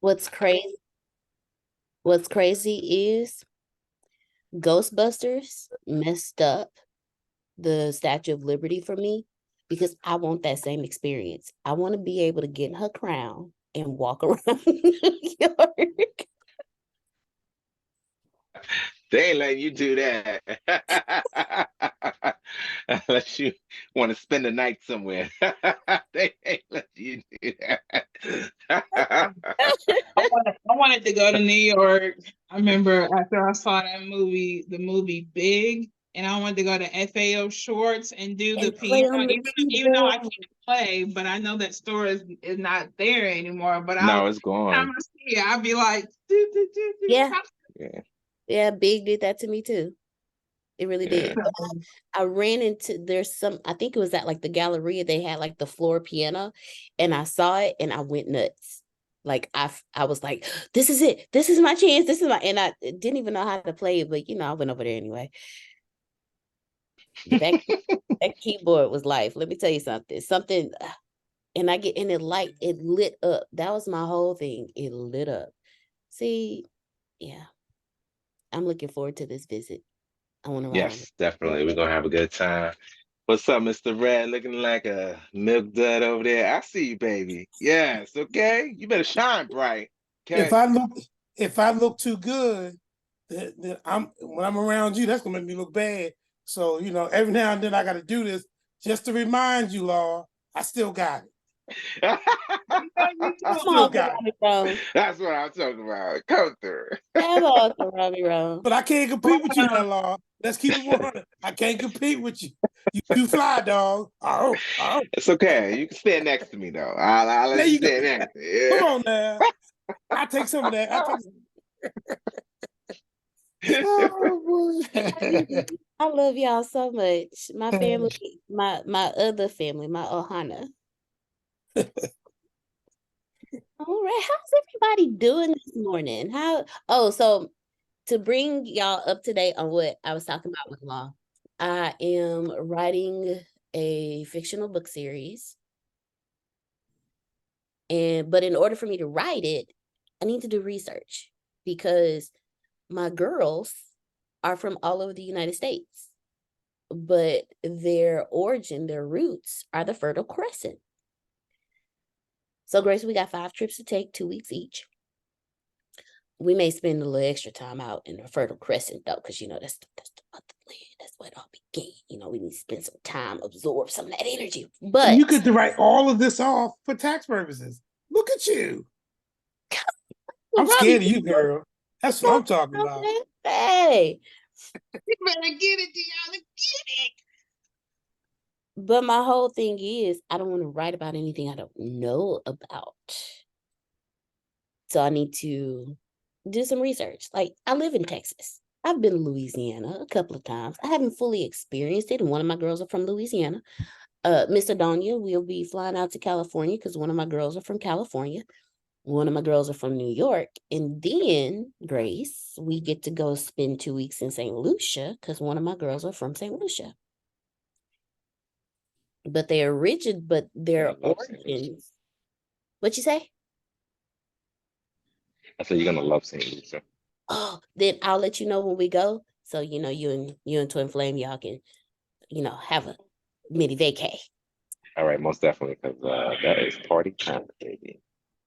What's crazy? What's crazy is Ghostbusters messed up the Statue of Liberty for me because I want that same experience. I want to be able to get in her crown and walk around New York. They ain't letting you do that. Unless you want to spend the night somewhere. They ain't letting you do that. I wanted to go to New York. I remember after I saw that movie, the movie Big, and I wanted to go to FAO Shorts and do the And play on the even though I keyboard. can't play, but I know that store is not there anymore. But No, it's every time gone. I see it, I'll be like, do, do, do, do. Yeah, Yeah, yeah, Big did that to me too. It really yeah. did. But I ran into there's some, I think it was at like the Galleria, they had like the floor piano, and I saw it and I went nuts. Like I was like, this is it. This is my chance. This is my, and I didn't even know how to play it, but I went over there anyway. But that keyboard was life. Let me tell you something. And it lit up. That was my whole thing. It lit up. See, yeah. I'm looking forward to this visit. I want to ride on it. Yes, definitely. We're gonna have a good time. What's up, Mr. Red? Looking like a milk dud over there. I see you, baby. Yes, okay. You better shine bright. If Okay. I look if I look too good, then I'm when I'm around you, that's gonna make me look bad. So, every now and then I gotta do this just to remind you, Law, I still got it. I Come still on, got it. Wrong. That's what I'm talking about. Come through. Come on, Wrong. But I can't compete with you now, Law. Let's keep it 100. I can't compete with you. You fly, dog. Oh, oh. It's okay. You can stand next to me though. I'll There let you you go. stand next to me. Yeah. Come on now. I take some of that. Oh boy. I love y'all so much. My family, my other family, my Ohana. All right, how's everybody doing this morning? So to bring y'all up to date on what I was talking about with Law, I am writing a fictional book series. But in order for me to write it, I need to do research because my girls are from all over the United States, but their origin, their roots are the Fertile Crescent. So, Grace, we got 5 trips to take, 2 weeks each. We may spend a little extra time out in the Fertile Crescent, though, because, that's the motherland. That's where it all began. We need to spend some time, absorb some of that energy. But you get to write all of this off for tax purposes. Look at you. I'm scared of you, girl. That's what I'm talking about. Hey. You better get it, Deanna. Get it. But my whole thing is, I don't want to write about anything I don't know about. So I need to do some research. Like, I live in Texas. I've been to Louisiana a couple of times. I haven't fully experienced it, and one of my girls are from Louisiana. Miss Adonia will be flying out to California because one of my girls are from California. One of my girls are from New York. And then, Grace, we get to go spend 2 weeks in St. Lucia because one of my girls are from St. Lucia. But their origins. What'd you say? I said you're gonna love St. Lucia. Oh, then I'll let you know when we go. So you and Twin Flame, y'all can, have a mini vacay. All right, most definitely, because that is party time, baby.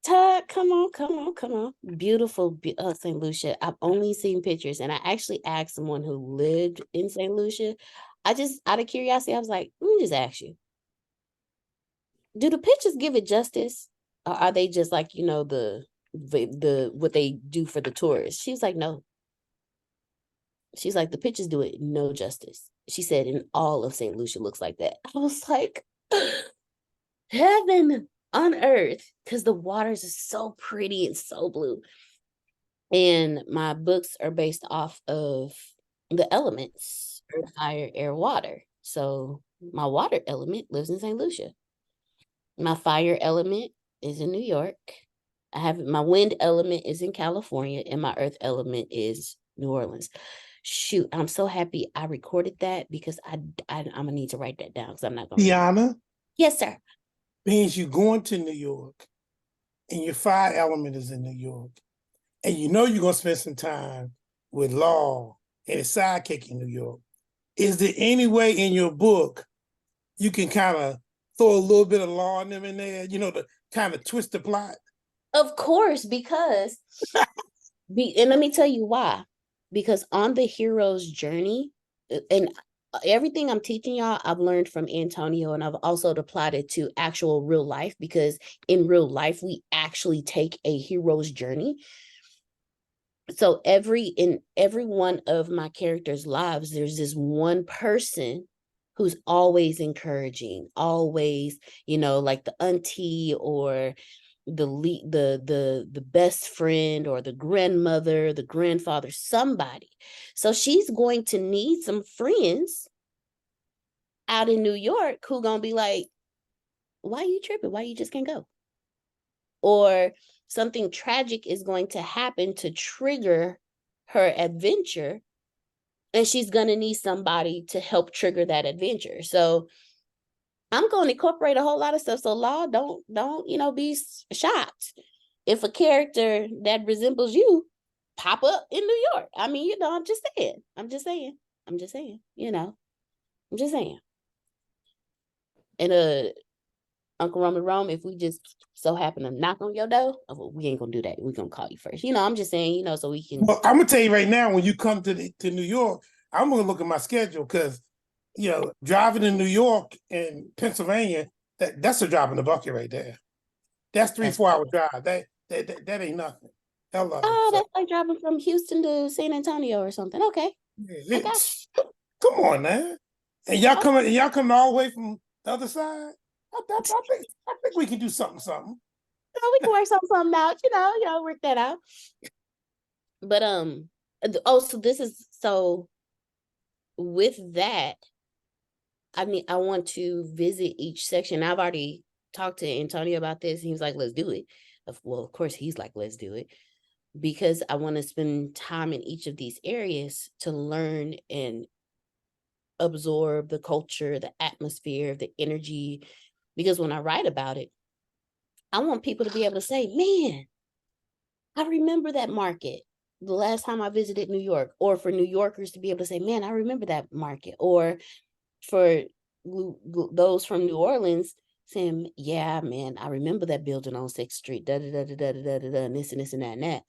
Todd, come on. Beautiful St. Lucia. I've only seen pictures, and I actually asked someone who lived in St. Lucia. I just, out of curiosity, I was like, let me just ask you. Do the pictures give it justice? Or are they just like, the what they do for the tourists? She was like, no. She's like, the pictures do it no justice. She said, in all of St. Lucia looks like that. I was like, heaven on earth, because the waters are so pretty and so blue. And my books are based off of the elements: earth, fire, air, water. So my water element lives in St. Lucia. My fire element is in New York. I have my wind element is in California, and my earth element is New Orleans. Shoot, I'm so happy I recorded that because I'm gonna need to write that down because I'm not gonna. Deanna? Yes, sir. Means you going to New York. and your fire element is in New York, and you know you're gonna spend some time with Law and his sidekick in New York, is there any way in your book you can kind of throw a little bit of Law in them in there, you know, to kind of twist the plot? Of course, because and let me tell you why. Because on the hero's journey, and everything I'm teaching y'all, I've learned from Antonio, and I've also applied it to actual real life, because in real life, we actually take a hero's journey. So in every one of my characters' lives, there's this one person who's always encouraging, always, like the auntie or the best friend or the grandmother, the grandfather, somebody. So she's going to need some friends out in New York who gonna be like, why you tripping? Why you just can't go? Or something tragic is going to happen to trigger her adventure, and she's going to need somebody to help trigger that adventure. So I'm going to incorporate a whole lot of stuff. So Law, don't be shocked if a character that resembles you pop up in New York. I mean, I'm just saying, I'm just saying, I'm just saying. And Uncle Roman Rome, if we just so happen to knock on your door, we ain't gonna do that. We're gonna call you first. I'm just saying, so we can. Well, I'm gonna tell you right now, when you come to New York, I'm gonna look at my schedule, because driving in New York and Pennsylvania, that's a drop in the bucket right there. That's 3-4 hour drive. That ain't nothing. Hello. Oh, that's like driving from Houston to San Antonio or something. Okay. Come on, man. And y'all coming all the way from the other side? I think we can do something. We can work something out, work that out. But so with that, I mean, I want to visit each section. I've already talked to Antonio about this. He was like, let's do it. Well, of course, he's like, let's do it, because I want to spend time in each of these areas to learn and absorb the culture, the atmosphere, the energy. Because when I write about it, I want people to be able to say, man, I remember that market the last time I visited New York, or for New Yorkers to be able to say, man, I remember that market, or for those from New Orleans saying, yeah, man, I remember that building on 6th Street, da da da da da da da da, and this and this and that and that.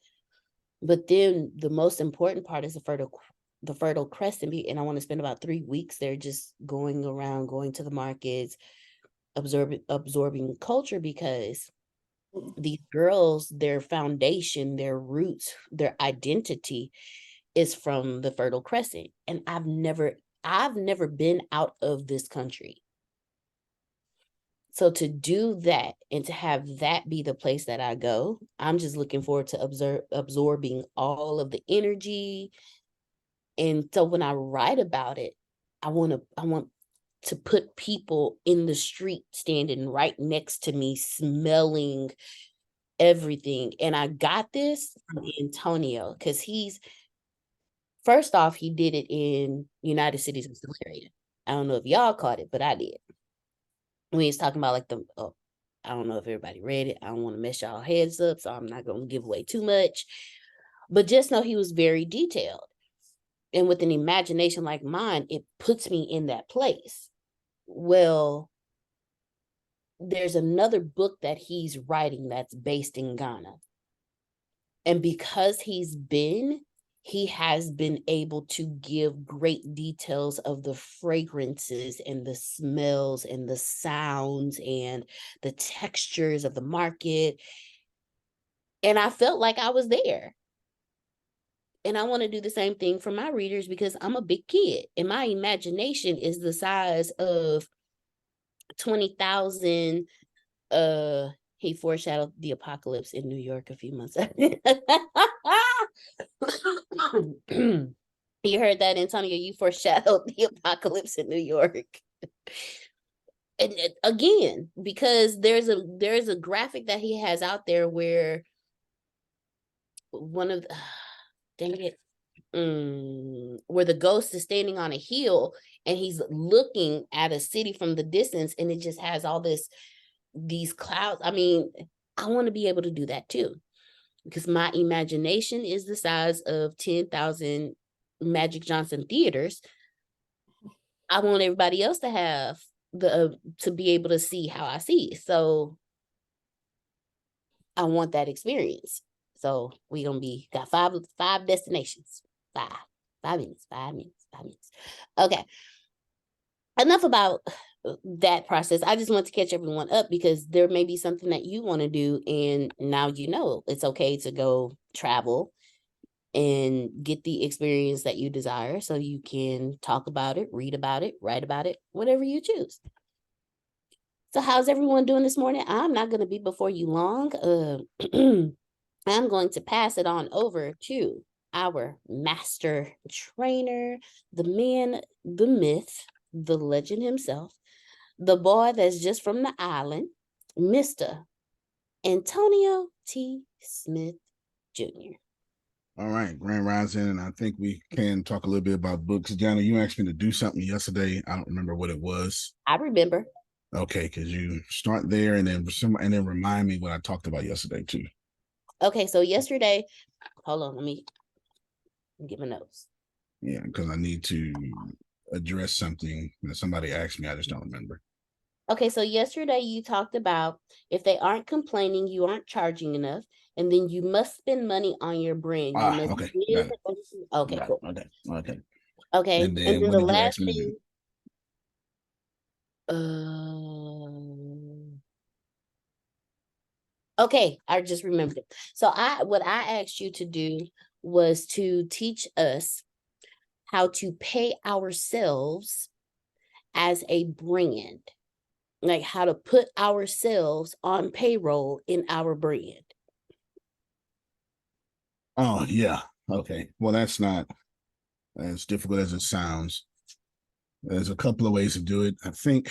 But then the most important part is the Fertile Crescent, and I want to spend about 3 weeks there, just going around, going to the markets, absorbing culture, because these girls, their foundation, their roots, their identity is from the Fertile Crescent. And I've never been out of this country. So to do that and to have that be the place that I go, I'm just looking forward to absorbing all of the energy. And so when I write about it, I want to put people in the street standing right next to me, smelling everything. And I got this from Antonio, because first off, he did it in United Cities of Samaria. I don't know if y'all caught it, but I did. When he's talking about I don't know if everybody read it. I don't want to mess y'all heads up, so I'm not going to give away too much. But just know he was very detailed. And with an imagination like mine, it puts me in that place. Well, there's another book that he's writing that's based in Ghana. And because he has been able to give great details of the fragrances and the smells and the sounds and the textures of the market. And I felt like I was there. And I want to do the same thing for my readers, because I'm a big kid and my imagination is the size of 20,000. He foreshadowed the apocalypse in New York a few months ago. You heard that, Antonio? You foreshadowed the apocalypse in New York. And again, because there's a graphic that he has out there where one of the, dang it, where the ghost is standing on a hill and he's looking at a city from the distance, and it just has all these clouds. I mean, I want to be able to do that too, because my imagination is the size of 10,000 Magic Johnson theaters. I want everybody else to have to be able to see how I see. So I want that experience. So we gonna got five destinations. Five minutes. Okay. Enough about that process. I just want to catch everyone up because there may be something that you want to do, and now you know it's okay to go travel and get the experience that you desire, so you can talk about it, read about it, write about it, whatever you choose. So how's everyone doing this morning? I'm not going to be before you long. I'm going to pass it on over to our master trainer, the man, the myth, the legend himself, the boy that's just from the island, Mr. Antonio T. Smith Jr. All right, Grand Rising, and I think we can talk a little bit about books. Jana, you asked me to do something yesterday. I don't remember what it was. I remember. Okay, because you start there and then remind me what I talked about yesterday too. Okay, so yesterday, hold on, let me get my notes. Yeah, because I need to address something that somebody asked me. I just don't remember. Okay, so yesterday you talked about if they aren't complaining, you aren't charging enough, and then you must spend money on your brand. You must Okay. Okay, cool. Okay. Okay, And then the what did you last ask me to thing. Okay, I just remembered it. So what I asked you to do was to teach us how to pay ourselves as a brand. Like how to put ourselves on payroll in our brand. Oh, yeah. Okay. Well, that's not as difficult as it sounds. There's a couple of ways to do it. I think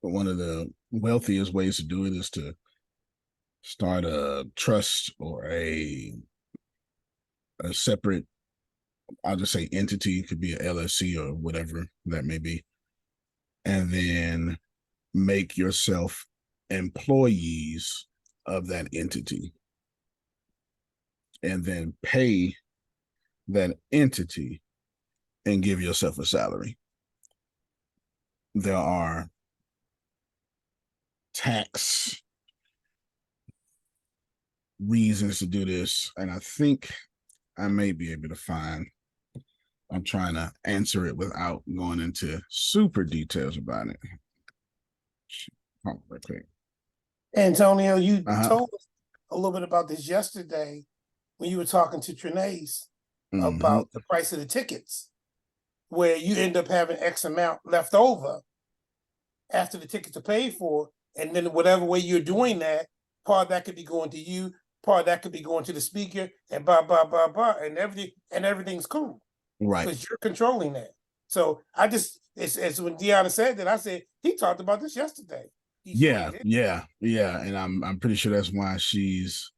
one of the wealthiest ways to do it is to start a trust or a separate, I'll just say entity. It could be an LLC or whatever that may be. And then make yourself employees of that entity. And then pay that entity and give yourself a salary. There are tax reasons to do this, and I think I may be able to find. I'm trying to answer it without going into super details about it. Hold on real quick. Antonio, you told us a little bit about this yesterday when you were talking to Trinace about the price of the tickets, where you end up having X amount left over after the tickets are paid for, and then whatever way you're doing that, part of that could be going to you, part of that could be going to the speaker, and blah blah blah blah, and everything's cool, right? Because you're controlling that. So I just, it's when Deanna said that, I said he talked about this yesterday. Yeah, and I'm pretty sure that's why she's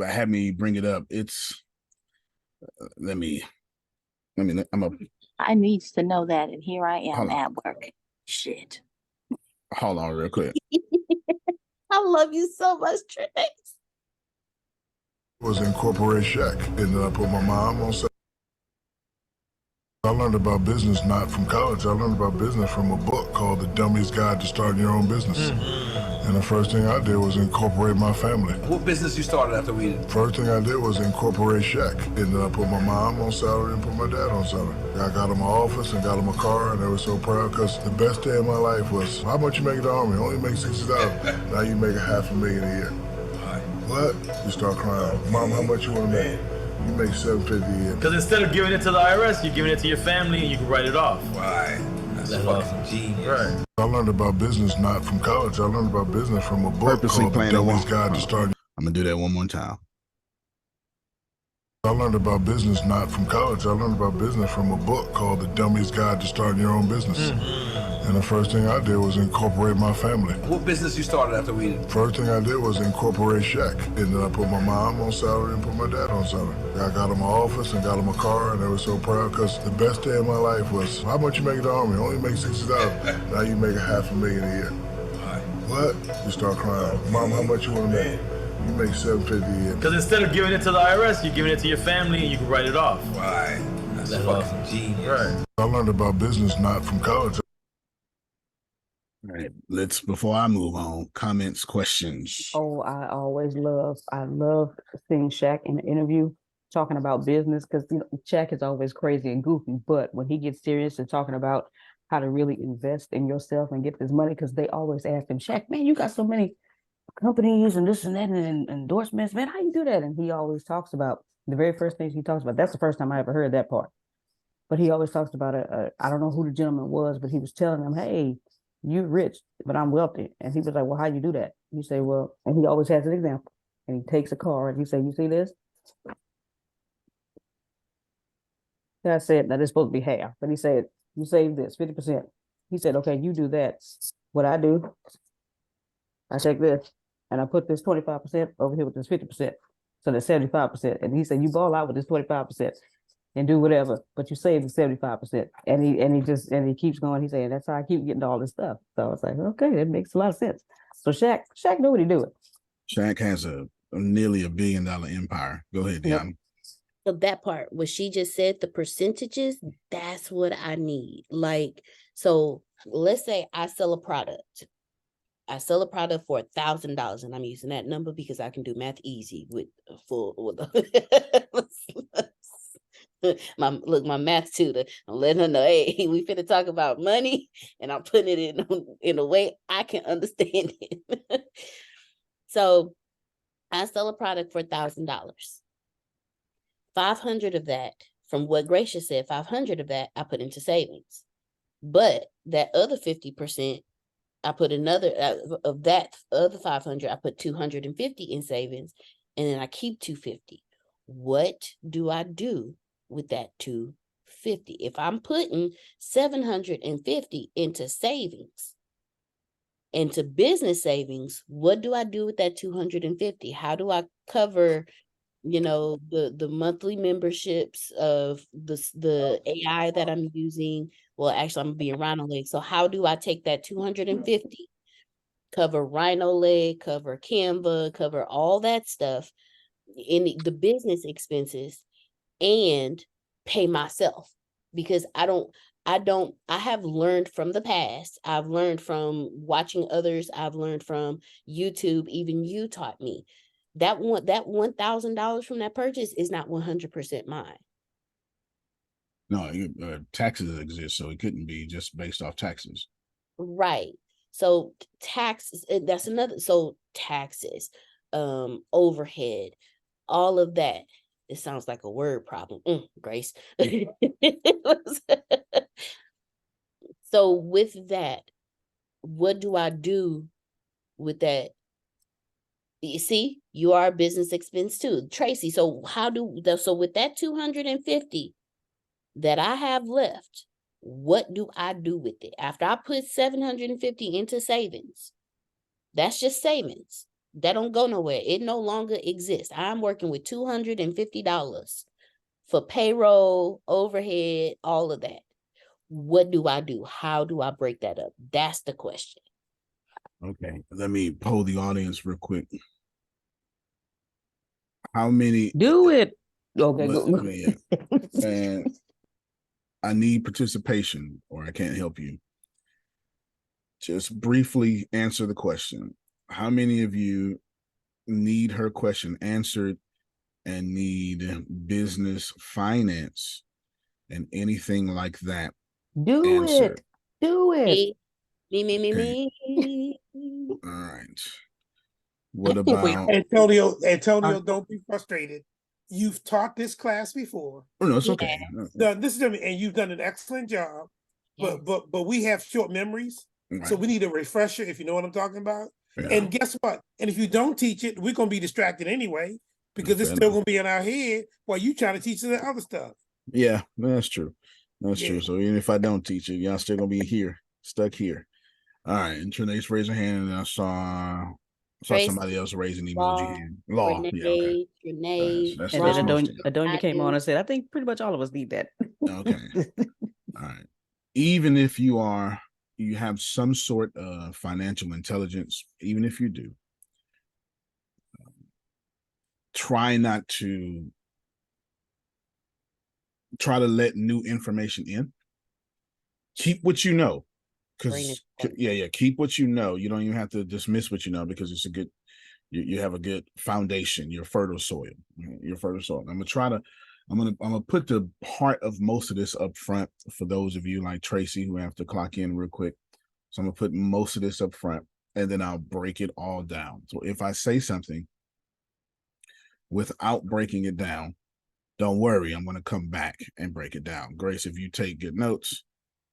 had me bring it up. It's I needs to know that, and here I am at work. Shit. Hold on real quick. I love you so much, Trinace. Was in corporate shack. Ended up with my mom on. I learned about business not from college. I learned about business from a book called The Dummy's Guide to Starting Your Own Business. And the first thing I did was incorporate my family. What business you started after reading? First thing I did was incorporate shack. Ended up put my mom on salary and put my dad on salary. I got him an office and got him a car, and they were so proud because the best day of my life was, how much you make at the Army? Only make $60,000. Now you make $500,000 a year. What? You start crying. Mom, how much you want to make? You make $750 a year. Because instead of giving it to the IRS, you're giving it to your family and you can write it off. Right. That's fucking genius. Right. I learned about business not from college. I learned about business from a book called The Dummy's Guide to Starting. I'm going to do that one more time. I learned about business not from college. I learned about business from a book called The Dummy's Guide to Starting Your Own Business. And the first thing I did was incorporate my family. What business you started after we... First thing I did was incorporate Shaq. And then I put my mom on salary and put my dad on salary. I got him an office and got him a car, and they were so proud because the best day of my life was, how much you make in the Army? Only make $60,000. Now you make $500,000 a year. What? You start crying. Mom, how much you want to make? You make $750 a year. Because instead of giving it to the IRS, you're giving it to your family and you can write it off. Right. That's fucking genius. Right. I learned about business not from college. All right, before I move on, comments, questions. Oh, I love seeing Shaq in an interview talking about business because Shaq is always crazy and goofy, but when he gets serious and talking about how to really invest in yourself and get this money, because they always ask him, Shaq, man, you got so many companies and this and that and endorsements, man, how you do that? And he always talks about the very first things he talks about. That's the first time I ever heard that part. But he always talks about I don't know who the gentleman was, but he was telling him, hey, you're rich, but I'm wealthy. And he was like, well, how you do that? You say, well, and he always has an example. And he takes a car and he say, you see this? I said, now this is supposed to be half. But he said, you save this, 50%. He said, okay, you do that. What I do, I take this and I put this 25% over here with this 50%. So that's 75%. And he said, you ball out with this 25%. And do whatever, but you save the 75%. And he keeps going. He's saying, that's how I keep getting all this stuff. So I was like, okay, that makes a lot of sense. So Shaq knew what he doing. Shaq has a nearly $1 billion empire. Go ahead, Deanna. Yep. So that part, what she just said, the percentages, that's what I need. Like, so let's say I sell a product. I sell a product for $1,000, and I'm using that number because I can do math easy with my math tutor. I'm letting her know, hey, we finna talk about money, and I'm putting it in a way I can understand it. So I sell a product for $1,000. 500 of that, from what Gracia said, 500 of that I put into savings. But that other 50%, I put another of that other 500, I put 250 in savings, and then I keep 250. What do I do with that 250? If I'm putting 750 into savings, into business savings, what do I do with that 250? How do I cover, the monthly memberships of the AI that I'm using? Well, actually, I'm being Rhino Leg. So how do I take that 250, cover Rhino Leg, cover Canva, cover all that stuff in the business expenses, and pay myself? Because I have learned from the past. I've learned from watching others. I've learned from YouTube. Even you taught me that $1,000 from that purchase is not 100% mine. No, taxes exist, so it couldn't be just based off taxes. Right. So taxes, that's another. So taxes, overhead, all of that. It sounds like a word problem, Grace. So with that, what do I do with that? You see, you are a business expense too, Tracy. So so with that 250 that I have left, what do I do with it? After I put 750 into savings, that's just savings. That don't go nowhere. It no longer exists. I'm working with $250 for payroll, overhead, all of that. What do I do? How do I break that up? That's the question. Okay, let me poll the audience real quick. How many? Do it. Okay. And I need participation, or I can't help you. Just briefly answer the question. How many of you need her question answered and need business finance and anything like that? Do answered? Do it. Me. All right. What about Antonio, don't be frustrated. You've taught this class before. Oh no, it's okay. And you've done an excellent job. Yes. But we have short memories. Right. So we need a refresher, if you know what I'm talking about. Yeah. And guess what? And if you don't teach it, we're gonna be distracted anyway, because it's still gonna be in our head while you trying to teach us the other stuff. Yeah, that's true. That's true. So even if I don't teach it, y'all still gonna be here. stuck here. All right, and Trinae's raised her hand, and I saw Tracy, somebody else raising the emoji Law, hand. Law, yeah, okay. Renee, That's And then most of Adonia I came on do. and said, I think pretty much all of us need that. Okay. All right. Even if you have some sort of financial intelligence, even if you do, try to let new information in. Keep what you know, because keep what you know. You don't even have to dismiss what you know, because it's a good. You have a good foundation. Your fertile soil. I'm gonna put the part of most of this up front for those of you like Tracy who have to clock in real quick. So I'm gonna put most of this up front, and then I'll break it all down. So if I say something without breaking it down, don't worry, I'm going to come back and break it down. Grace, if you take good notes,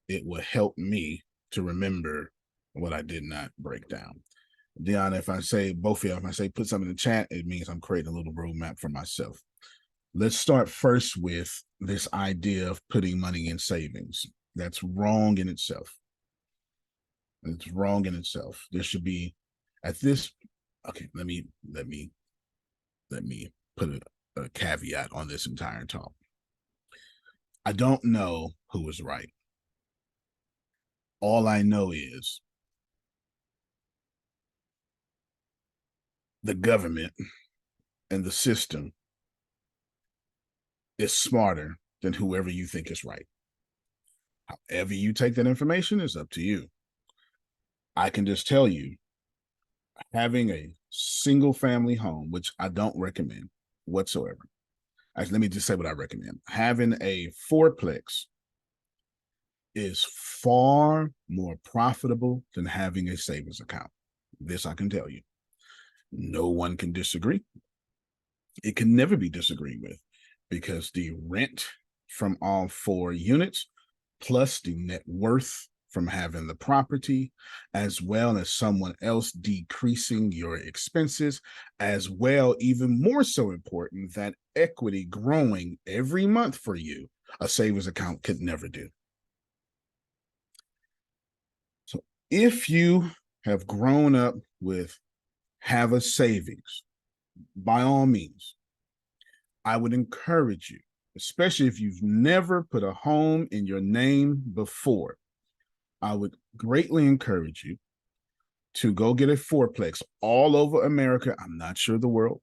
it will help me to remember what I did not break down. Deanna, if I say both of you, if I say put something in the chat, it means I'm creating a little roadmap for myself. Let's start first with this idea of putting money in savings. That's wrong in itself. It's wrong in itself. There should be at this. Okay, let me put a caveat on this entire talk. I don't know who is right. All I know is the government and the system is smarter than whoever you think is right. However you take that information is up to you. I can just tell you, having a single family home, which I don't recommend whatsoever. Actually, let me just say what I recommend. Having a fourplex is far more profitable than having a savings account. This I can tell you. No one can disagree. It can never be disagreed with, because the rent from all 4 units, plus the net worth from having the property, as well as someone else decreasing your expenses, as well, even more so important, that equity growing every month for you, a savings account could never do. So if you have grown up with have a savings, by all means, I would encourage you, especially if you've never put a home in your name before, I would greatly encourage you to go get a fourplex all over America. I'm not sure the world.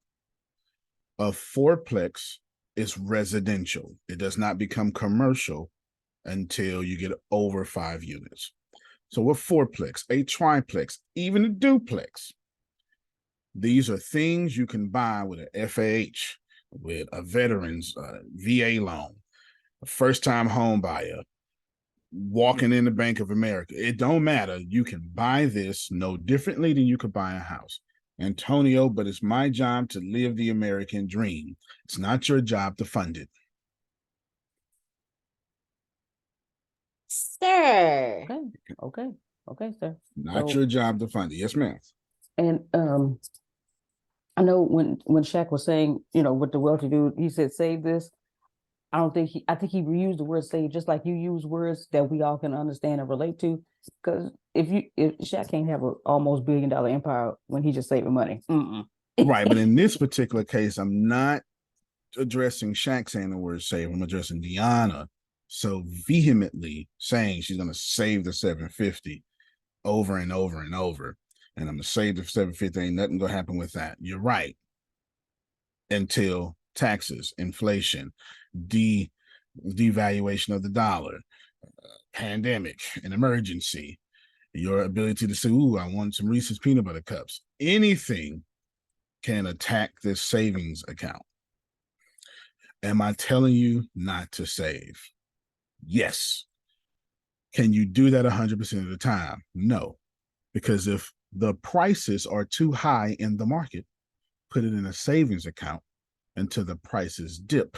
A fourplex is residential. It does not become commercial until you get over 5 units. So a fourplex, a triplex, even a duplex. These are things you can buy with an FAH, with a veteran's VA loan, a first-time home buyer, walking in the Bank of America. It don't matter. You can buy this no differently than you could buy a house. Antonio, but it's my job to live the American dream. It's not your job to fund it. Sir. Okay, sir. Not your job to fund it. Yes, ma'am. And I know when Shaq was saying, with the well-to-do, he said, save this. I think he reused the word save just like you use words that we all can understand and relate to. Because if Shaq can't have an almost $1 billion empire when he's just saving money. Right, but in this particular case, I'm not addressing Shaq saying the word save. I'm addressing Deanna so vehemently saying she's going to save the 750 over and over and over. And I'm going to save the 750. Ain't nothing going to happen with that. You're right. Until taxes, inflation, devaluation of the dollar, pandemic, an emergency, your ability to say, ooh, I want some Reese's peanut butter cups. Anything can attack this savings account. Am I telling you not to save? Yes. Can you do that 100% of the time? No. Because if the prices are too high in the market, put it in a savings account until the prices dip,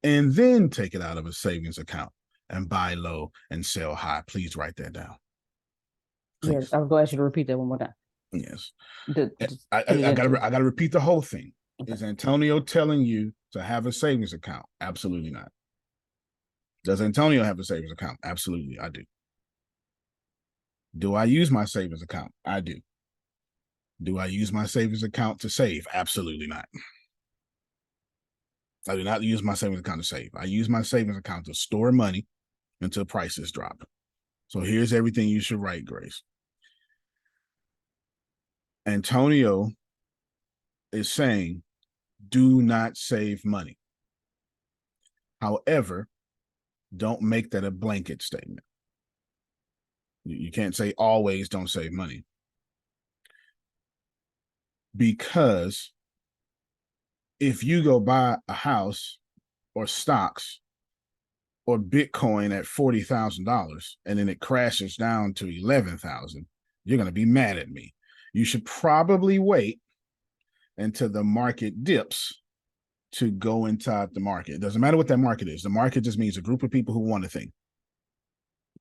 and then take it out of a savings account and buy low and sell high. Please write that down. Please. Yes, I was going to ask you to repeat that one more time. Yes. I gotta repeat the whole thing. Okay. Is Antonio telling you to have a savings account? Absolutely not. Does Antonio have a savings account? Absolutely, I do. Do I use my savings account? I do. Do I use my savings account to save? Absolutely not. I do not use my savings account to save. I use my savings account to store money until prices drop. So here's everything you should write, Grace. Antonio is saying, do not save money. However, don't make that a blanket statement. You can't say always don't save money. Because if you go buy a house or stocks or Bitcoin at $40,000 and then it crashes down to 11,000, you're going to be mad at me. You should probably wait until the market dips to go inside the market. It doesn't matter what that market is. The market just means a group of people who want a thing.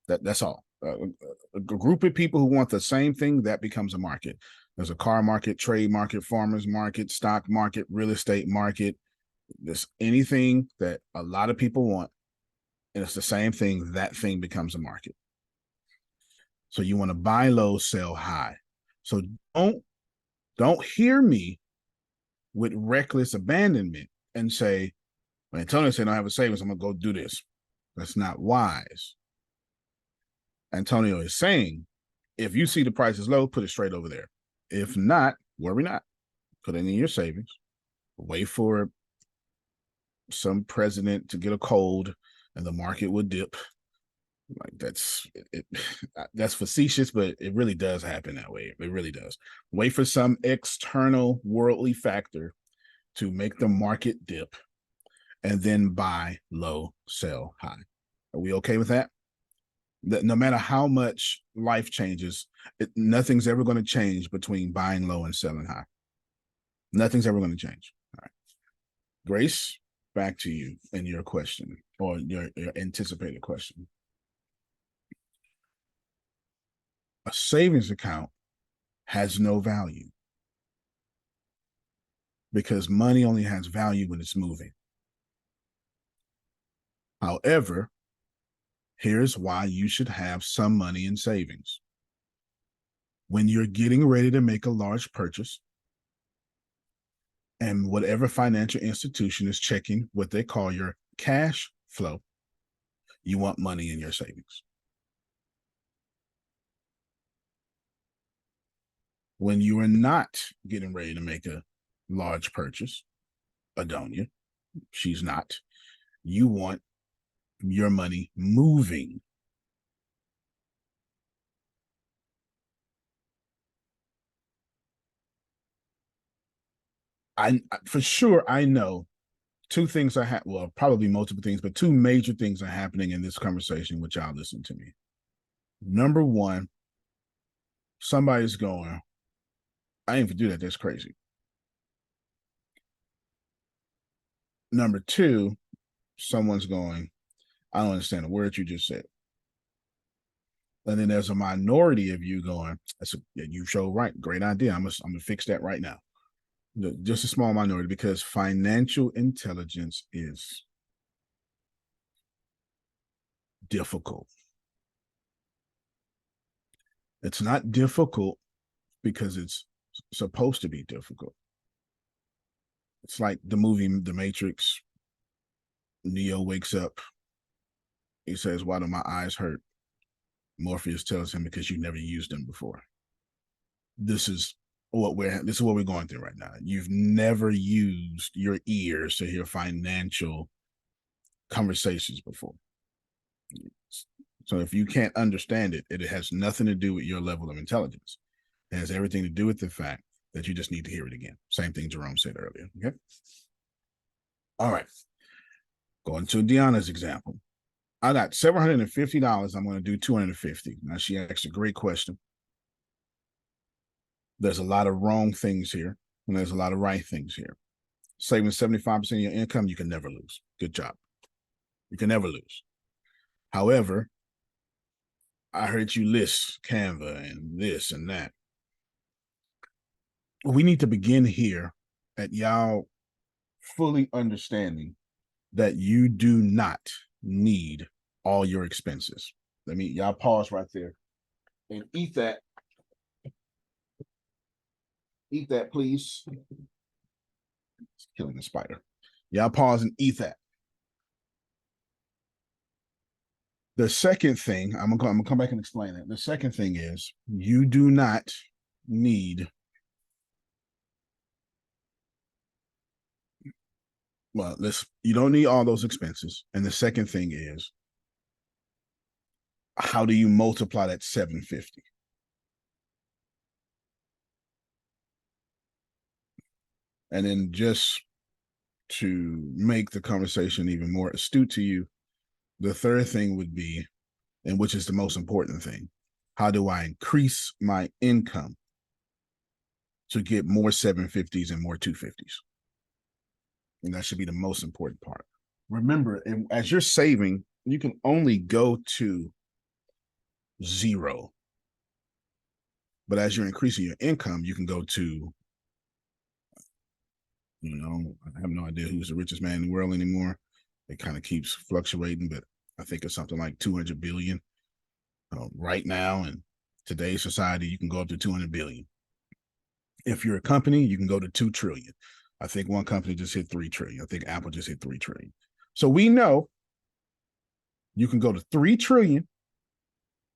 That's all. A group of people who want the same thing, that becomes a market. There's a car market, trade market, farmers market, stock market, real estate market. There's anything that a lot of people want, and it's the same thing, that thing becomes a market. So you want to buy low, sell high. So don't hear me with reckless abandonment and say, when Antonio said I don't have a savings, I'm gonna go do this. That's not wise. Antonio is saying, if you see the price is low, put it straight over there. If not, worry not. Put it in your savings. Wait for some president to get a cold and the market would dip. Like that's facetious, but it really does happen that way. It really does. Wait for some external worldly factor to make the market dip and then buy low, sell high. Are we okay with that? No matter how much life changes, nothing's ever going to change between buying low and selling high. Nothing's ever going to change. All right. Grace, back to you and your question, or your anticipated question. A savings account has no value because money only has value when it's moving. However, here's why you should have some money in savings. When you're getting ready to make a large purchase, and whatever financial institution is checking what they call your cash flow, you want money in your savings. When you are not getting ready to make a large purchase, Adonia, she's not, you want your money moving. For sure, I know two things well, probably multiple things, but two major things are happening in this conversation, which y'all listen to me. Number one, somebody's going, I ain't even do that. That's crazy. Number two, someone's going, I don't understand a word you just said. And then there's a minority of you going, you show right, great idea. I'm gonna fix that right now. Just a small minority, because financial intelligence is difficult. It's not difficult because it's supposed to be difficult. It's like the movie The Matrix. Neo wakes up. He says, why do my eyes hurt? Morpheus tells him, because you never used them before. This is what we're going through right now. You've never used your ears to hear financial conversations before. So if you can't understand it, it has nothing to do with your level of intelligence. It has everything to do with the fact that you just need to hear it again. Same thing Jerome said earlier. Okay. All right. Going to Deanna's example. I got $750. I'm going to do $250. Now, she asked a great question. There's a lot of wrong things here, and there's a lot of right things here. Saving 75% of your income, you can never lose. Good job. You can never lose. However, I heard you list Canva and this and that. We need to begin here at y'all fully understanding that you do not need all your expenses. Y'all pause right there. and eat that. Eat that, please. It's killing the spider. Y'all pause and eat that. The second thing, I'm gonna come back and explain it. The second thing is you do not need, well, you don't need all those expenses. And the second thing is, how do you multiply that 750? And then just to make the conversation even more astute to you, the third thing would be, and which is the most important thing, how do I increase my income to get more 750s and more 250s? And that should be the most important part. Remember, as you're saving, you can only go to 0. But as you're increasing your income, you can go to, I have no idea who's the richest man in the world anymore. It kind of keeps fluctuating, but I think it's something like 200 billion. Right now in today's society, you can go up to 200 billion. If you're a company, you can go to 2 trillion. I think one company just hit 3 trillion. I think Apple just hit 3 trillion. So we know you can go to 3 trillion,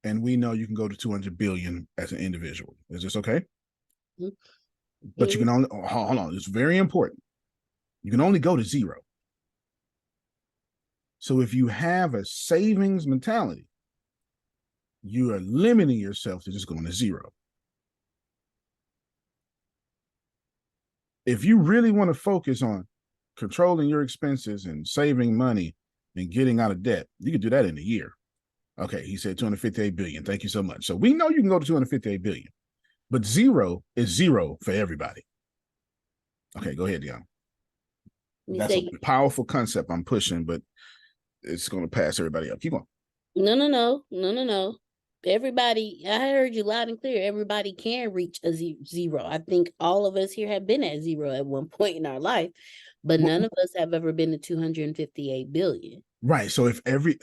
and we know you can go to 200 billion as an individual. Is this okay? Mm-hmm. But you can only, hold on, it's very important. You can only go to 0. So if you have a savings mentality, you are limiting yourself to just going to 0. If you really want to focus on controlling your expenses and saving money and getting out of debt, you can do that in a year. Okay, he said 258 billion. Thank you so much. So we know you can go to 258 billion, but 0 is 0 for everybody. Okay, go ahead, Dion. That's a powerful concept I'm pushing, but it's going to pass everybody up. Keep on. No. Everybody, I heard you loud and clear. Everybody can reach a 0. I think all of us here have been at 0 at one point in our life, but none of us have ever been to 258 billion. Right. So let me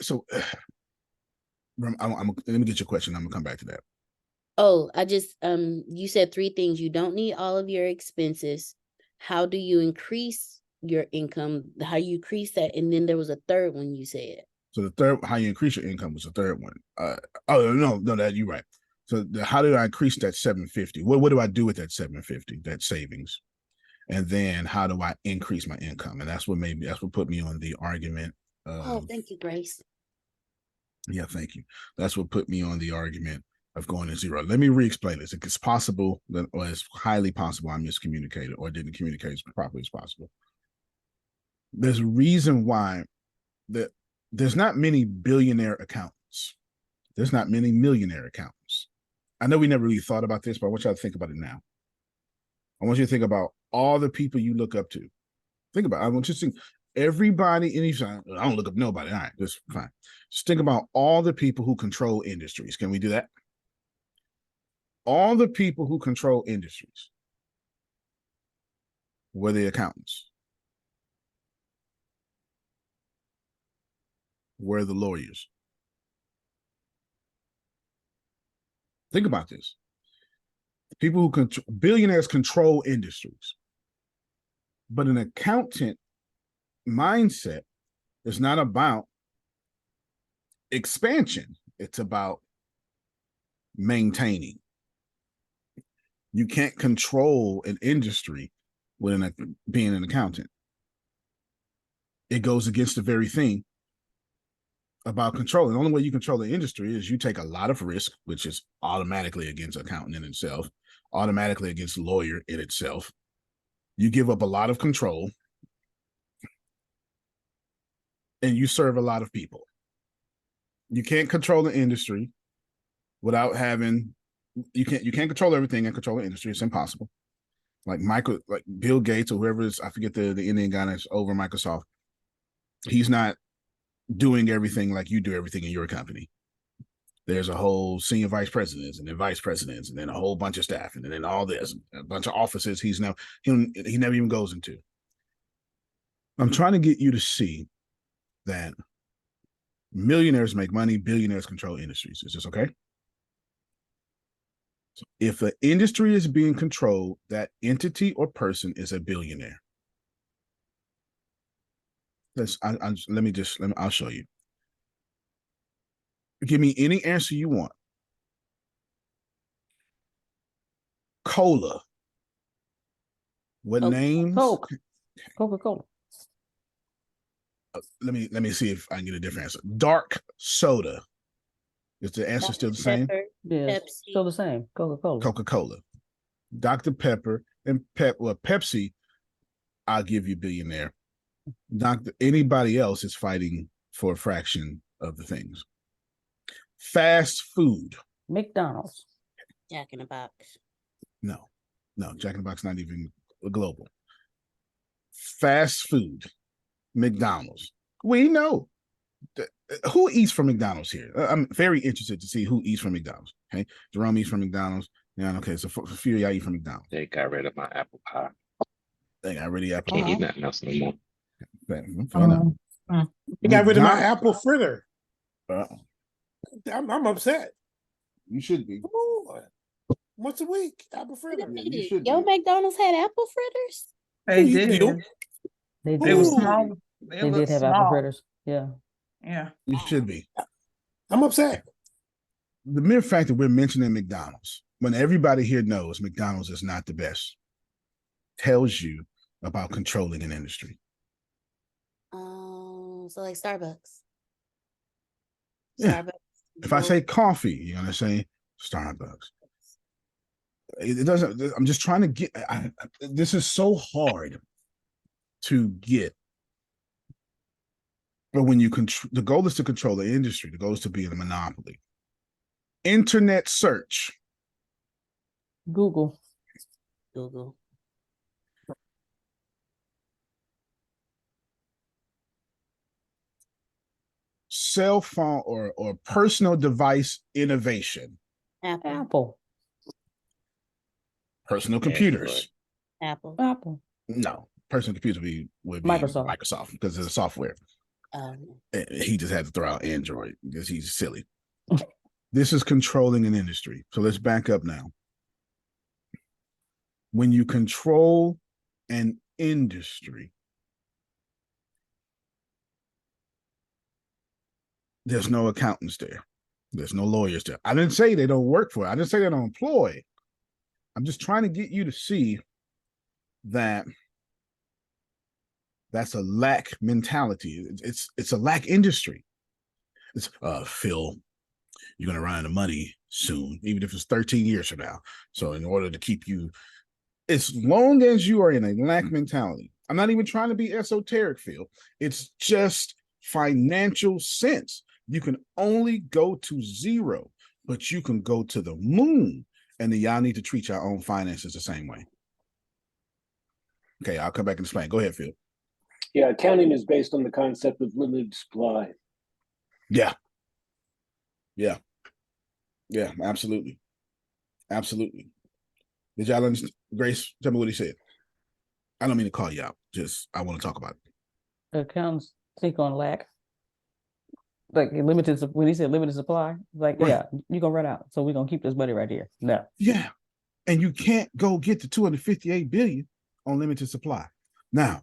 get your question. I'm gonna come back to that. Oh, you said 3 things. You don't need all of your expenses. How do you increase your income? How you increase that? And then there was a third one you said. So the third, how you increase your income, was the third one. That you're right. So how do I increase that 750? What do I do with that 750, that savings? And then how do I increase my income? And that's what put me on the argument. Thank you, Grace. Yeah, thank you. That's what put me on the argument of going to 0. Let me re-explain this. It's possible or it's highly possible I miscommunicated or didn't communicate as properly as possible. There's a reason why there's not many billionaire accountants. There's not many millionaire accountants. I know we never really thought about this, but I want y'all to think about it now. I want you to think about all the people you look up to. Think about it. I want you to think everybody in each side. I don't look up nobody. All right, that's fine. Just think about all the people who control industries. Can we do that? All the people who control industries were the accountants. Were the lawyers. Think about this. People who billionaires control industries. But an accountant mindset is not about expansion. It's about maintaining. You can't control an industry with being an accountant. It goes against the very thing about controlling. The only way you control the industry is you take a lot of risk, which is automatically against accountant in itself, automatically against lawyer in itself. You give up a lot of control and you serve a lot of people. You can't control the industry without having, you can't control everything and control the industry. It's impossible. Like Bill Gates or whoever is, I forget the Indian guy that's over Microsoft. He's not doing everything like you do everything in your company. There's a whole senior vice presidents and then vice presidents and then a whole bunch of staff and then all this, a bunch of offices he never even goes into. I'm trying to get you to see that millionaires make money, billionaires control industries. Is this okay? If an industry is being controlled, that entity or person is a billionaire. I'll show you. Give me any answer you want. Cola. What names? Coke. Coca-Cola. Let me see if I can get a different answer. Dark soda. Is the answer still the same? Yes, still the same. Coca-Cola. Coca-Cola. Dr. Pepper and Pepsi, I'll give you billionaire. Anybody else is fighting for a fraction of the things. Fast food. McDonald's. Jack in the Box. No, Jack in the Box not even global. Fast food. McDonald's. We know. Who eats from McDonald's here? I'm very interested to see who eats from McDonald's. Okay, Jerome eats from McDonald's. Yeah, okay, so a few of y'all eat from McDonald's. They got rid of my apple pie. They got rid of apple Can't pie. eat nothing else no more. Fair enough. They got rid of my apple fritter. I'm upset. You should be. Once a week, apple fritter. Your McDonald's had apple fritters? They did. They were small. They did have apple fritters. Yeah. Yeah. You should be. I'm upset. The mere fact that we're mentioning McDonald's, when everybody here knows McDonald's is not the best, tells you about controlling an industry. So like Starbucks. Yeah. Starbucks. If I say coffee, you're gonna say Starbucks. It doesn't. I'm just trying to get. This is so hard to get. But when you control, the goal is to control the industry. The goal is to be in a monopoly. Internet search. Google. Cell phone or personal device innovation. Apple. Personal computers. Apple. No, personal computers would be Microsoft because of the software. He just had to throw out Android because he's silly. This is controlling an industry. So let's back up now. When you control an industry, there's no accountants there. There's no lawyers there. I didn't say they don't work for it. I didn't say they don't employ. I'm just trying to get you to see that that's a lack mentality. It's a lack industry. It's Phil, you're gonna run out of money soon, even if it's 13 years from now. So in order to keep you, as long as you are in a lack mentality, I'm not even trying to be esoteric, Phil. It's just financial sense. You can only go to zero, but you can go to the moon. And then y'all need to treat your own finances the same way. Okay, I'll come back and explain. Go ahead, Phil. Yeah, accounting is based on the concept of limited supply. Yeah, absolutely. Did y'all understand? Grace, tell me what he said. I don't mean to call you out. Just, I want to talk about it. Accountants think on lack. Like limited, when he said limited supply, like, right. Yeah, you're going to run out. So we're going to keep this money right here. No. Yeah. And you can't go get to 258 billion on limited supply. Now,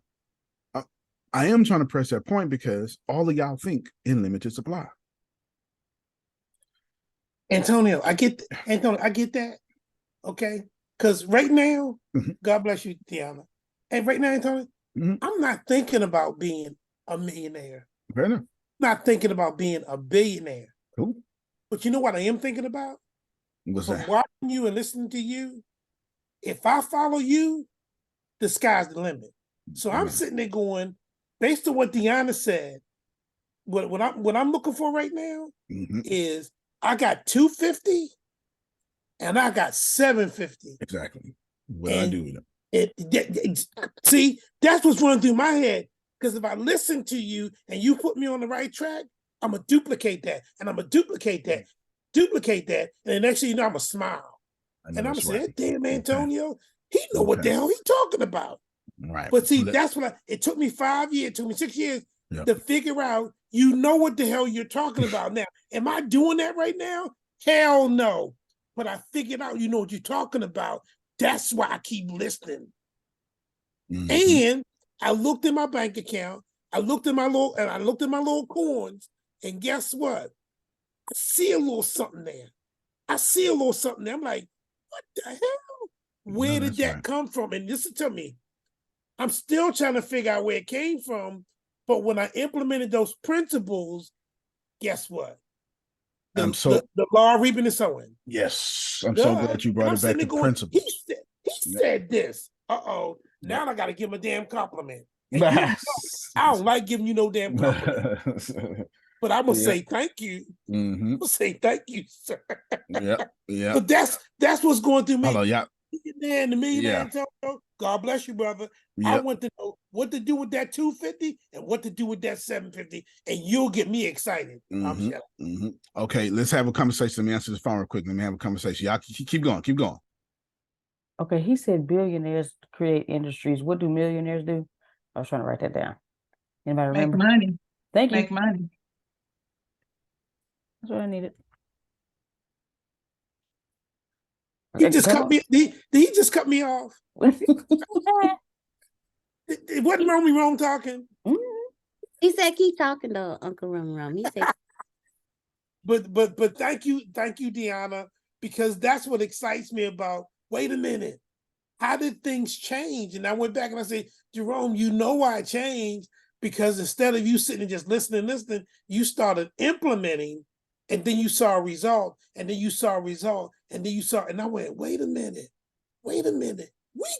I am trying to press that point because all of y'all think in limited supply. Antonio, I get that. Okay. Because right now, God bless you, Tiana. And right now, Antonio, I'm not thinking about being a millionaire. Fair enough. Not thinking about being a billionaire. Cool. But you know what I am thinking about? What's that? Watching you and listening to you, if I follow you, the sky's the limit. So I'm sitting there going, based on what Deanna said, what I'm looking for right now is I got 250 and I got 750. Exactly. What I do with it. See, that's what's running through my head. Because if I listen to you and you put me on the right track, I'm going to duplicate that. And I'm going to duplicate that. And the next thing you know, I'm going to smile. And I'm going to say, damn, Antonio, he know what the hell he's talking about. Right. But see, that's what it took me 5 years, it took me 6 years to figure out, you know what the hell you're talking about now. Am I doing that right now? Hell no. but I figured out, you know what you're talking about. That's why I keep listening. And I looked in my bank account. I looked at my little coins, and guess what? I see a little something there. I'm like, what the hell? Where did that come from? And listen to me. I'm still trying to figure out where it came from. But when I implemented those principles, guess what? The law of reaping and sowing. Yes. I'm so glad you brought it back to principles. He said this. Now I got to give him a damn compliment. And you know, I don't like giving you no damn compliment. But I'm going to say thank you. I'm going to say thank you, sir. Yeah. But that's what's going through me. Hello, yeah. The millionaire Antonio, God bless you, brother. I want to know what to do with that 250 and what to do with that 750, and you'll get me excited. Okay, let's have a conversation. Let me answer this phone real quick. Let me have a conversation. Y'all keep going. Keep going. Okay, he said billionaires create industries. What do millionaires do? I was trying to write that down. Anybody remember? Make money. Thank you. Make money. That's what I needed. He just cut me. He just cut me off. It wasn't Rome talking. He said, "Keep talking, though, Uncle Rum." He said, "But thank you, Deanna, because that's what excites me about. Wait a minute, how did things change?" And I went back and I said, "Jerome, you know why it changed? Because instead of you sitting and just listening, you started implementing, and then you saw a result, and then you saw a result, and then you saw." And I went, "Wait a minute, we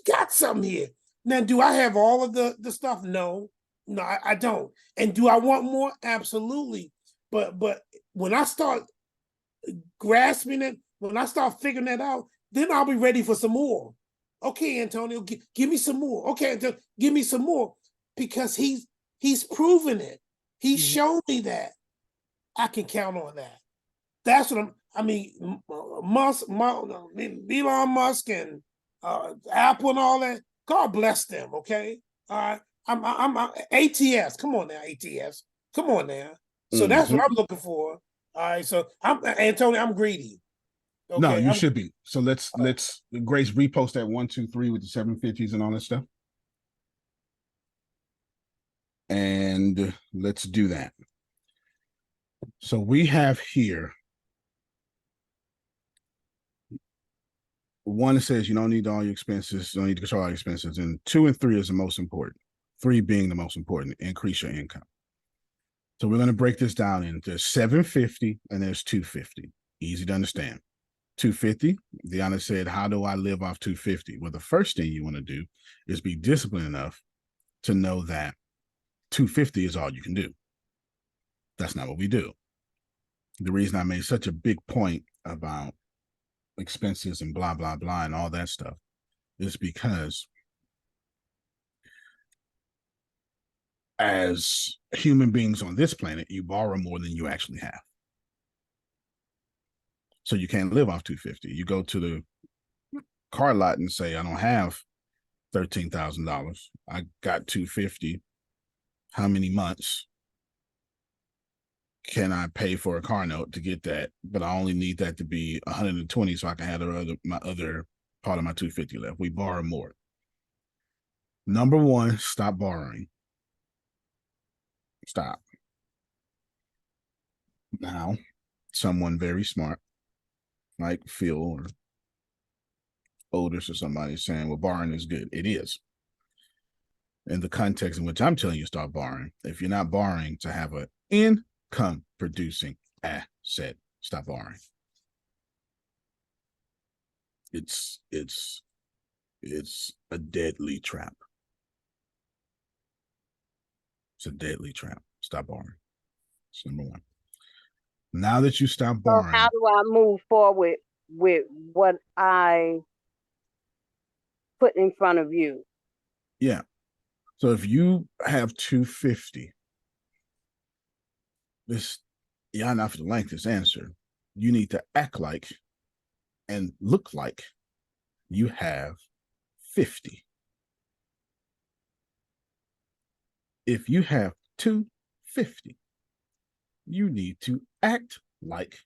got something here." Now, do I have all of the stuff? No, I don't. And do I want more? Absolutely. But when I start grasping it, when I start figuring that out, then I'll be ready for some more. Okay, Antonio, give me some more. Okay, Antonio, give me some more. Because he's proven it. He's shown me that I can count on that. That's what Elon Musk and Apple and all that. God bless them. Okay, all right. I'm ATS. Come on now, ATS. Come on now. So that's what I'm looking for. All right. So Antonio. I'm greedy. Okay, no, you should be. So let's Grace repost that 1, 2, 3 with the 750s and all that stuff. And let's do that. So we have here one that says you don't need all your expenses, you don't need to control all your expenses, and 2 and 3 is the most important. 3 being the most important, increase your income. So we're going to break this down into 750 and there's 250. Easy to understand. 250, Deanna said, how do I live off 250? Well, the first thing you want to do is be disciplined enough to know that 250 is all you can do. That's not what we do. The reason I made such a big point about expenses and blah, blah, blah, and all that stuff is because as human beings on this planet, you borrow more than you actually have. So you can't live off 250. You go to the car lot and say, I don't have $13,000. I got 250. How many months can I pay for a car note to get that? But I only need that to be 120 so I can have my other part of my 250 left. We borrow more. Number one, stop borrowing. Stop. Now, someone very smart, like Phil or Otis or somebody saying, well, borrowing is good. It is. In the context in which I'm telling you start borrowing, if you're not borrowing to have an income producing asset, stop borrowing. It's a deadly trap. It's a deadly trap. Stop borrowing. That's number one. Now that you stop borrowing, so how do I move forward with what I put in front of you? Yeah. So if you have 250, y'all not for the length this answer. You need to act like and look like you have 50. If you have 250, you need to act like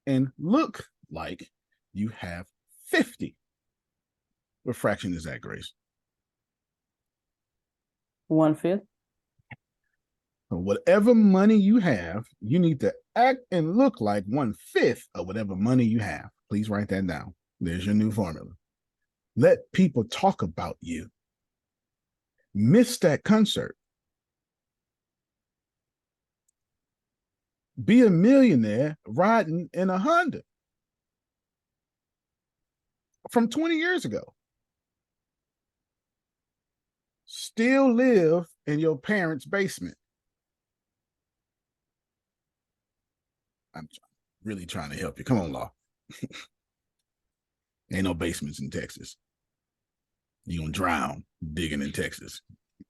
and look like you have 50. What fraction is that, Grace? 1/5. So whatever money you have, you need to act and look like 1/5 of whatever money you have. Please write that down. There's your new formula. Let people talk about you. Miss that concert. Be a millionaire riding in a Honda from 20 years ago. Still live in your parents' basement. I'm really trying to help you. Come on, Law. Ain't no basements in Texas. You're going to drown digging in Texas.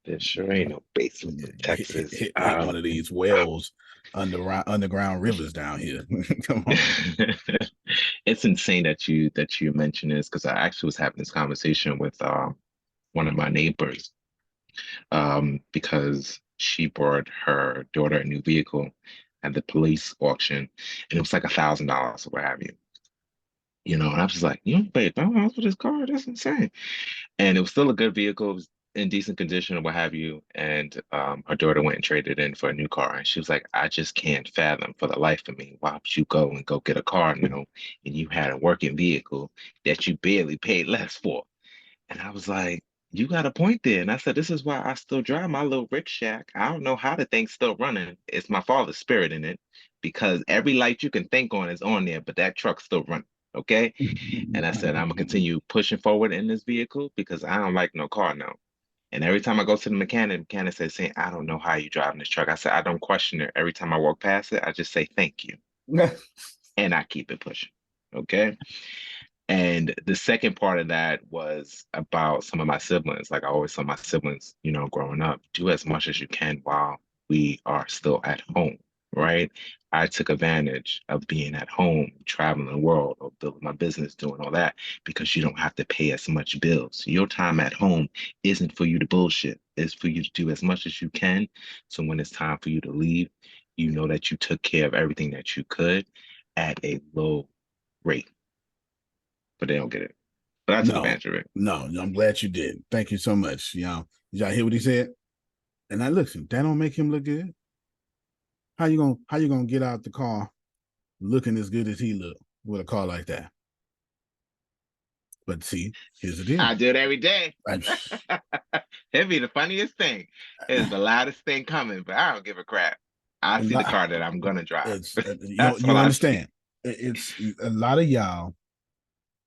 There sure ain't no basement in Texas. Hit one of these wells underground rivers down here. Come on. It's insane that you mentioned this, because I actually was having this conversation with one of my neighbors, because she bought her daughter a new vehicle at the police auction, and it was like $1,000 or what have you. You know, and I was just like, you don't pay $1,000 for this car? That's insane. And it was still a good vehicle. It was in decent condition or what have you. And her daughter went and traded in for a new car. And she was like, I just can't fathom for the life of me, why would you go and go get a car now and you had a working vehicle that you barely paid less for? And I was like, you got a point there. And I said, this is why I still drive my little Rick Shack. I don't know how the thing's still running. It's my father's spirit in it, because every light you can think on is on there, but that truck's still running. Okay. And I said, I'm gonna continue pushing forward in this vehicle because I don't like no car now. And every time I go to the mechanic says, saying, I don't know how you driving this truck. I said, I don't question it. Every time I walk past it, I just say thank you. And I keep it pushing. Okay. And the second part of that was about some of my siblings. Like I always tell my siblings, you know, growing up, do as much as you can while we are still at home, right? I took advantage of being at home, traveling the world, or building my business, doing all that, because you don't have to pay as much bills. Your time at home isn't for you to bullshit. It's for you to do as much as you can. So when it's time for you to leave, you know that you took care of everything that you could at a low rate. But they don't get it. But I took advantage of it. No, I'm glad you did. Thank you so much. You know, did y'all hear what he said? And I listen, that don't make him look good. How you gonna get out the car looking as good as he look with a car like that? But see, here's the deal. I do it every day. It'd be the funniest thing. It's the loudest thing coming, but I don't give a crap. I see the car that I'm gonna drive. You understand? It's a lot of y'all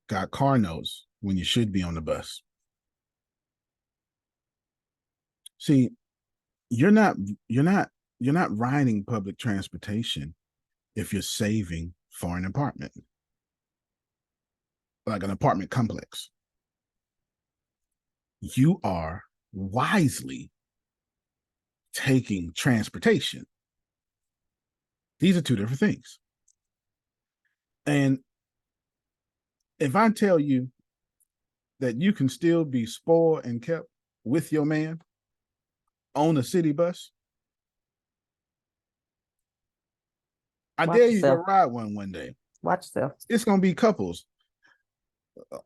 got car notes when you should be on the bus. See, you're not riding public transportation if you're saving for an apartment, like an apartment complex. You are wisely taking transportation. These are two different things. And if I tell you that you can still be spoiled and kept with your man on a city bus, I dare you to ride one day. Watch yourself. It's going to be couples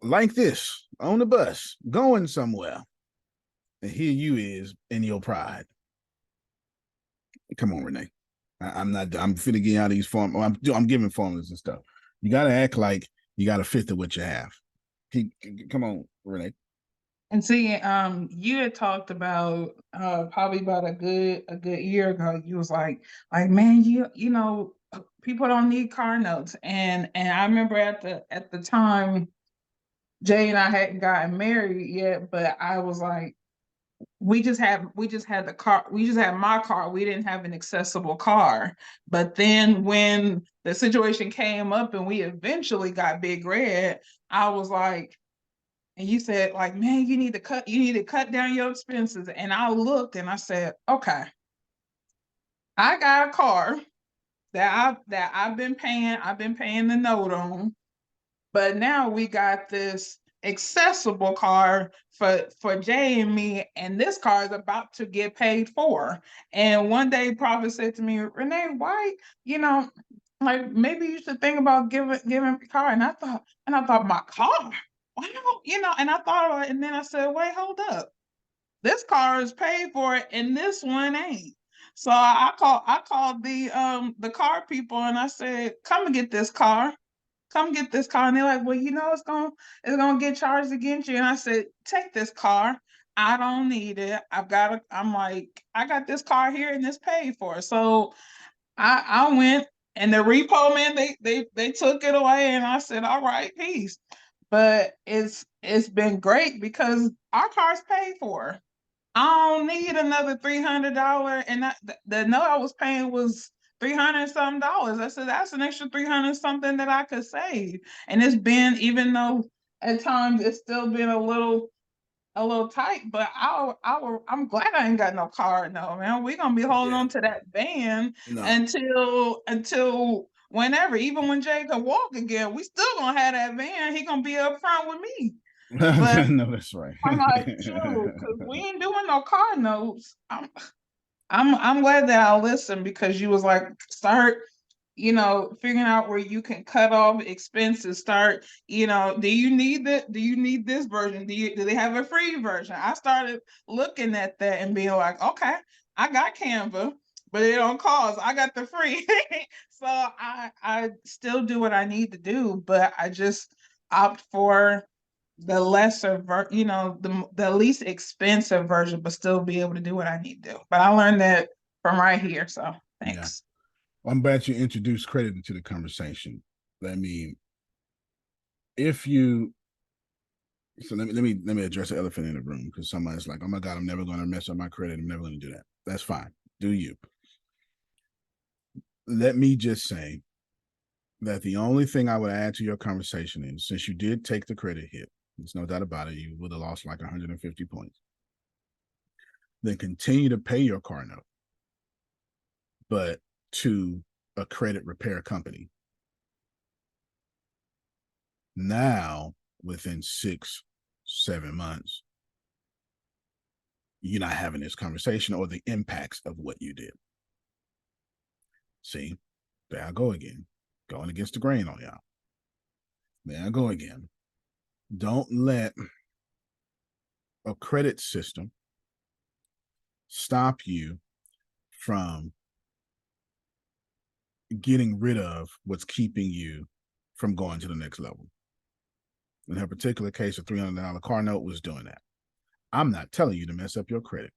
like this on the bus going somewhere. And here you is in your pride. Come on, Renee. I'm finna get out of these forms. I'm giving formulas and stuff. You got to act like you got a fifth of what you have. Come on, Renee. And see, you had talked about probably about a good year ago. You was like, man, you know, people don't need car notes. And I remember at the time, Jay and I hadn't gotten married yet, but I was like, we just had the car. We just had my car. We didn't have an accessible car. But then when the situation came up and we eventually got Big Red, I was like, and you said, like, man, you need to cut down your expenses. And I looked and I said, okay, I got a car that I've been paying the note on, but now we got this accessible car for Jay and me, and this car is about to get paid for. And one day Prophet said to me, Renee, why, you know, like maybe you should think about giving me a car. And I thought my car. Why don't And I thought about it, and then I said, wait, hold up. This car is paid for, and this one ain't. So I called the car people, and I said, come and get this car. Come get this car. And they're like, well, it's gonna get charged against you. And I said, take this car. I don't need it. I'm like, I got this car here and it's paid for. So I went, and the repo man, they took it away, and I said, all right, peace. But it's been great because our car's paid for. I don't need another $300, and the note I was paying was $300 something dollars. I said that's an extra 300 something that I could save, and it's been, even though at times it's still been a little tight, but I'm glad I ain't got no car. No, man, we're gonna be holding on to that van until whenever, even when Jay can walk again, we still gonna have that van. He gonna be up front with me. But no, that's right. I'm like, true, because we ain't doing no car notes. I'm glad that I listened, because you was like, start, figuring out where you can cut off expenses. Start, do you need this version? Do they have a free version? I started looking at that and being like, okay, I got Canva, but it don't cost. I got the free. So I still do what I need to do, but I just opt for the lesser the least expensive version, but still be able to do what I need to do. But I learned that from right here. So thanks. Yeah. Well, I'm glad you introduced credit into the conversation. Let me address the elephant in the room, because somebody's like, oh my God, I'm never going to mess up my credit. I'm never going to do that. That's fine. Do you? Let me just say that the only thing I would add to your conversation is, since you did take the credit hit, there's no doubt about it, you would have lost like 150 points. Then continue to pay your car note, but to a credit repair company. Now, within 6-7 months, you're not having this conversation or the impacts of what you did. See, there I go again, going against the grain on y'all. There I go again. Don't let a credit system stop you from getting rid of what's keeping you from going to the next level. In her particular case, a $300 car note was doing that. I'm not telling you to mess up your credit,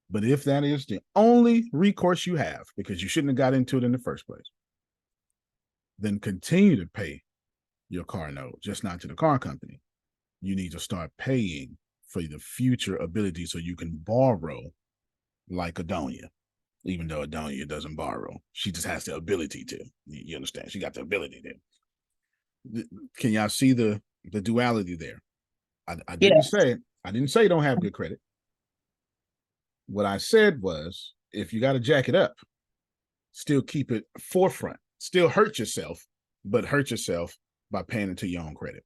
but if that is the only recourse you have, because you shouldn't have got into it in the first place, then continue to pay your car note, just not to the car company. You need to start paying for the future ability so you can borrow like Adonia, even though Adonia doesn't borrow. She just has the ability to. You understand? She got the ability to. Can y'all see the duality there? I didn't say don't have good credit. What I said was, if you got to jack it up, still keep it forefront. Still hurt yourself, but hurt yourself by paying into your own credit.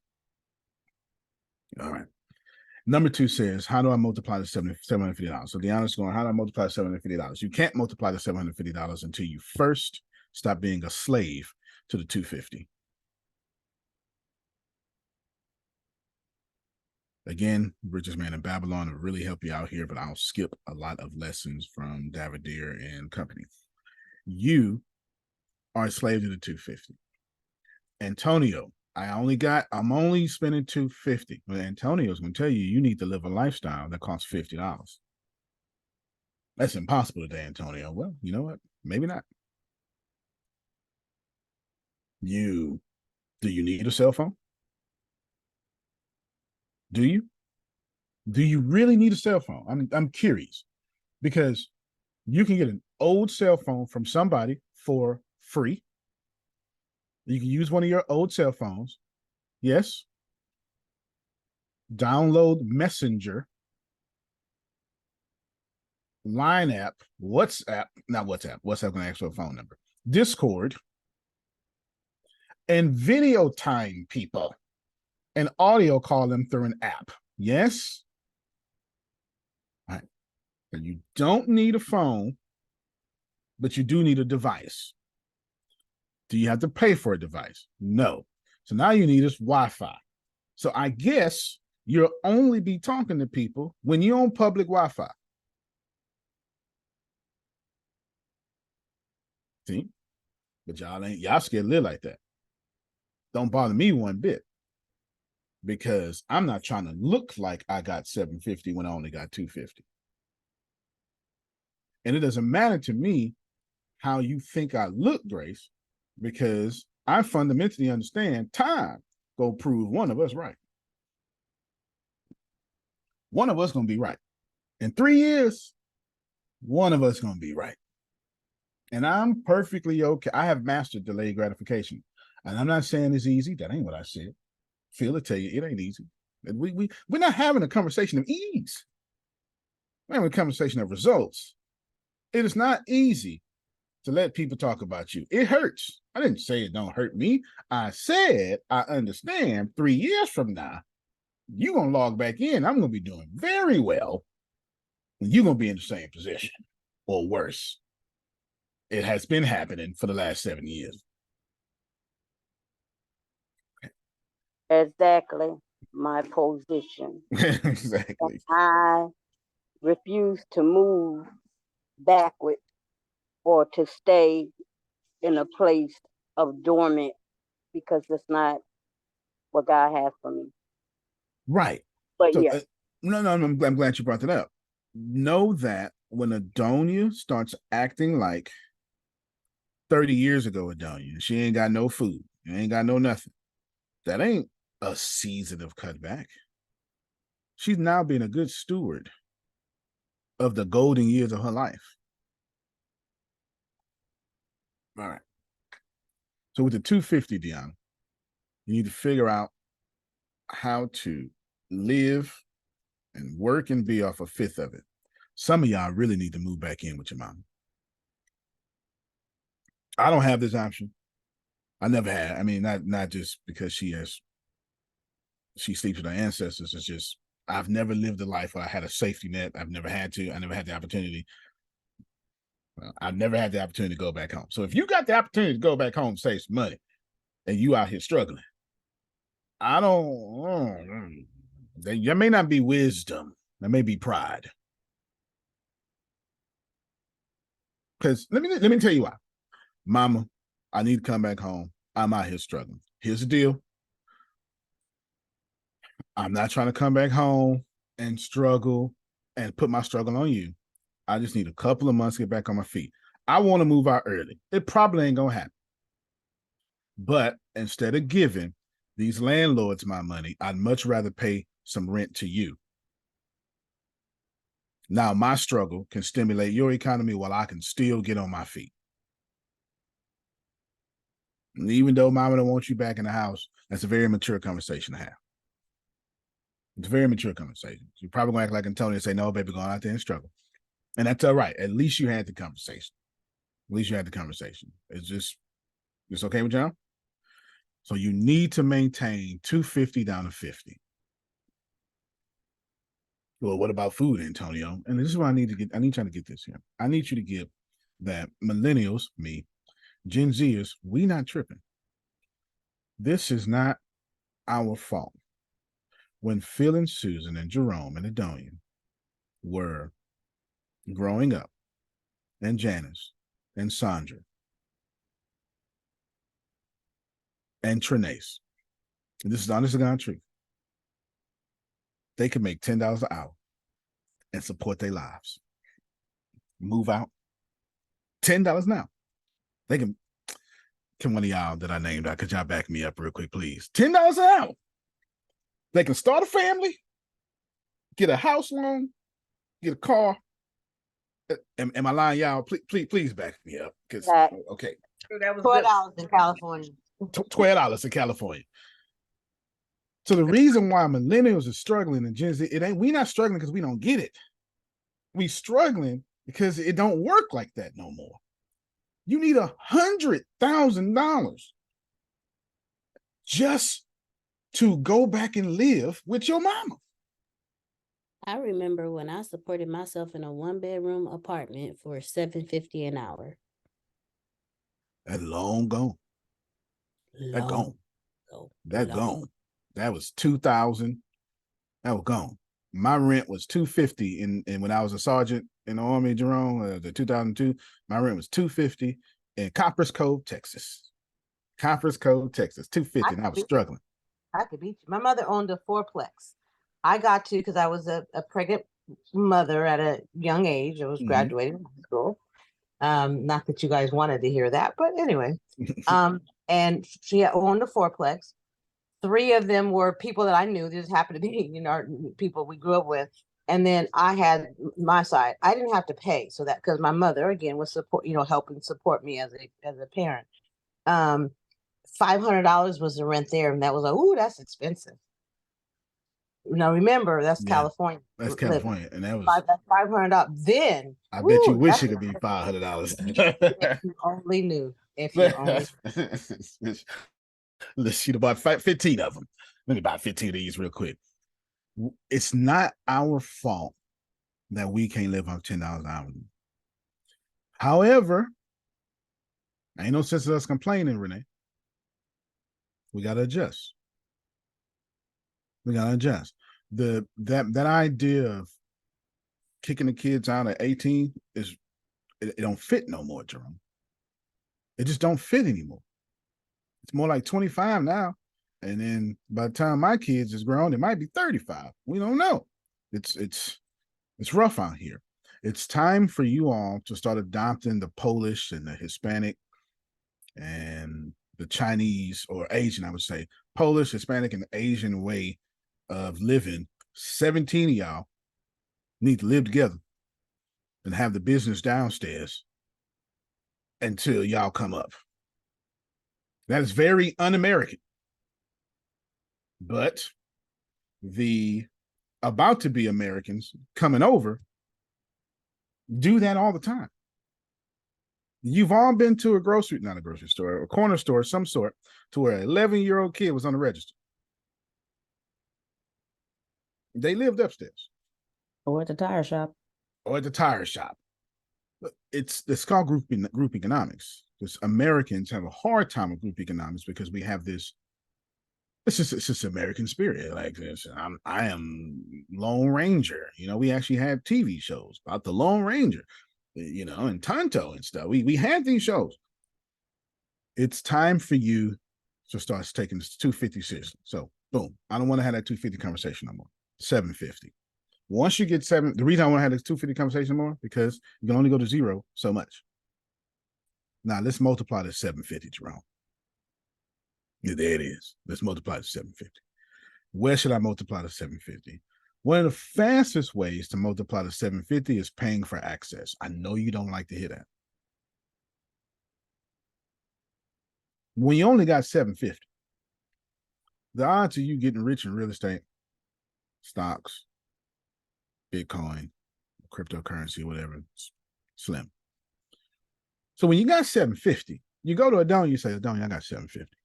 All right. Number 2 says, how do I multiply the $750? So Deanna's going, how do I multiply $750? You can't multiply the $750 until you first stop being a slave to the $250. Again, Richest Man in Babylon will really help you out here, but I'll skip a lot of lessons from Davadier and company. You are a slave to the $250. Antonio, I'm only spending $250. But Antonio's going to tell you, you need to live a lifestyle that costs $50. That's impossible today, Antonio. Well, you know what? Maybe not. Do you need a cell phone? Do you? Do you really need a cell phone? I'm curious, because you can get an old cell phone from somebody for free. You can use one of your old cell phones. Yes. Download Messenger, Line app, WhatsApp, not WhatsApp. WhatsApp going to ask for a phone number. Discord, and video time people and audio call them through an app. Yes. All right. And you don't need a phone, but you do need a device. Do you have to pay for a device? No. So now you need is Wi-Fi. So I guess you'll only be talking to people when you're on public Wi-Fi. See? But y'all scared to live like that. Don't bother me one bit. Because I'm not trying to look like I got 750 when I only got 250. And it doesn't matter to me how you think I look, Grace, because I fundamentally understand time go prove one of us right. One of us gonna be right. In 3 years, one of us gonna be right. And I'm perfectly okay. I have mastered delayed gratification. And I'm not saying it's easy. That ain't what I said. Phil will tell you it ain't easy. We're not having a conversation of ease. We're having a conversation of results. It is not easy to let people talk about you. It hurts. I didn't say it don't hurt me. I said I understand 3 years from now, you're going to log back in. I'm going to be doing very well. And you're going to be in the same position or worse. It has been happening for the last 7 years. Exactly my position. Exactly. I refuse to move backward or to stay in a place of dormant because that's not what God has for me. Right. But so, yeah. No, I'm glad you brought that up. Know that when Adonia starts acting like 30 years ago, Adonia, she ain't got no food, ain't got no nothing. That ain't a season of cutback. She's now being a good steward of the golden years of her life. All right. So with the 250, Deanna, you need to figure out how to live and work and be off a fifth of it. Some of y'all really need to move back in with your mom. I don't have this option. I never had. I mean, not just because she sleeps with her ancestors. It's just I've never lived a life where I had a safety net. I've never had to. I never had the opportunity. I've never had the opportunity to go back home. So if you got the opportunity to go back home and save some money, and you out here struggling, I don't. There may not be wisdom. There may be pride. Because let me tell you why. Mama, I need to come back home. I'm out here struggling. Here's the deal. I'm not trying to come back home and struggle and put my struggle on you. I just need a couple of months to get back on my feet. I want to move out early. It probably ain't going to happen. But instead of giving these landlords my money, I'd much rather pay some rent to you. Now, my struggle can stimulate your economy while I can still get on my feet. And even though mama don't want you back in the house, that's a very mature conversation to have. It's a very mature conversation. You're probably going to act like Antonio and say, no, baby, going out there and struggle. And that's all right. At least you had the conversation. At least you had the conversation. It's okay with y'all? So you need to maintain 250 down to 50. Well, what about food, Antonio? And this is what I need you to get this here. I need you to get that millennials, me, Gen Zers, we not tripping. This is not our fault. When Phil and Susan and Jerome and Adonia were growing up, and Janice and Sandra and Trinace, and this is honest to God truth, they could make $10 an hour and support their lives. Move out. $10 now. They can one of y'all that I named out, could y'all back me up real quick, please? $10 an hour. They can start a family, get a house loan, get a car. Am I lying, y'all? Please back me up. Because okay. That was $12 in California. $12 in California. So the reason why millennials are struggling and Gen Z, we not struggling because we don't get it. We struggling because it don't work like that no more. You need $100,000 just to go back and live with your mama. I remember when I supported myself in a 1-bedroom apartment for $750 an hour. That's long gone. That gone. Long That ago. gone. That was 2000. That was gone. My rent was $250 and when I was a sergeant in the Army, Jerome, the 2002, my rent was $250 in Copperas Cove, Texas. Copperas Cove, Texas, $250, and I was struggling. I could beat you. My mother owned a fourplex. I got to because I was a pregnant mother at a young age. I was graduating from school. Not that you guys wanted to hear that, but anyway. And she owned a fourplex. 3 of them were people that I knew. They just happened to be, people we grew up with. And then I had my side. I didn't have to pay, so that because my mother again was helping support me as a parent. $500 was the rent there, and that was like, ooh, that's expensive. Now remember, that's California. That's California, and that was $500. Then I bet you wish it could be $500. If you only knew. If you only. Let's shoot about 15 of them. Let me buy 15 of these real quick. It's not our fault that we can't live on $10 an hour. However, ain't no sense of us complaining, Renee. We gotta adjust. We gotta adjust. That idea of kicking the kids out at 18 it don't fit no more, Jerome. It just don't fit anymore. It's more like 25 now. And then by the time my kids is grown, it might be 35. We don't know. It's rough out here. It's time for you all to start adopting the Polish and the Hispanic and the Chinese or Asian, I would say, Polish, Hispanic, and Asian way of living. 17 of y'all need to live together and have the business downstairs until y'all come up. That is very un-American. But the about to be Americans coming over do that all the time. You've all been to not a grocery store, a corner store of some sort, to where an 11-year-old kid was on the register. They lived upstairs. Or at the tire shop. Or at the tire shop. It's called group economics. Because Americans have a hard time with group economics because we have this. It's just American spirit. Like this, I am Lone Ranger. We actually had TV shows about the Lone Ranger, and Tonto and stuff. We had these shows. It's time for you to start taking this 250 seriously. So boom, I don't want to have that 250 conversation no more. 750. Once you get 7, the reason I want to have this 250 conversation more because you can only go to 0 so much. Now let's multiply this 750, Jerome. Yeah, there it is. Let's multiply to 750. Where should I multiply to 750? One of the fastest ways to multiply to 750 is paying for access. I know you don't like to hear that. When you only got 750, the odds of you getting rich in real estate, stocks, Bitcoin, cryptocurrency, whatever, slim. So when you got 750, you go to Adonia, you say, Adonia, I got 750.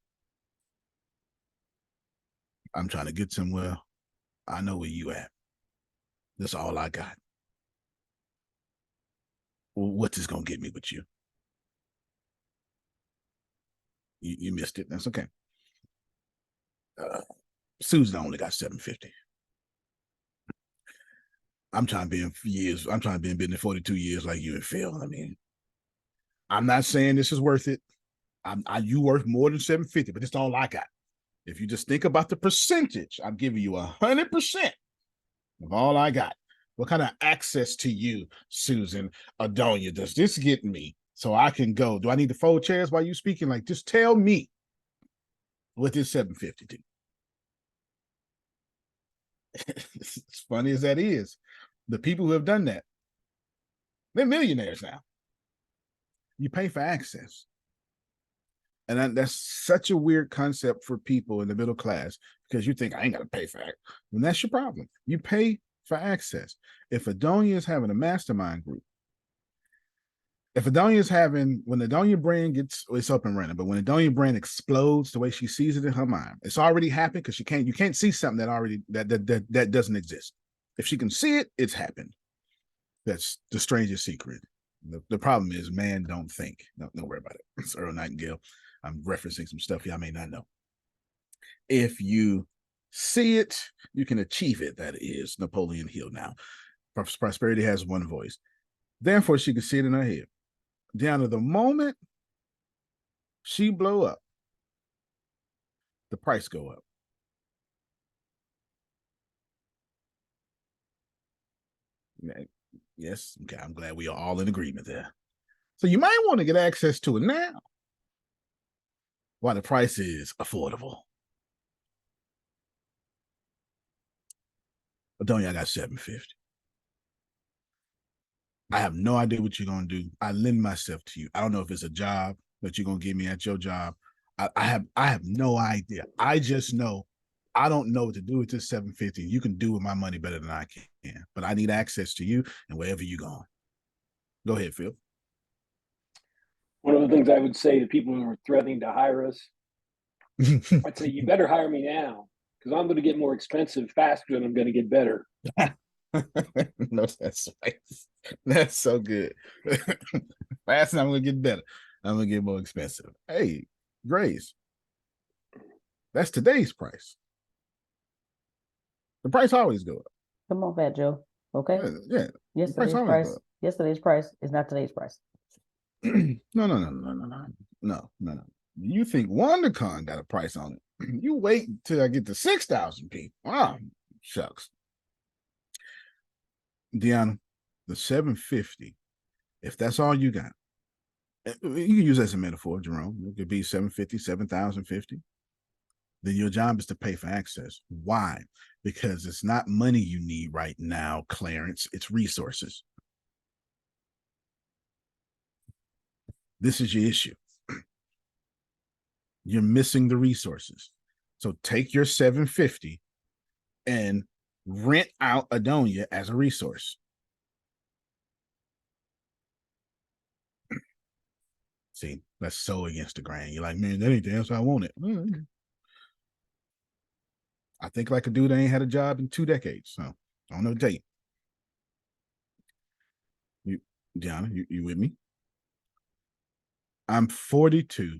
I'm trying to get somewhere. I know where you at. That's all I got. Well, what's this gonna get me with you? You missed it. That's okay. Susan only got 750. I'm trying to be in years. I'm trying to be in business 42 years like you and Phil. I mean, I'm not saying this is worth it. You worth more than 750, but it's all I got. If you just think about the percentage, I'm giving you 100% of all I got. What kind of access to you, Susan Adonia, does this get me so I can go? Do I need to fold chairs while you speaking? Like, just tell me what this 750 do. As funny as that is, the people who have done that, they're millionaires now. You pay for access. And that's such a weird concept for people in the middle class because you think I ain't got to pay for it. And that's your problem. You pay for access. If Adonia is having a mastermind group, if Adonia is having, when the Adonia brain it's up and running, but when Adonia brain explodes the way she sees it in her mind, it's already happened because you can't see something that doesn't exist. If she can see it, it's happened. That's the strangest secret. The problem is man don't think. Don't worry about it. It's Earl Nightingale. I'm referencing some stuff y'all may not know. If you see it, you can achieve it. That is Napoleon Hill. Now, prosperity has one voice. Therefore, she could see it in her head. Down to the moment she blow up, the price go up. Yes, okay, I'm glad we are all in agreement there. So you might want to get access to it now while the price is affordable. But don't y'all got 750. I have no idea what you're gonna do. I lend myself to you. I don't know if it's a job that you're gonna give me at your job. I have no idea. I just know I don't know what to do with this 750. You can do with my money better than I can, but I need access to you and wherever you're going. Go ahead, Phil. One of the things I would say to people who are threatening to hire us, I'd say, you better hire me now because I'm going to get more expensive faster than I'm going to get better. No, that's right. That's so good. Fast and I'm going to get better. I'm going to get more expensive. Hey, Grace, that's today's price. The price always go up. Come on, Fat Joe. Okay. Yeah. Yesterday's price. Yesterday's price is not today's price. No. You think WonderCon got a price on it? You wait until I get to 6,000 people. Wow, shucks. Deanna, the 750. If that's all you got, you can use that as a metaphor, Jerome. It could be 750, 7,050. Then your job is to pay for access. Why? Because it's not money you need right now, Clarence. It's resources. This is your issue. You're missing the resources. So take your 750 and rent out Adonia as a resource. See, that's so against the grain. You're like, man, that ain't the answer I wanted. I think like a dude that ain't had a job in 2 decades. So I don't know the date. Deanna, you with me? I'm 42.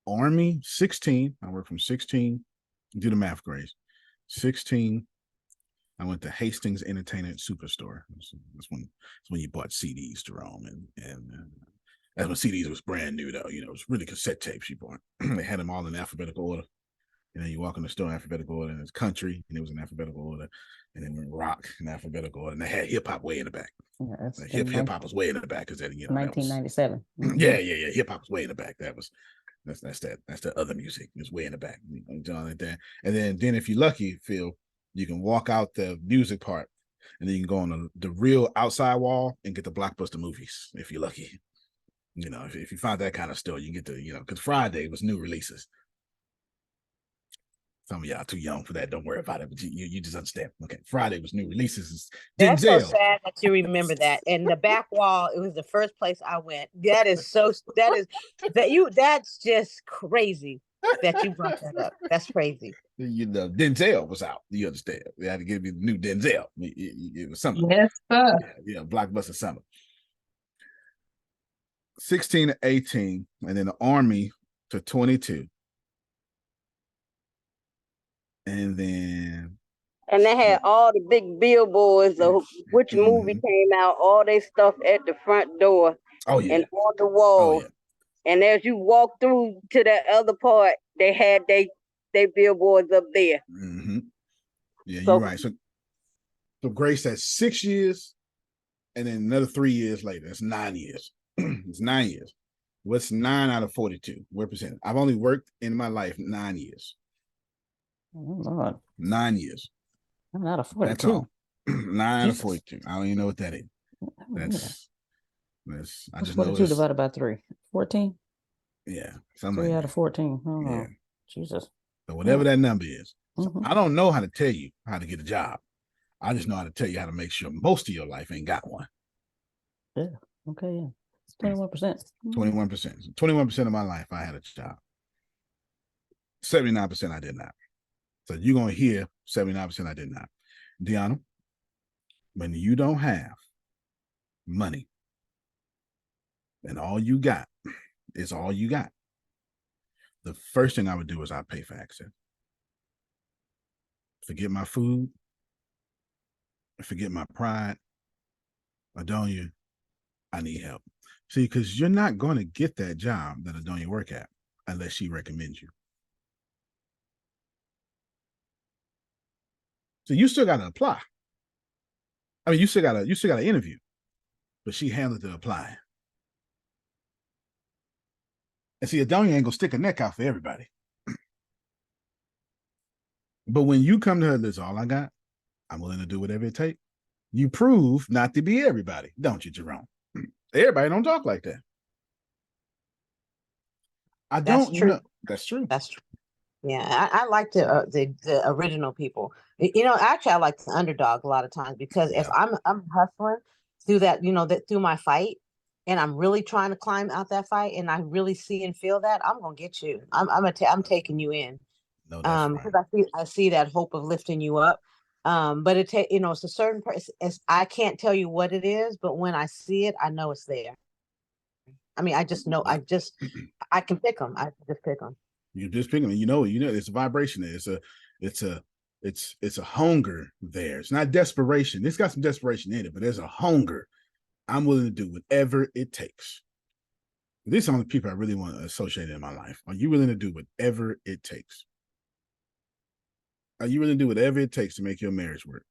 Army, 16. I work from 16. Do the math, Grace. 16. I went to Hastings Entertainment Superstore. That's when you bought CDs, Jerome, and that's when CDs was brand new, though. You know, it was really cassette tapes you bought. They had them all in alphabetical order. And then you walk in the store in alphabetical order, and it's country, and it was in alphabetical order, and then rock in alphabetical order, and they had hip hop way in the back. Yeah, hip hop was way in the back because that, you know, 1997. Yeah. Hip hop was way in the back. That's the other music. It's way in the back. You know, like that. And then if you're lucky, Phil, you can walk out the music part, and then you can go on the real outside wall and get the blockbuster movies if you're lucky. You know, if you find that kind of store, you can get the, you know, because Friday was new releases. Some of y'all too young for that. Don't worry about it. But you just understand. Okay, Friday was new releases. That's so sad that you remember that. And the back wall, it was the first place I went. That's just crazy that you brought that up. That's crazy. You know, Denzel was out. You understand? They had to give me the new Denzel. It was summer. Yes, sir. Yeah, blockbuster summer. 16 to 18, and then the Army to 22. And they had all the big billboards of which movie came out, all their stuff at the front door. Oh, yeah. And on the wall. Oh, yeah. And as you walk through to that other part, they had they billboards up there. Mm-hmm. Yeah, you're right. So Grace, that's 6 years, and then another 3 years later. That's 9 years. It's 9 years. What's 9 out of 42? What percent? I've only worked in my life 9 years. Oh, Lord. 9 years. 9 out of 42. That's all. 9 out of 42. I don't even know what that is. That's I just know 42 divided by 3. 14? Yeah. 3 out of 14. Oh, yeah. Jesus. So whatever that number is. So I don't know how to tell you how to get a job. I just know how to tell you how to make sure most of your life ain't got one. Yeah. Okay, yeah. It's 21%. 21%. 21% of my life I had a job. 79% I did not. So you're going to hear 79% I did not. Deanna, when you don't have money and all you got is all you got, the first thing I would do is I'd pay for access. Forget my food, forget my pride. Adonia, I need help. See, because you're not going to get that job that Adonia work at unless she recommends you. So you still got to apply. I mean, you still got to interview, but she handled the applying. And see, Adonia ain't gonna stick a neck out for everybody. But when you come to her, that's all I got. I'm willing to do whatever it takes. You prove not to be everybody, don't you, Jerome? Everybody don't talk like that. I don't know. That's true. That's true. Yeah, I like the original people. Actually, I like the underdog a lot of times because if I'm hustling through that, through my fight, and I'm really trying to climb out that fight, and I really see and feel that, I'm gonna get you. I'm taking you in. No, that's because I see that hope of lifting you up. But it's a certain person. I can't tell you what it is, but when I see it, I know it's there. I mean, I just know. I can pick them. I just pick them. You just pick them. You know, it's a vibration there. It's a hunger there. It's not desperation. It's got some desperation in it, but there's a hunger. I'm willing to do whatever it takes. These are some of the people I really want to associate in my life. Are you willing to do whatever it takes? Are you willing to do whatever it takes to make your marriage work?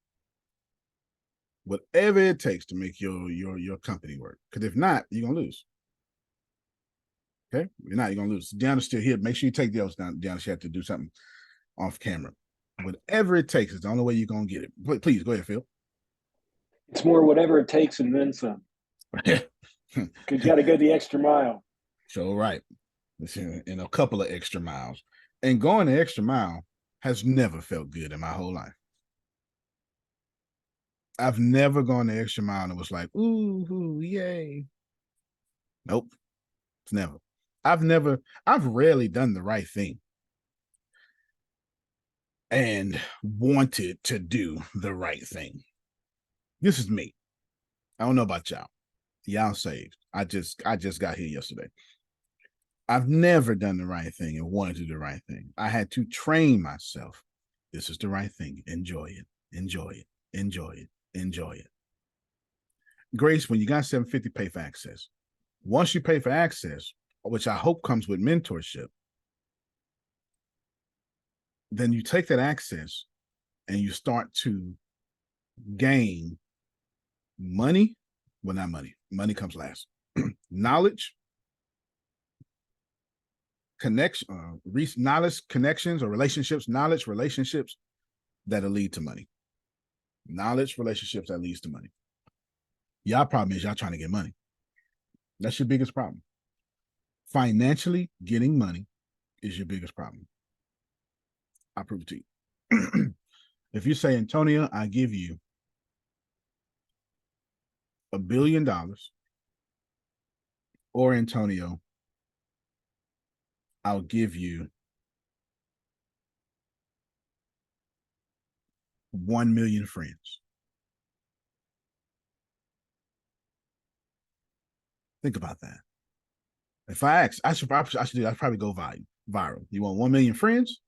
Whatever it takes to make your company work. Because if not, you're gonna lose. Okay, you're gonna lose. Deanna's still here. Make sure you take the oath down. Deanna, she had to do something off camera. Whatever it takes is the only way you're gonna get it. Please go ahead, Phil. It's more whatever it takes and then some. Because you got to go the extra mile. So right, in a couple of extra miles, and going the extra mile has never felt good in my whole life. I've never gone the extra mile and it was like, ooh, yay. Nope, it's never. I've rarely done the right thing and wanted to do the right thing. This is me. I don't know about y'all. Y'all saved. I just got here yesterday. I've never done the right thing and wanted to do the right thing. I had to train myself. This is the right thing. Enjoy it. Enjoy it. Enjoy it. Enjoy it. Grace, when you got $750, pay for access. Once you pay for access, which I hope comes with mentorship, then you take that access and you start to gain money. Well, not money. Money comes last. Knowledge, knowledge, connections, or relationships. Knowledge, relationships that'll lead to money. Knowledge, relationships that leads to money. Y'all problem is y'all trying to get money. That's your biggest problem. Financially getting money is your biggest problem. I'll prove it to you. If you say, Antonio, I give you $1 billion, or Antonio, I'll give you 1 million friends. Think about that. If I ask, I'd probably go viral. You want 1 million friends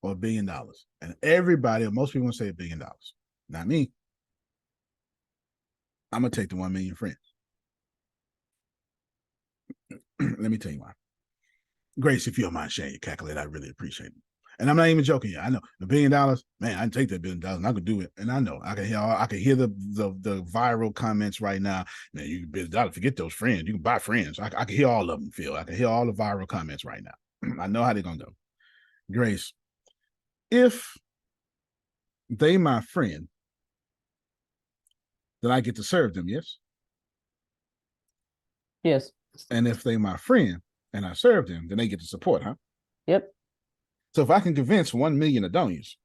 or $1 billion? And everybody, or most people, want to say $1 billion. Not me. I'm gonna take the 1 million friends. Let me tell you why. Grace, if you don't mind sharing your calculator, I really appreciate it. And I'm not even joking you. I know $1 billion, man, I can take that $1 billion and I could do it. And I know I can hear the viral comments right now. Man, you $1 billion, forget those friends. You can buy friends. I can hear all of them, Phil. I can hear all the viral comments right now. I know how they're gonna go. Grace, if they my friend, then I get to serve them, yes? Yes. And if they my friend and I serve them, then they get to support, huh? Yep. So if I can convince 1 million Adonias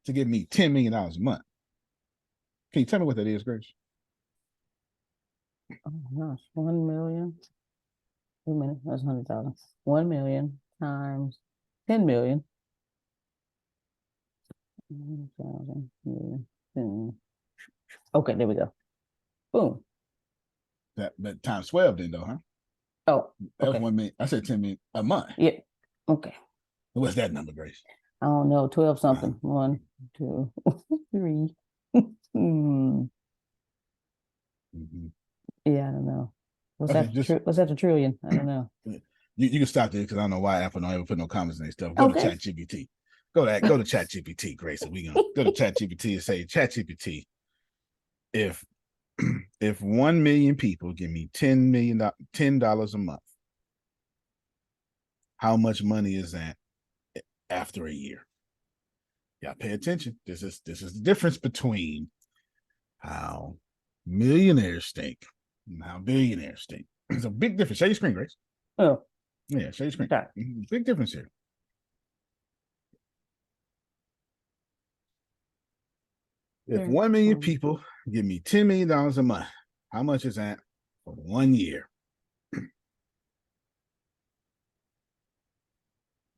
to give me $10 million a month, can you tell me what that is, Grace? Oh gosh, 1 million. Wait a minute, that's 100,000. 1 million times 10 million. 1,000 million. Okay, there we go. Boom. That times 12 then, though, huh? Oh, That was okay. 1 million. I said 10 million a month. Yeah. Okay. What's that number, Grace? I don't know. 12 something. 1, 2, 3. Yeah, I don't know. What's Okay, what's that a trillion? I don't know. You can stop there because I don't know why Apple don't ever put no comments in their stuff. Go to ChatGPT. Go to ChatGPT, Grace. And we gonna go to ChatGPT and say, ChatGPT, if 1 million people give me $10 a month, how much money is that after a year? Y'all pay attention. This is the difference between how millionaires think and how billionaires think. It's a big difference. Share your screen, Grace. Oh. Yeah, share your screen. Big difference here. If 1 million people give me $10 million a month, how much is that for 1 year?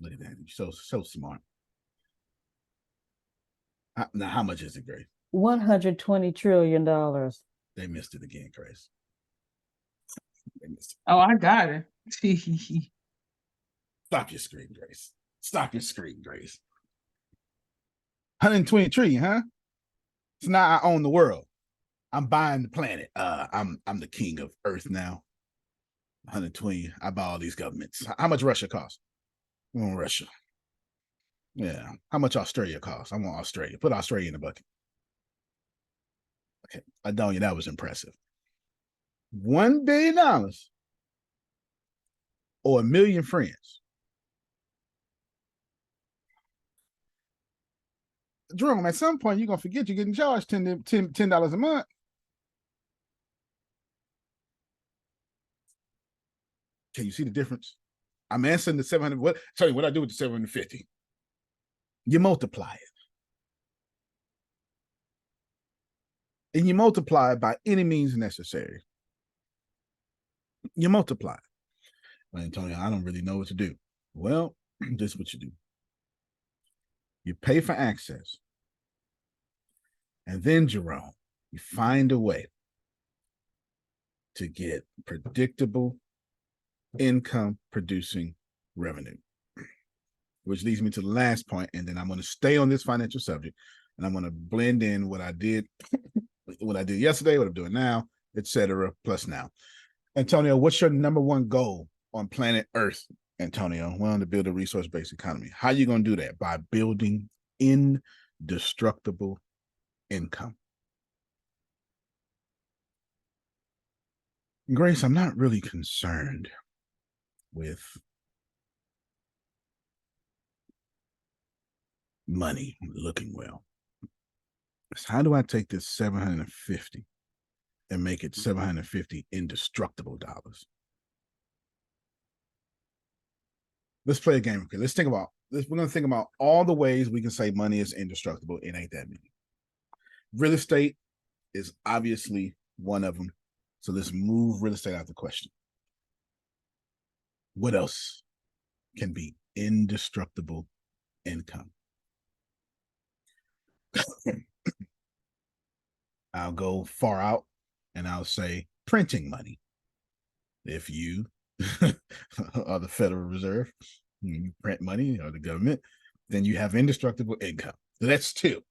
Look at that. You're so smart. Now, how much is it, Grace? $120 trillion. They missed it again, Grace. They missed it. Oh, I got it. Stop your screen, Grace. Stop your screen, Grace. 120 trillion, huh? So now I own the world. I'm buying the planet. I'm the king of Earth now. 120. I buy all these governments. How much Russia costs? I want Russia. Yeah. How much Australia costs? I want Australia. Put Australia in the bucket. Okay. Adonia, that was impressive. $1 billion or 1 million friends. Jerome, at some point you're gonna forget you're getting charged $10 a month. Can you see the difference? I'm answering the 700. What I do with the 750? You multiply it. And you multiply it by any means necessary. You multiply it. Well, Antonio, I don't really know what to do. Well, this is what you do. You pay for access. And then, Jerome, you find a way to get predictable income producing revenue, which leads me to the last point. And then I'm going to stay on this financial subject and I'm going to blend in what I did yesterday, what I'm doing now, etc. plus now. Antonio, what's your number one goal on planet Earth, Antonio? We want to build a resource-based economy. How are you going to do that? By building indestructible income. Grace, I'm not really concerned with money looking well. So how do I take this 750 and make it 750 indestructible dollars? Let's play a game. Okay, let's think about this. We're going to think about all the ways we can say money is indestructible. It ain't that many. Real estate is obviously one of them. So let's move real estate out of the question. What else can be indestructible income? I'll go far out and I'll say printing money. If you are the Federal Reserve, you print money or the government, then you have indestructible income. So that's two.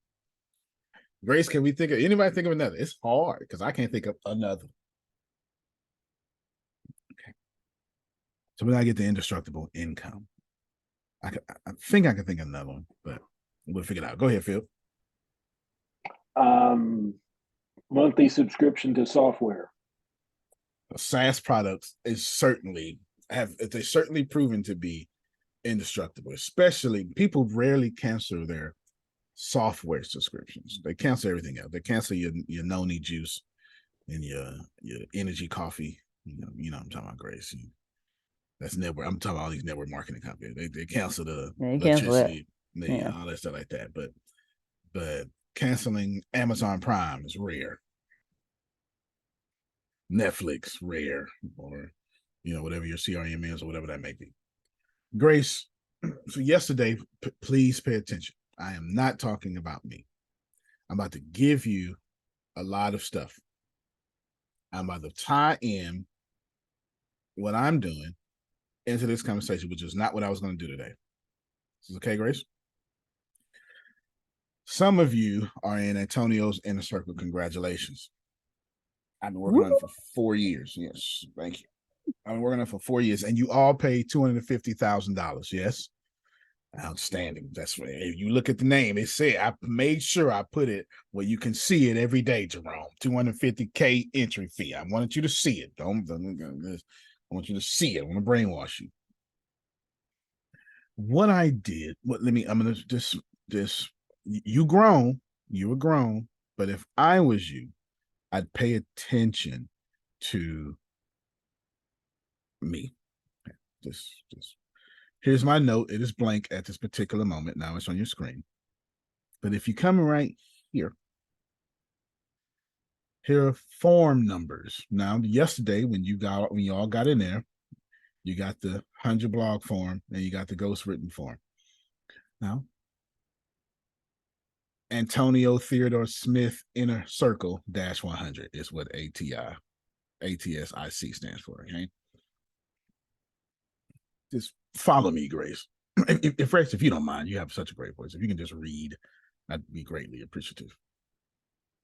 Grace, can we think of anybody think of another? It's hard because I can't think of another. Okay. So we gotta get the indestructible income. I think I can think of another one, but we'll figure it out. Go ahead, Phil. Monthly subscription to software. SaaS products they're certainly proven to be indestructible. Especially people rarely cancel their software subscriptions. They cancel everything else. They cancel your noni juice and your energy coffee. You know I'm talking about, Grace. That's network. I'm talking about all these network marketing companies. They cancel the electricity, all that stuff like that. But canceling Amazon Prime is rare. Netflix, rare, or whatever your CRM is or whatever that may be. Grace, so yesterday, please pay attention. I am not talking about me. I'm about to give you a lot of stuff. I'm about to tie in what I'm doing into this conversation, which is not what I was going to do today. Is this okay, Grace? Some of you are in Antonio's inner circle. Congratulations. I've been working on it for 4 years. Yes, thank you. I've been working on it for 4 years, and you all paid $250,000. Yes, outstanding. That's what. If you look at the name, it said. I made sure I put it where you can see it every day, Jerome. $250K entry fee. I wanted you to see it. I want you to see it. I want to brainwash you. What I did. I'm gonna just. You were grown, but if I was you, I'd pay attention to me. Just here's my note. It is blank at this particular moment. Now it's on your screen. But if you come right here are form numbers. Now, yesterday when you all got in there, you got the 100 blog form and you got the ghost written form. Now, Antonio Theodore Smith Inner Circle -100 is what ATSIC stands for. Okay, just follow me, Grace. If you don't mind, you have such a great voice. If you can just read, I'd be greatly appreciative.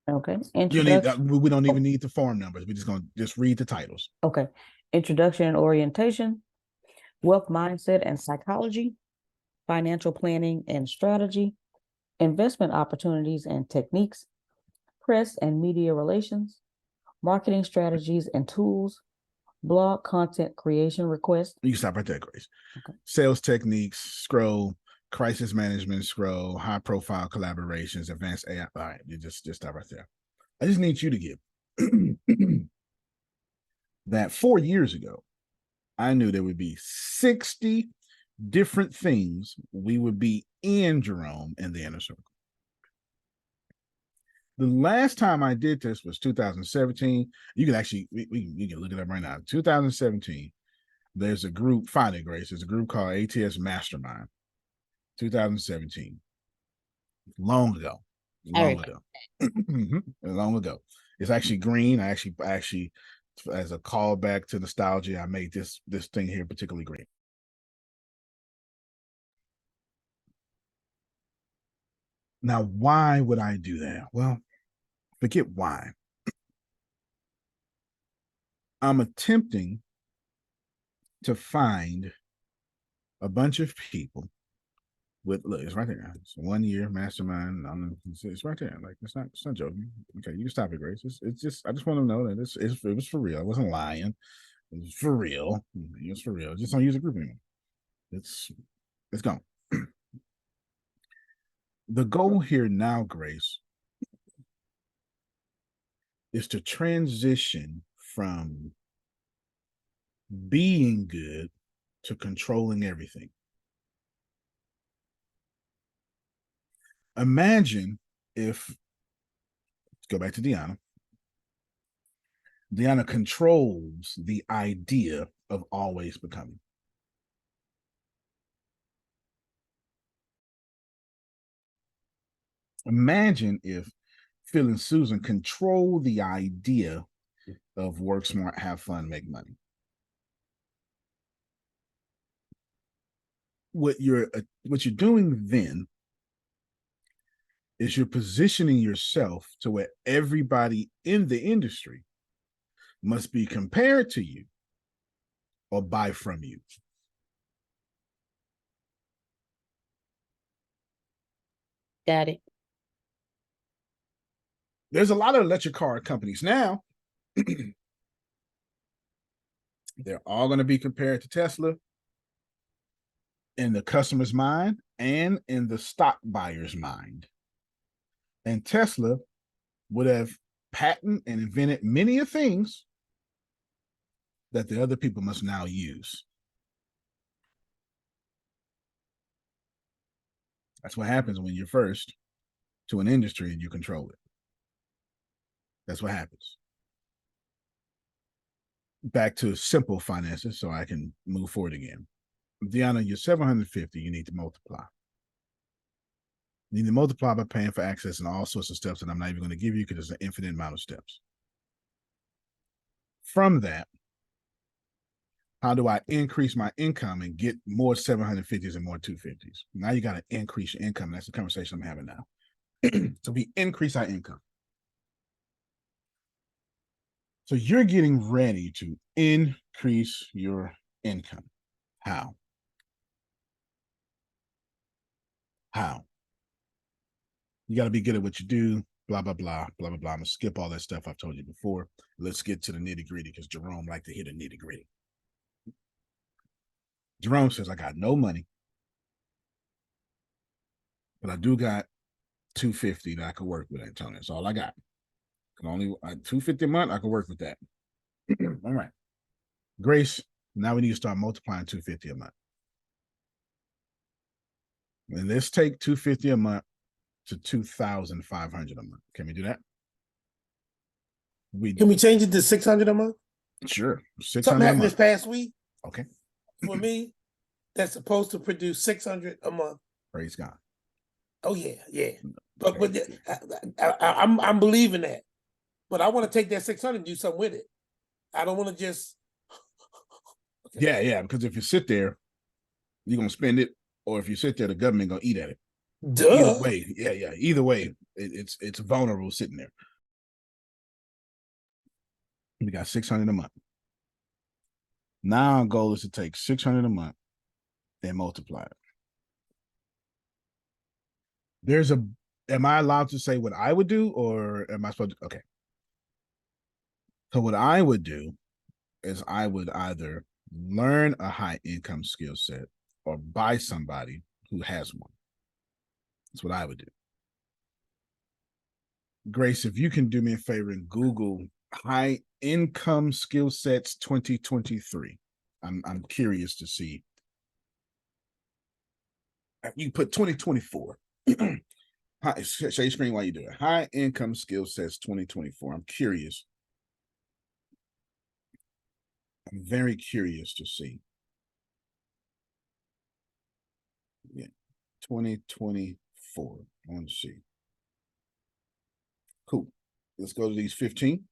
Okay. We don't even need the form numbers. We're just going to just read the titles. Okay. Introduction and orientation, wealth mindset and psychology, financial planning and strategy, investment opportunities and techniques, press and media relations, marketing strategies and tools, blog content creation requests. You can stop right there, Grace. Okay. Sales techniques, scroll, crisis management, scroll, high profile collaborations, advanced AI. All right, you just stop right there. I just need you to get that 4 years ago, I knew there would be 60 different things we would be in, Jerome, in the inner circle. The last time I did this was 2017. You can actually, you can look it up right now. 2017, there's a group, find it, Grace. There's a group called ATS Mastermind. 2017. Long ago. Long ago. It's actually green. I actually, as a callback to nostalgia, I made this thing here particularly green. Now, why would I do that? Well, forget why. I'm attempting to find a bunch of people with, look, it's right there. It's 1 year mastermind. It's right there. Like, it's not joking. Okay, you can stop it, Grace. It's just, I just want to know that it was for real. I wasn't lying. It was for real. It was for real. Just don't use a group anymore. It's gone. The goal here now, Grace, is to transition from being good to controlling everything. Imagine if, let's go back to Deanna. Deanna controls the idea of always becoming. Imagine if Phil and Susan control the idea of work smart, have fun, make money. What you're doing then is you're positioning yourself to where everybody in the industry must be compared to you or buy from you. Got it. There's a lot of electric car companies now. They're all going to be compared to Tesla in the customer's mind and in the stock buyer's mind. And Tesla would have patented and invented many of things that the other people must now use. That's what happens when you're first to an industry and you control it. That's what happens. Back to simple finances so I can move forward again. Deanna, you're 750, you need to multiply. You need to multiply by paying for access and all sorts of steps that I'm not even going to give you because there's an infinite amount of steps. From that, How do I increase my income and get more 750s and more 250s? Now you got to increase your income. That's the conversation I'm having now. So we increase our income. So you're getting ready to increase your income. How? How? You got to be good at what you do, blah, blah, blah, blah, blah, blah. I'm going to skip all that stuff I've told you before. Let's get to the nitty gritty because Jerome liked to hit a nitty gritty. Jerome says, I got no money, but I do got 250 that I could work with, Antonio. That's all I got. Can only 250 a month, I can work with that. All right. Grace, now we need to start multiplying 250 a month. And let's take 250 a month to 2,500 a month. Can we do that? Can we change it to 600 a month? Sure. 600 Something a happened month. this past week. Okay. For me, that's supposed to produce 600 a month. Praise God. Oh yeah, yeah. But I'm believing that. But I want to take that 600 and do something with it. I don't want to just. Okay. Yeah. Because if you sit there, you're gonna spend it, or if you sit there, the government gonna eat at it. Duh. Either way, yeah. Either way, it's vulnerable sitting there. We got 600 a month. Now our goal is to take 600 a month and multiply it. Am I allowed to say what I would do, or am I supposed to? Okay. So what I would do is I would either learn a high income skill set or buy somebody who has one. That's what I would do. Grace, if you can do me a favor and Google high income skill sets 2023. I'm curious to see. You put 2024. Share your screen while you do it. High income skill sets 2024. I'm curious. I'm very curious to see. Yeah, 2024. I want to see. Cool. Let's go to these 15.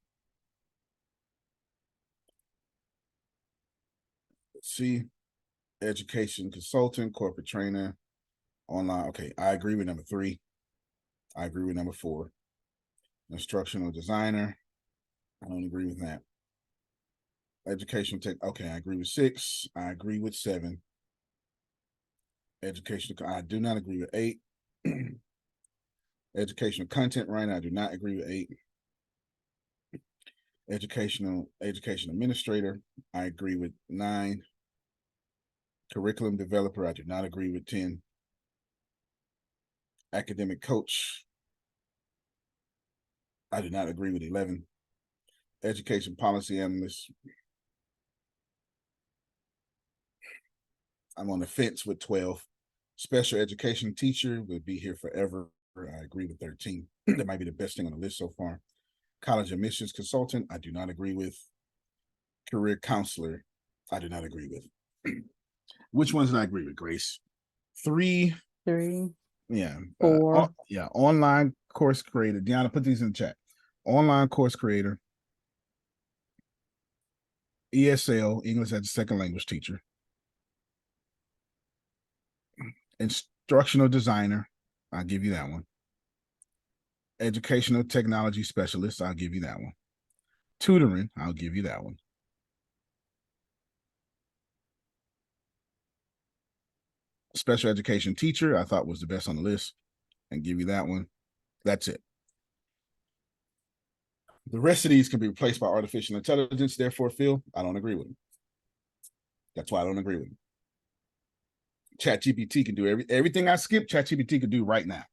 Let's see. Education consultant, corporate trainer, online. Okay, I agree with number 3. I agree with number 4. Instructional designer. I don't agree with that. Educational tech. Okay, I agree with 6. I agree with 7. Educational. I do not agree with 8. Educational content writer. I do not agree with 8. Education administrator. I agree with 9. Curriculum developer. I do not agree with 10. Academic coach. I do not agree with 11. Education policy analyst. I'm on the fence with 12. Special education teacher would be here forever. I agree with 13. That might be the best thing on the list so far. College admissions consultant, I do not agree with. Career counselor, I do not agree with. Which ones did I agree with, Grace? 3. Yeah. 4. Yeah. Online course creator. Deanna, put these in the chat. Online course creator. ESL, English as a second language teacher. Instructional designer, I'll give you that one. Educational technology specialist, I'll give you that one. Tutoring, I'll give you that one. Special education teacher, I thought was the best on the list, and give you that one. That's it. The rest of these can be replaced by artificial intelligence, therefore, Phil, I don't agree with them. That's why I don't agree with them. ChatGPT can do everything I skipped, ChatGPT could do right now.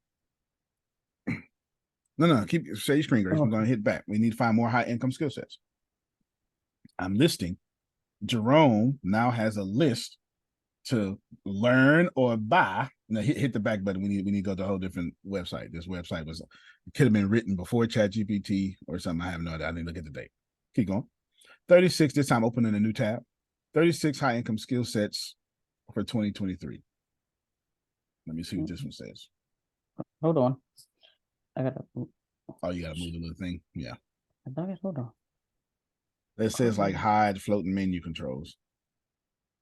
No, share your screen, Grace. I'm going to hit back. We need to find more high income skill sets. I'm listing. Jerome now has a list to learn or buy. Now hit the back button. We need to go to a whole different website. This website could have been written before ChatGPT or something. I have no idea. I didn't look at the date. Keep going. 36. This time opening a new tab. 36 high income skill sets for 2023. Let me see what this one says. Hold on. I gotta. Oh, you gotta move the little thing. Yeah. Hold on. It says like hide floating menu controls.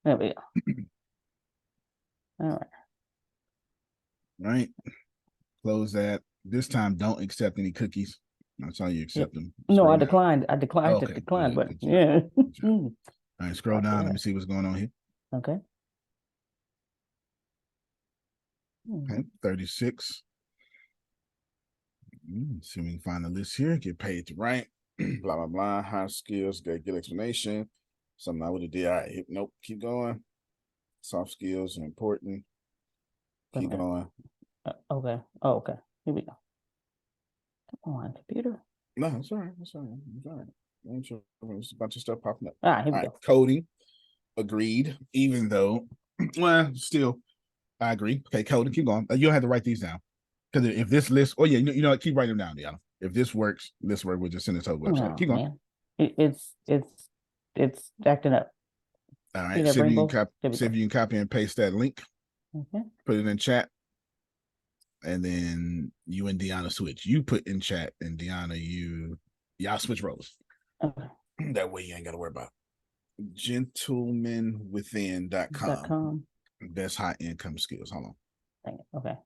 There we go. All right. Right. Close that. This time, don't accept any cookies. That's how you accept them. No, I Scroll down. declined. I declined the Okay, decline good, button. good job. Yeah. Good job. All right, scroll down. Let me that. see what's going on here. Okay. Okay, 36. See if we can find the list here. Get paid to write. Blah, blah, blah. High skills. Good explanation. Something I would have did. All right. Nope. Keep going. Soft skills are important. Keep going. Okay. Oh, okay. Here we go. Come on, computer. No, it's all right. It's all right. It's all right. There's a bunch of stuff popping up. All right, here we go. Coding. Agreed. Even though, well, still, I agree. Okay, coding. Keep going. You don't have to write these down. Because if this list, oh yeah, you know what? Keep writing them down, Deanna. If this works, we'll just send it to the website. Oh, Keep going. Man. It's acting up. All right. See if you can copy and paste that link. Okay. Put it in chat. And then you and Deanna switch. You put in chat, and Deanna, y'all switch roles. Okay. That way you ain't got to worry about it. Gentlemanwithin.com. Best high income skills. Hold on. Dang it. Okay.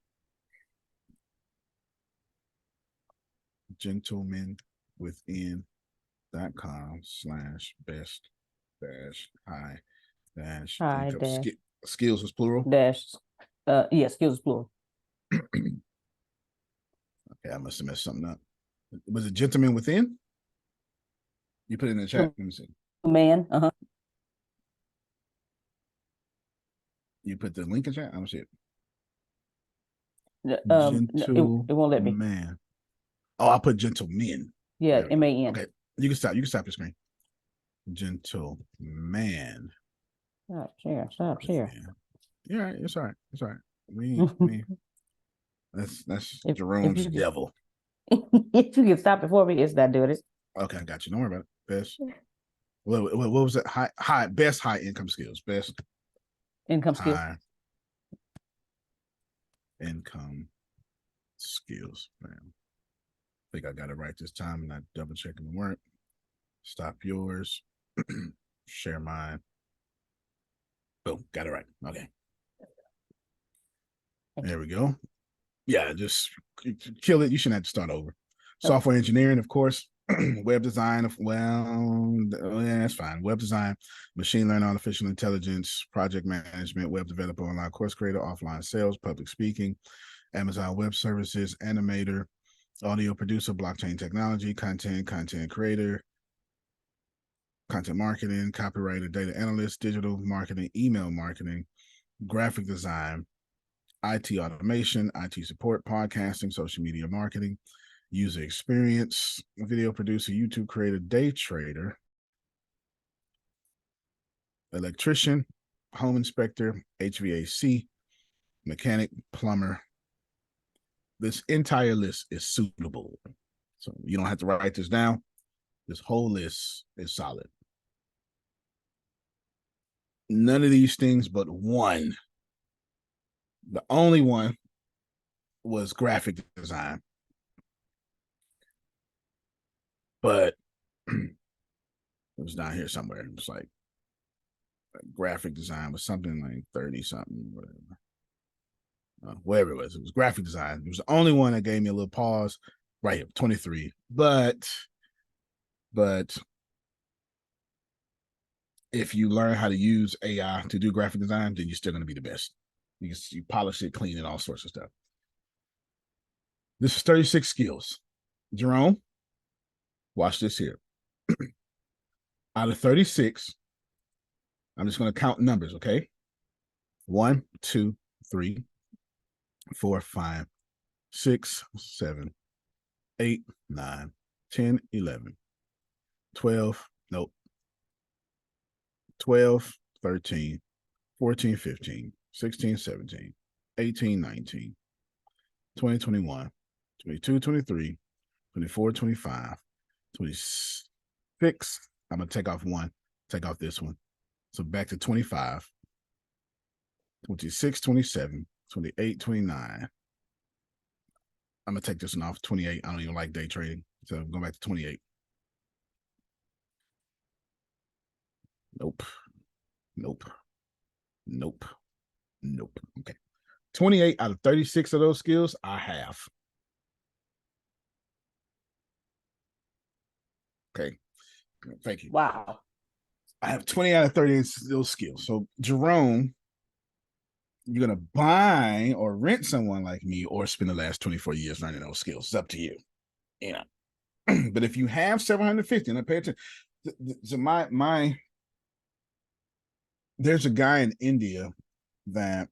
Gentlemanwithin.com/best-high-income skills is plural. Yeah, skills is plural. Okay, I must have messed something up. Was it gentleman within? You put it in the chat. Let me see. Man. You put the link in chat. I don't see it. It won't let me. Man. Oh, I put gentlemen. Yeah, MAN. Okay, you can stop. You can stop your screen. Gentleman. Stop share. Yeah, all right. It's all right. It's all right. We that's Jerome's devil. If you can stop it for me, it's not doing it. Okay, I got you. Don't worry about it. Best. What was it? Best high income skills. Best income skills. High income skills. Man, I think I got it right this time. I'm not double checking the work. Stop yours. Share mine. Oh, got it right. Okay. There we go. Yeah, just kill it. You shouldn't have to start over. Software engineering, of course. Web design, that's fine. Web design, machine learning, artificial intelligence, project management, web developer, online course creator, offline sales, public speaking, Amazon Web Services, animator, audio producer, blockchain technology, content creator, content marketing, copywriter, data analyst, digital marketing, email marketing, graphic design, IT automation, IT support, podcasting, social media marketing, user experience, video producer, YouTube creator, day trader, electrician, home inspector, HVAC, mechanic, plumber. This entire list is suitable. So you don't have to write this down. This whole list is solid. None of these things but one. The only one was graphic design. But it was down here somewhere. It was like graphic design was something like 30 something, whatever. Whatever it was graphic design. It was the only one that gave me a little pause right here, 23. But if you learn how to use AI to do graphic design, then you're still going to be the best. You polish it, clean it, all sorts of stuff. This is 36 skills. Jerome, watch this here. Out of 36, I'm just going to count numbers, okay? 1, 2, 3, 4, 5, 6, 7, 8, 9, 10, 11, 12, nope. 12, 13, 14, 15, 16, 17, 18, 19, 20, 21, 22, 23, 24, 25, 26. I'm going to take off one, take off this one. So back to 25, 26, 27, 28, 29. I'm going to take this one off, 28. I don't even like day trading. So I'm going back to 28. Nope. Nope. Okay. 28 out of 36 of those skills I have. Okay. Thank you. Wow. I have 20 out of 38 those skills. So Jerome, you're gonna buy or rent someone like me or spend the last 24 years learning those skills. It's up to you. You know. But if you have 750, and I pay attention. So my there's a guy in India that,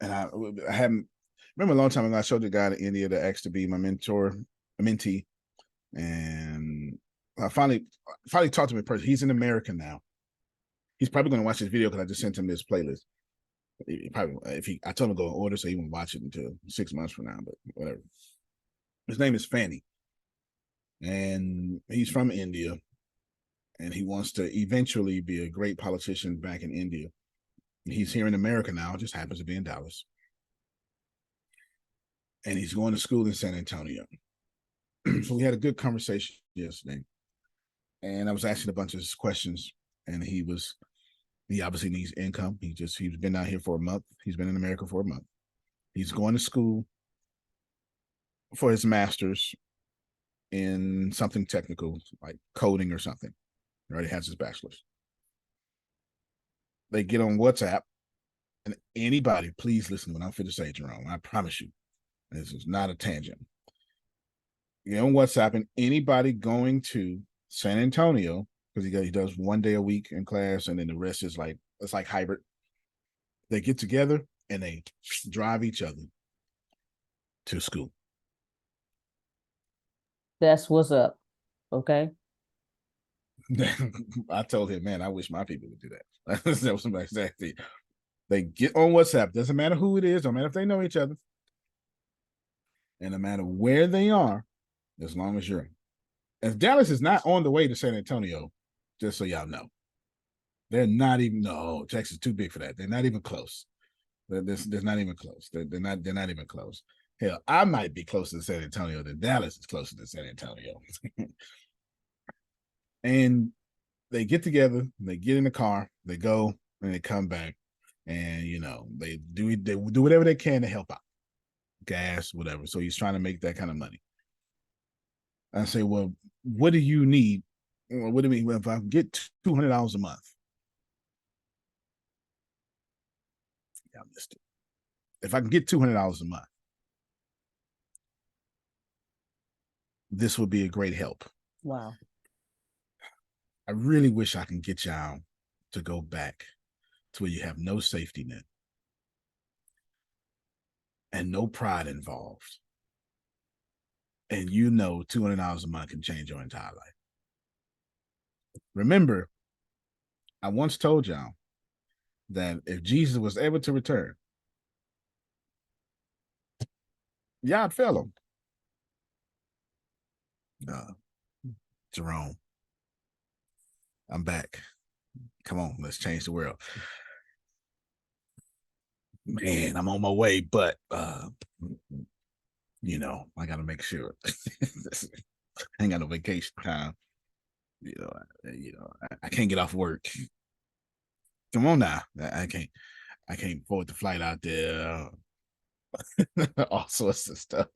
and I haven't remember a long time ago I showed the guy in India that asked to be my mentor, a mentee, and I finally talked to him in person. He's in America now. He's probably going to watch this video because I just sent him this playlist. He probably, I told him to go in order, so he won't watch it until 6 months from now. But whatever. His name is Fanny, and he's from India, and he wants to eventually be a great politician back in India. He's here in America now. Just happens to be in Dallas, and he's going to school in San Antonio. So we had a good conversation yesterday, and I was asking a bunch of questions, and he obviously needs income. He's been out here for a month. He's been in America for a month. He's going to school for his master's in something technical, like coding or something. He already has his bachelor's. They get on WhatsApp, and anybody, please listen to what I'm going to say, Jerome. I promise you, this is not a tangent. You know, on WhatsApp, and anybody going to San Antonio, because he does 1 day a week in class, and then the rest is like, it's like hybrid. They get together and they drive each other to school. That's what's up. Okay. I told him, man, I wish my people would do that. That was exactly. They get on WhatsApp. Doesn't matter who it is. Don't matter if they know each other. And no matter where they are, as long as you're in. And Dallas is not on the way to San Antonio, just so y'all know. They're not even, no, Texas is too big for that. They're not even close. They're not even close. They're not even close. Hell, I might be closer to San Antonio than Dallas is closer to San Antonio. And they get together, they get in the car, they go, and they come back, and you know, they do whatever they can to help out. Gas, whatever. So he's trying to make that kind of money. I say, well, what do you need? What do we, well, if I get $200 a month? Yeah, I missed it. If I can get $200 a month, this would be a great help. Wow. I really wish I can get y'all to go back to where you have no safety net and no pride involved. And you know $200 a month can change your entire life. Remember, I once told y'all that if Jesus was ever to return, y'all fail him. Jerome, I'm back. Come on, let's change the world. Man, I'm on my way, but you know, I gotta make sure. I ain't got no vacation time. You know, I can't get off work. Come on now. I can't afford the flight out there. All sorts of stuff.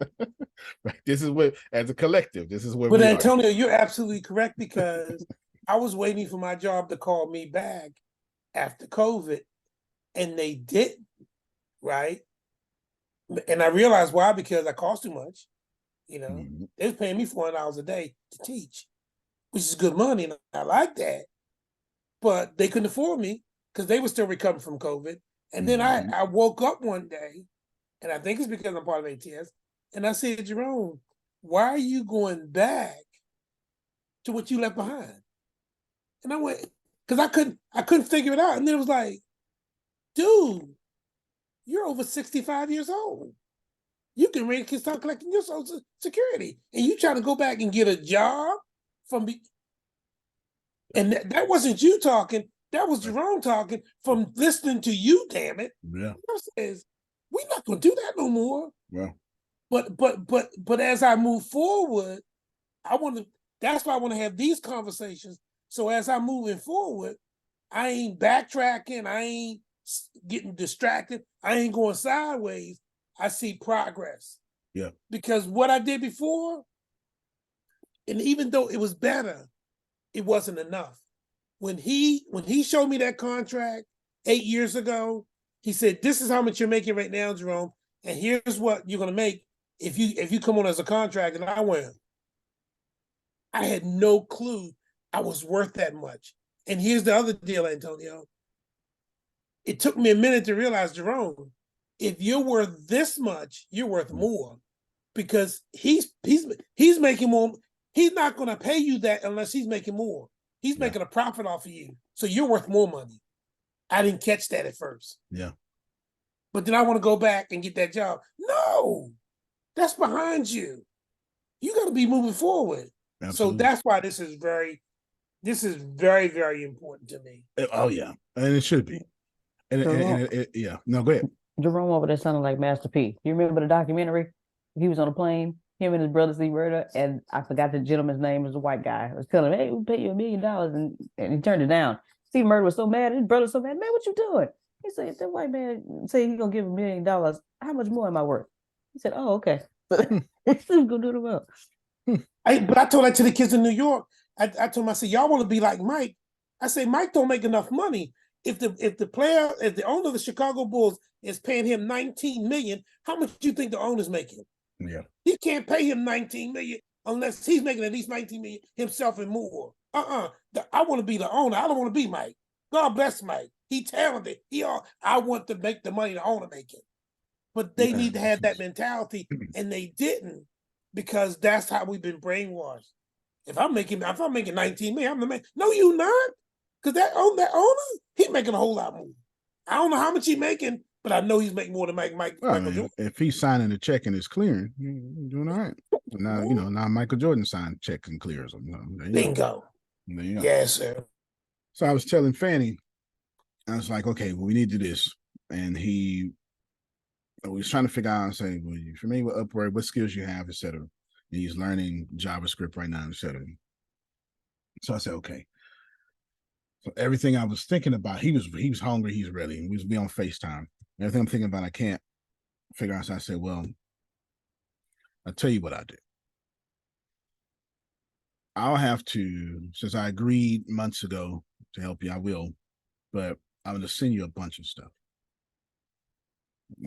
Right. This is what, as a collective, this is where but we Antonio, you're absolutely correct, because I was waiting for my job to call me back after COVID, and they didn't, right? And I realized why, because I cost too much. You know, they was paying me $400 a day to teach, which is good money, and I like that. But they couldn't afford me because they were still recovering from COVID. And then I woke up one day, and I think it's because I'm part of ATS, and I said, Jerome, why are you going back to what you left behind? And I went, because I couldn't figure it out. And then it was like, dude, you're over 65 years old. You can start collecting your Social Security, and you trying to go back and get a job and that wasn't you talking. That was Jerome talking from listening to you. Damn it! Yeah. Says we're not gonna do that no more. Well, but as I move forward, that's why I want to have these conversations. So as I'm moving forward, I ain't backtracking. I ain't getting distracted. I ain't going sideways. I see progress. Yeah. Because what I did before, and even though it was better, it wasn't enough. When he showed me that contract 8 years ago, he said, "This is how much you're making right now, Jerome, and here's what you're gonna make if you come on as a contract." And I went, I had no clue I was worth that much. And here's the other deal, Antonio. It took me a minute to realize, Jerome, if you're worth this much, you're worth more, because he's making more. He's not going to pay you that unless he's making more. He's making a profit off of you, so you're worth more money. I didn't catch that at first. Yeah. But then I want to go back and get that job. No, that's behind you. You got to be moving forward. Absolutely. So that's why this is very, very important to me. Oh yeah, and it should be. And yeah. No, go ahead. Jerome over there sounded like Master P. You remember the documentary? He was on a plane, him and his brother Steve Murder, and I forgot the gentleman's name. Was a white guy. I was telling him, "Hey, we'll pay you $1 million," and he turned it down. Steve Murder was so mad. His brother was so mad. "Man, what you doing?" He said, "That white man say he's gonna give $1 million. How much more am I worth?" He said, "Oh, okay." He's gonna do the well. But I told that to the kids in New York. I told them, I said, "Y'all want to be like Mike?" I say, "Mike don't make enough money. If the owner of the Chicago Bulls is paying him $19 million, how much do you think the owner's making?" Yeah. He can't pay him $19 million unless he's making at least $19 million himself and more. I want to be the owner. I don't want to be Mike. God bless Mike. He talented. I want to make the money the owner making. But they need to have that mentality, and they didn't, because that's how we've been brainwashed. If I'm making 19 million, I'm the man. No, you not. Because that owner, he's making a whole lot more. I don't know how much he's making, but I know he's making more than Michael Jordan. If he's signing a check and it's clearing, you're doing all right. Now, now Michael Jordan signed checks and clears them. Bingo. There you go. Yes, sir. So I was telling Fanny, I was like, okay, well, we need to do this. And we was trying to figure out and say, well, you familiar with Upwork, what skills you have, et cetera. And he's learning JavaScript right now, et cetera. So I said, okay. So everything I was thinking about, he was hungry, he's ready. We was be on FaceTime. Everything I'm thinking about, I can't figure out. So I said, well, I'll tell you what I do. I'll have to, since I agreed months ago to help you, I will, but I'm going to send you a bunch of stuff.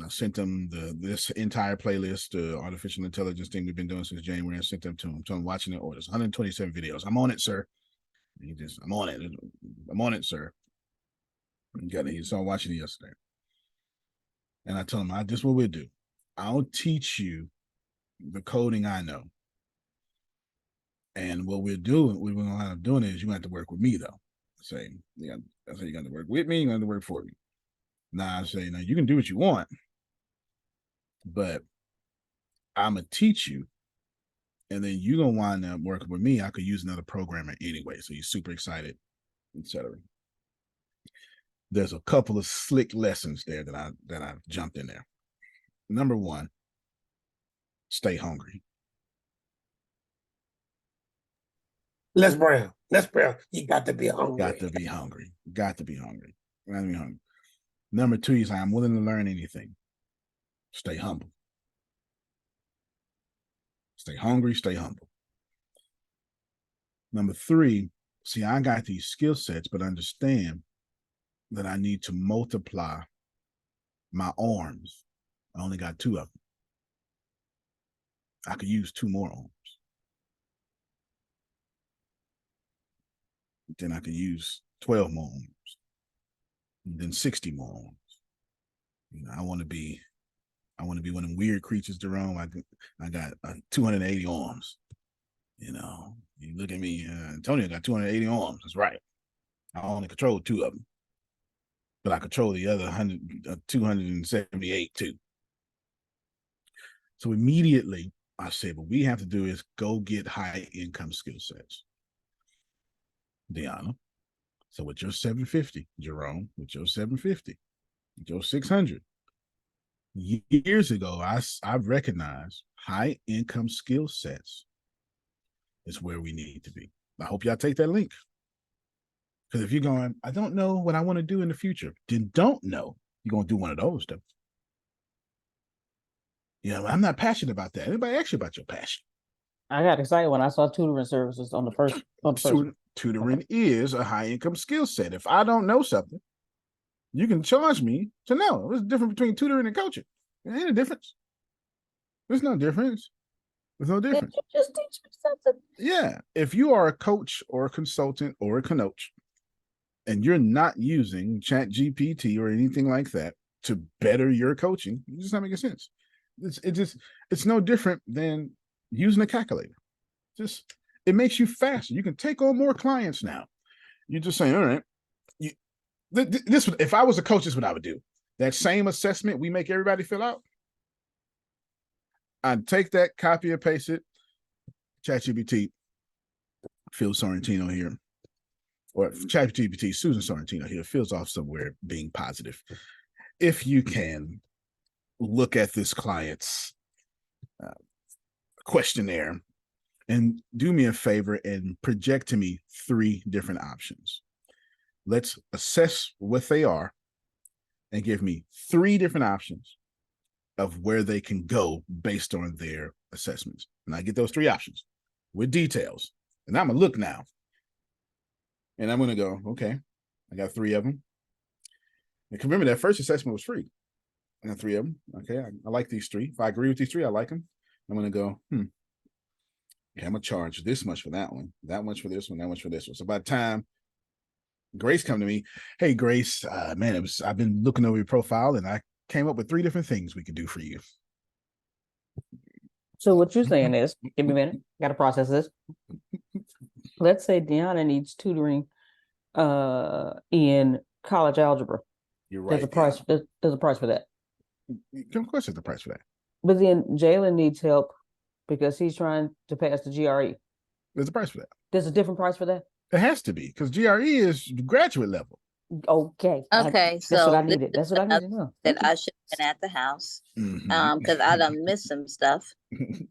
I sent them this entire playlist, the artificial intelligence thing we've been doing since January, and sent them to him. So I'm watching it. Oh, there's 127 videos. I'm on it, sir. I'm on it. I'm on it, sir. He started watching it yesterday. And I told him, this is what we'll do. I'll teach you the coding I know. And what we're going to end up doing is you're going to have to work with me, though. I say you're going to work with me, you're going to work for me. Now I say, you can do what you want, but I'm going to teach you, and then you're going to wind up working with me. I could use another programmer anyway, so he's super excited, etc. There's a couple of slick lessons there that I jumped in there. Number one, stay hungry. Les Brown. You got to be hungry. Got to be hungry. Number two, he's like, I'm willing to learn anything. Stay humble. Stay hungry, stay humble. Number three, see, I got these skill sets, but understand that I need to multiply my arms. I only got 2 of them. I could use 2 more arms. Then I could use 12 more arms. And then 60 more arms. I want to be one of them weird creatures, Jerome. I got 280 arms. You look at me, Antonio got 280 arms. That's right. I only control 2 of them, but I control the other 278 too. So immediately I said, what we have to do is go get high income skill sets. Deanna, so with your 750, Jerome, with your 750, with your 600, years ago, I've recognized high income skill sets is where we need to be. I hope y'all take that link. Because if you're going, I don't know what I want to do in the future, then don't know. You're going to do one of those though. You know, I'm not passionate about that. Anybody ask you about your passion? I got excited when I saw tutoring services on the first. Tutoring is a high income skill set. If I don't know something, you can charge me to know. What's the difference between tutoring and coaching? There ain't a difference. There's no difference. There's no difference. Just teach me something. Yeah. If you are a coach or a consultant or a coach, and you're not using Chat GPT or anything like that to better your coaching, it's just not making sense. It's no different than using a calculator. It makes you faster. You can take on more clients now. You're just saying, all right, this if I was a coach, this is what I would do. That same assessment we make everybody fill out, I'd take that, copy and paste it, ChatGPT, Phil Sorrentino here, or ChatGPT, Susan Sorrentino here, feels off somewhere being positive. If you can look at this client's questionnaire and do me a favor and project to me 3 different options. Let's assess what they are and give me 3 different options of where they can go based on their assessments. And I get those 3 options with details. And I'm going to look now. And I'm going to go, okay, I got 3 of them. And remember, that first assessment was free. I got 3 of them. Okay, I like these 3. If I agree with these 3, I like them. I'm going to go, okay, I'm going to charge this much for that one, that much for this one, that much for this one. So by the time Grace come to me, hey, Grace, man, I've been looking over your profile and I came up with 3 different things we could do for you. So what you're saying is, give me a minute, got to process this. Let's say Deanna needs tutoring in college algebra. You're right. There's a price. Yeah. There's a price for that. Of course, there's a price for that. But then Jalen needs help because he's trying to pass the GRE. There's a price for that. There's a different price for that. It has to be because GRE is graduate level. Okay. Okay, that's what I so needed. That's what I needed to know. that I should have been at the house. Because I done missed some stuff.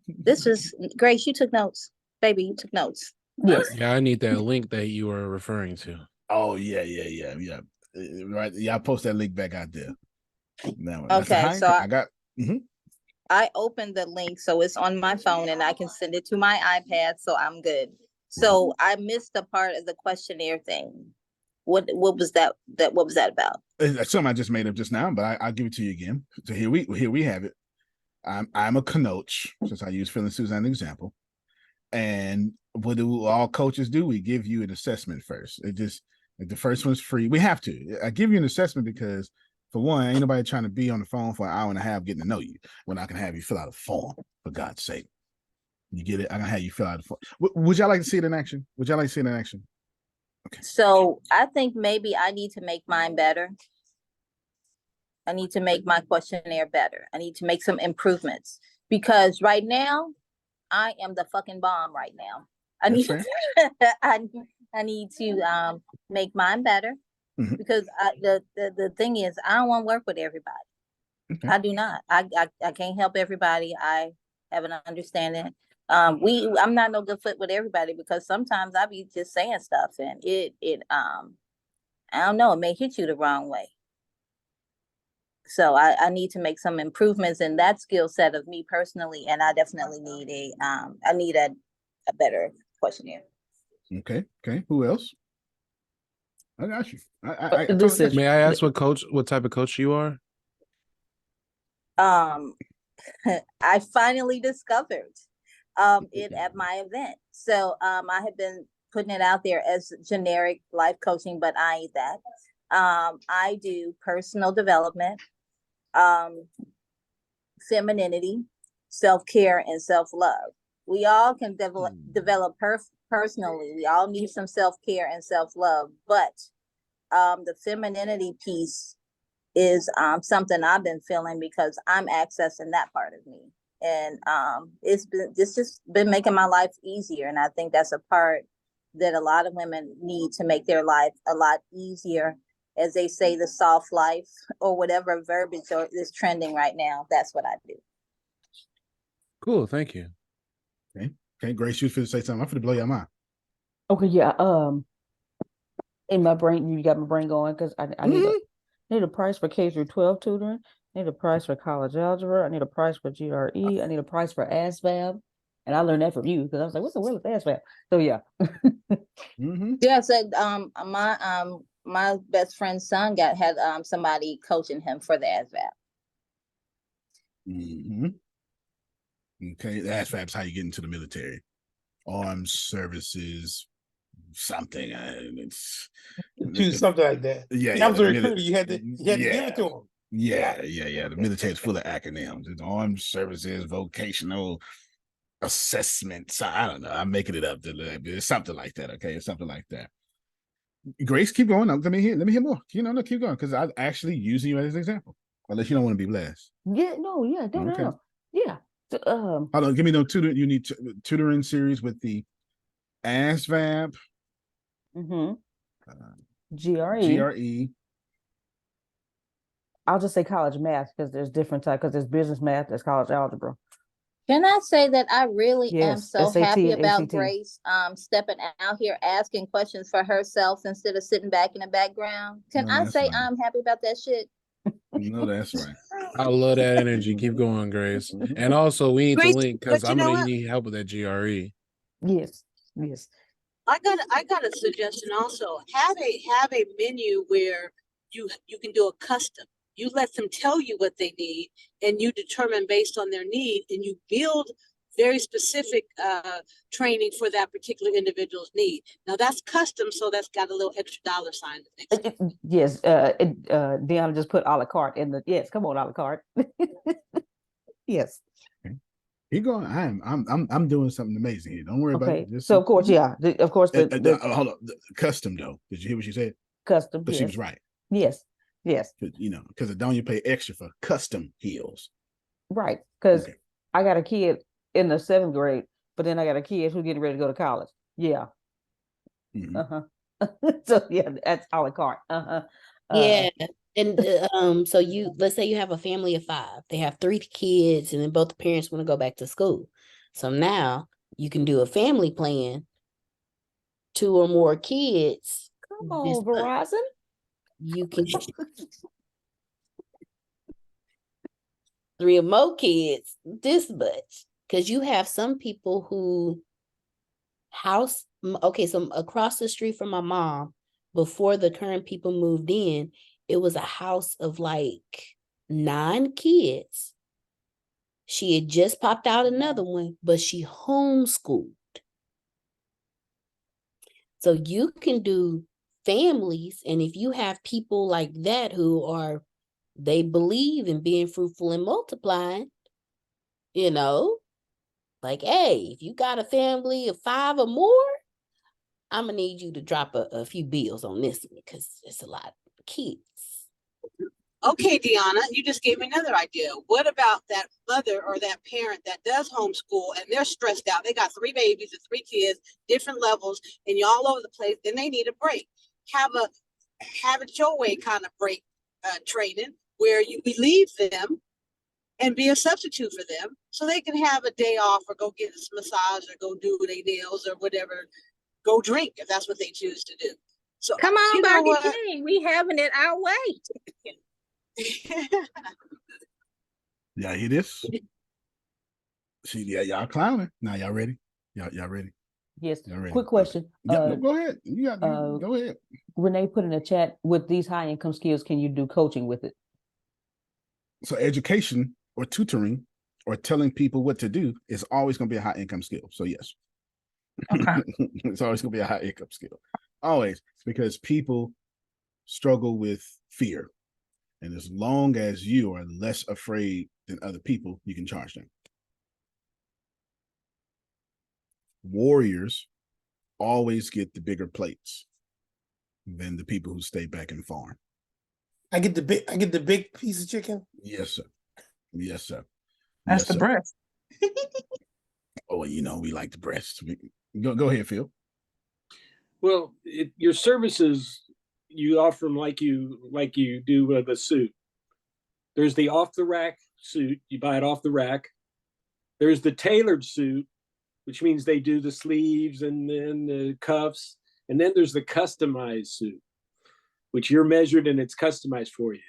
This is Grace, you took notes. Baby, you took notes. Yes. Yeah, I need that link that you were referring to. Oh, yeah. Right. Yeah, I'll post that link back out there. Now, okay, so I got I opened the link, so it's on my phone and I can send it to my iPad, so I'm good. So I missed the part of the questionnaire thing. What was that? What was that about? Something I just made up just now, but I'll give it to you again. So here we have it. I'm a coach, since I use Phil and Susan as an example. And what do all coaches do? We give you an assessment first. It just like the first one's free. We have to. I give you an assessment because, for one, ain't nobody trying to be on the phone for an hour and a half getting to know you when I can have you fill out a form, for God's sake. You get it? I can have you fill out a form. Would y'all like to see it in action? Okay. So I think maybe I need to make mine better. I need to make my questionnaire better. I need to make some improvements because right now I am the fucking bomb right now. I need to make mine better because the thing is I don't want to work with everybody. Okay. I do not. I can't help everybody. I have an understanding. I'm not no good fit with everybody because sometimes I be just saying stuff and it I don't know, it may hit you the wrong way. So I need to make some improvements in that skill set of me personally, and I definitely need a better questionnaire. Okay. Who else? I got you. May I ask what type of coach you are? I finally discovered it at my event. So I have been putting it out there as generic life coaching, but I ain't that. I do personal development, femininity, self-care, and self-love. We all can develop personally. We all need some self-care and self-love, but the femininity piece is something I've been feeling because I'm accessing that part of me. And it's just been making my life easier. And I think that's a part that a lot of women need to make their life a lot easier. As they say, the soft life or whatever verbiage is trending right now. That's what I do. Cool. Thank you. Okay. Grace, you feel to say something. I'm going to blow your mind. Okay. Yeah. In my brain, you got my brain going because I need a price for K through 12 tutoring. I need a price for college algebra. I need a price for GRE. I need a price for ASVAB. And I learned that from you because I was like, "What's the word with ASVAB?" So yeah. Yeah, so my best friend's son had somebody coaching him for the ASVAB. Okay, the ASVAB's how you get into the military, armed services, something. It's something like that. Yeah, I was a recruiter. You had to give it to him. Yeah. The military is full of acronyms. It's armed services, vocational assessments. I don't know. I'm making it up. It's something like that. Okay, it's something like that. Grace, keep going. Let me hear more. No, keep going because I'm actually using you as an example. Unless you don't want to be last. Yeah, no, yeah. So, hold on, give me no tutor. You need tutoring series with the ASVAB, GRE. I'll just say college math because there's different types. Because there's business math, there's college algebra. Can I say that I really am so SAT happy and about ACT. Grace stepping out here asking questions for herself instead of sitting back in the background? Can I say right. I'm happy about that shit? No, that's right. I love that energy. Keep going, Grace. And also, we need to link because I'm gonna need help with that GRE. Yes. I got a suggestion also. Have a menu where you can do a custom. You let them tell you what they need, and you determine based on their need, and you build very specific training for that particular individual's need. Now that's custom, so that's got a little extra dollar sign. Yes. Deanna just put a la carte in the. Yes, come on, a la carte. Yes. Keep going. I'm doing something amazing here. Don't worry about it. So of course, of course. Hold on. Custom though. Did you hear what she said? Custom. But she was right. Yes. Because don't you pay extra for custom heels? Right. Because I got a kid in the 7th grade, but then I got a kid who's getting ready to go to college. Yeah. So yeah, that's a la carte. Yeah. And so let's say you have a family of 5. They have 3 kids, and then both the parents want to go back to school. So now you can do a family plan, 2 or more kids. Come on, Verizon. You can 3 or more kids this much, because you have some people who so across the street from my mom, before the current people moved in, it was a house of like 9 kids. She had just popped out another one, but she homeschooled. So you can do families, and if you have people like that who they believe in being fruitful and multiplying, like, hey, if you got a family of 5 or more, I'm gonna need you to drop a few bills on this one because it's a lot of kids. Okay, Deanna, you just gave me another idea. What about that mother or that parent that does homeschool and they're stressed out? They got 3 babies and 3 kids, different levels, and you're all over the place. Then they need a break. Have it your way kind of break training where you relieve them and be a substitute for them so they can have a day off or go get a massage or go do their nails or whatever. Go drink if that's what they choose to do. So come on, Burger King, we having it our way. Y'all hear this? See, y'all clowning. Now y'all ready? Y'all ready? Yes. Ready? Quick question. No, go ahead. Go ahead. Renee put in the chat, with these high income skills, can you do coaching with it? So education or tutoring or telling people what to do is always going to be a high income skill. So yes. Okay. It's always going to be a high income skill. Always. Because people struggle with fear. And as long as you are less afraid than other people, you can charge them. Warriors always get the bigger plates than the people who stay back and farm. I get the big piece of chicken. Yes, sir. Yes, sir. That's the breast. Oh, we like the breast. Go ahead, Phil. Well, your services, you offer them like you do with a suit. There's the off the rack suit. You buy it off the rack. There's the tailored suit, which means they do the sleeves and then the cuffs And then there's the customized suit, which you're measured and it's customized for you.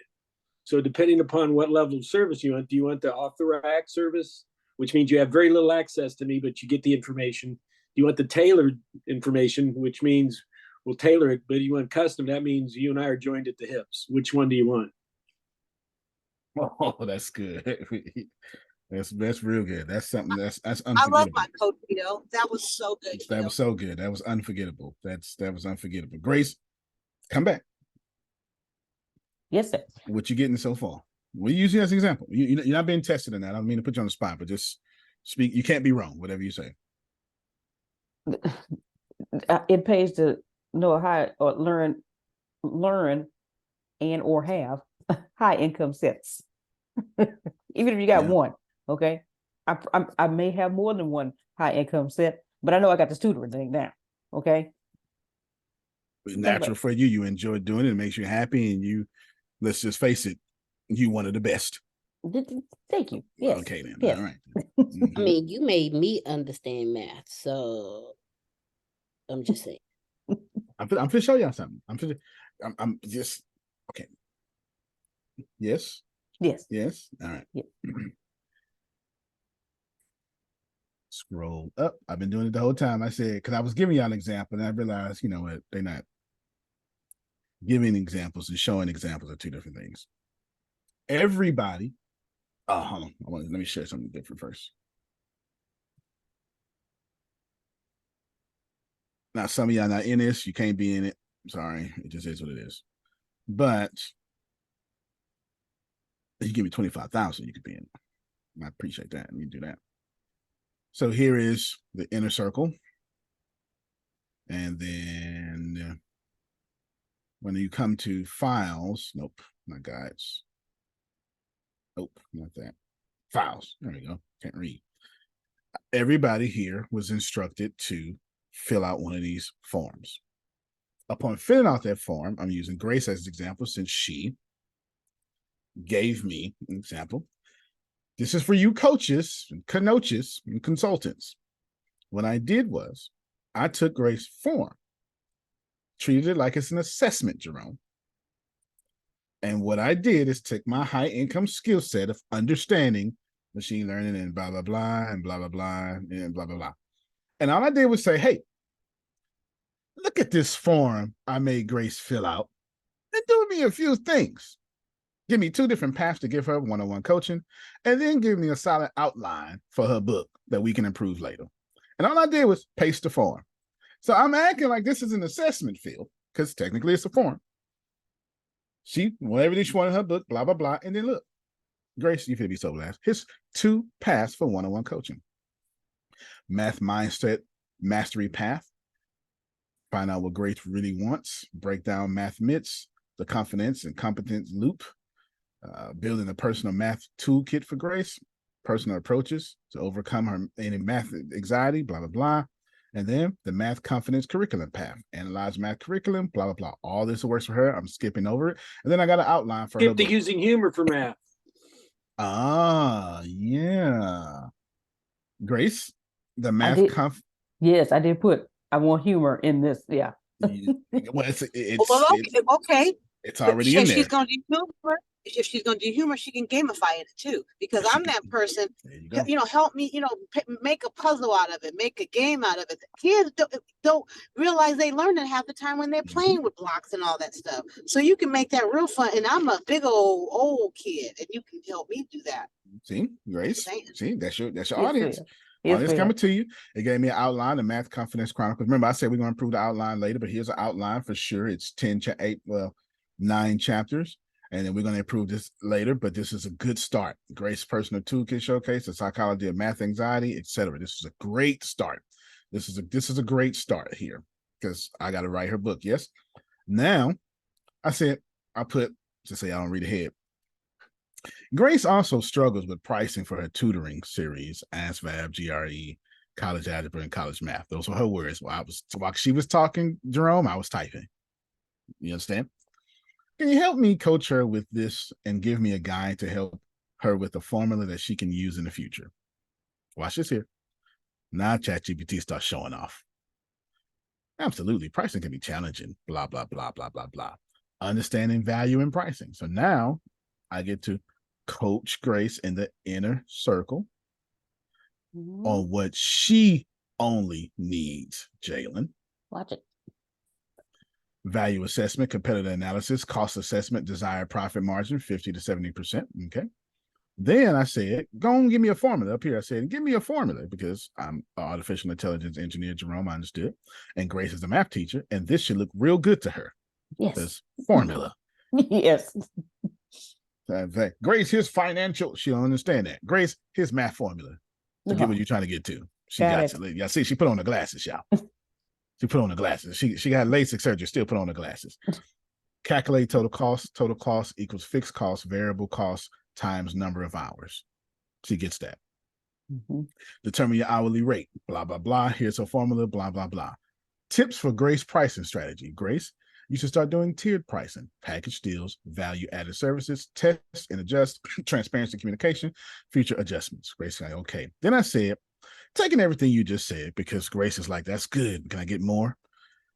So depending upon what level of service you want, do you want the off the rack service, which means you have very little access to me, but you get the information? Do you want the tailored information, which means we'll tailor it, but you want custom, that means you and I are joined at the hips. Which one do you want? Oh, that's good. That's real good. That's something that's I unforgettable. love my coach, Tito. That was so good. That was so good. That was unforgettable. That was unforgettable. Grace, come back. Yes, sir. What you getting so far? We use you as an example. You're not being tested in that. I don't mean to put you on the spot, but just speak. You can't be wrong, whatever you say. It pays to know how or learn and or have high income sets. Even if you got one, okay. I may have more than one high income set, but I know I got this tutoring thing now. Okay. It's natural for you. You enjoy doing it. It makes you happy, and you, let's just face it, you one of the best. Thank you. Yes. Okay then. Yes. All right. I mean, you made me understand math, so I'm just saying. I'm gonna show y'all something. I'm just okay. Yes. Yes. Yes. All right. Yep. Scroll up. I've been doing it the whole time. I said, because I was giving y'all an example, and I realized, you know what, they're not giving examples and showing examples are two different things. Everybody. Oh, hold on. Let me share something different first. Now, some of y'all not in this. You can't be in it. Sorry. It just is what it is. But if you give me 25,000, you could be in it. I appreciate that. Let me do that. So here is the inner circle. And then when you come to files, nope, not guides. Nope, not that. Files. There we go. Can't read. Everybody here was instructed to fill out one of these forms. Upon filling out that form, I'm using Grace as an example since she gave me an example. This is for you coaches, coaches, and consultants. What I did was I took Grace's form, treated it like it's an assessment, Jerome. And what I did is take my high income skill set of understanding machine learning and blah, blah, blah, and blah, blah, blah, and blah, blah, blah. And all I did was say, hey, look at this form I made Grace fill out and do me a few things. Give me 2 different paths to give her one-on-one coaching, and then give me a solid outline for her book that we can improve later. And all I did was paste the form. So I'm acting like this is an assessment field, because technically it's a form. She, whatever she wanted in her book, blah, blah, blah. And then look, Grace, you feel be so blessed. Here's 2 paths for one-on-one coaching. Math mindset mastery path. Find out what Grace really wants. Break down math myths, the confidence and competence loop. Building a personal math toolkit for Grace. Personal approaches to overcome her any math anxiety, blah, blah, blah. And then the math confidence curriculum path. Analyze math curriculum, blah, blah, blah. All this works for her. I'm skipping over it. And then I got an outline for her. Skip the using humor for math. Ah, yeah. Grace, the math yes, I did put I want humor in this. Yeah. Well, okay. It's already in there. She's gonna do humor. If she's going to do humor, she can gamify it too. Because I'm that person. Help me. Make a puzzle out of it. Make a game out of it. Kids don't realize they learn it half the time when they're playing with blocks and all that stuff. So you can make that real fun. And I'm a big old kid, and you can help me do that. See, Grace. See, that's your audience. Audience coming to you. It gave me an outline, the Math Confidence Chronicles. Remember, I said we're going to improve the outline later, but here's an outline for sure. It's 9 chapters. And then we're going to improve this later, but this is a good start. Grace Personal Toolkit Showcase, the psychology of math anxiety, etc. This is a great start. This is a great start here because I got to write her book. Yes. Now, I said I put to say I don't read ahead. Grace also struggles with pricing for her tutoring series, ASVAB, GRE, college algebra, and college math. Those were her words. While she was talking, Jerome, I was typing. You understand? Can you help me coach her with this and give me a guide to help her with a formula that she can use in the future? Watch this here. Now ChatGPT starts showing off. Absolutely. Pricing can be challenging, blah, blah, blah, blah, blah, blah. Understanding value in pricing. So now I get to coach Grace in the inner circle on what she only needs, Jalen. Watch it. Value assessment, competitive analysis, cost assessment, desired profit margin, 50 to 70%. Okay. Then I said, go and give me a formula. Up here, I said, give me a formula because I'm an artificial intelligence engineer, Jerome, I understood. And Grace is a math teacher, and this should look real good to her. Yes. Formula. Yes. Grace, here's financial. She don't understand that. Grace, here's math formula to get what you're trying to get to. She got you. Y'all see, she put on the glasses, y'all. She put on the glasses. She got LASIK surgery, still put on the glasses. Calculate total cost. Total cost equals fixed cost, variable cost times number of hours. She gets that. Determine your hourly rate. Blah, blah, blah. Here's a formula, blah, blah, blah. Tips for Grace pricing strategy. Grace, you should start doing tiered pricing, package deals, value-added services, test and adjust, transparency communication, future adjustments. Grace like, okay. Then I said, taking everything you just said, because Grace is like, that's good. Can I get more?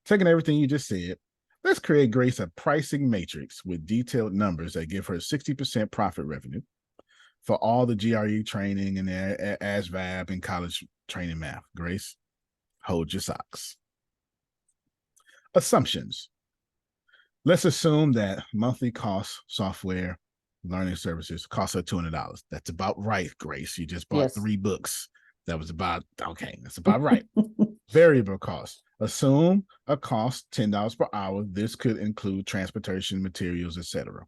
Taking everything you just said, let's create Grace a pricing matrix with detailed numbers that give her 60% profit revenue for all the GRE training and ASVAB and college training math. Grace, hold your socks. Assumptions. Let's assume that monthly cost software learning services cost her $200. That's about right, Grace. You just bought 3 books. That was about, okay, that's about right. Variable cost. Assume a cost $10 per hour. This could include transportation, materials, etc.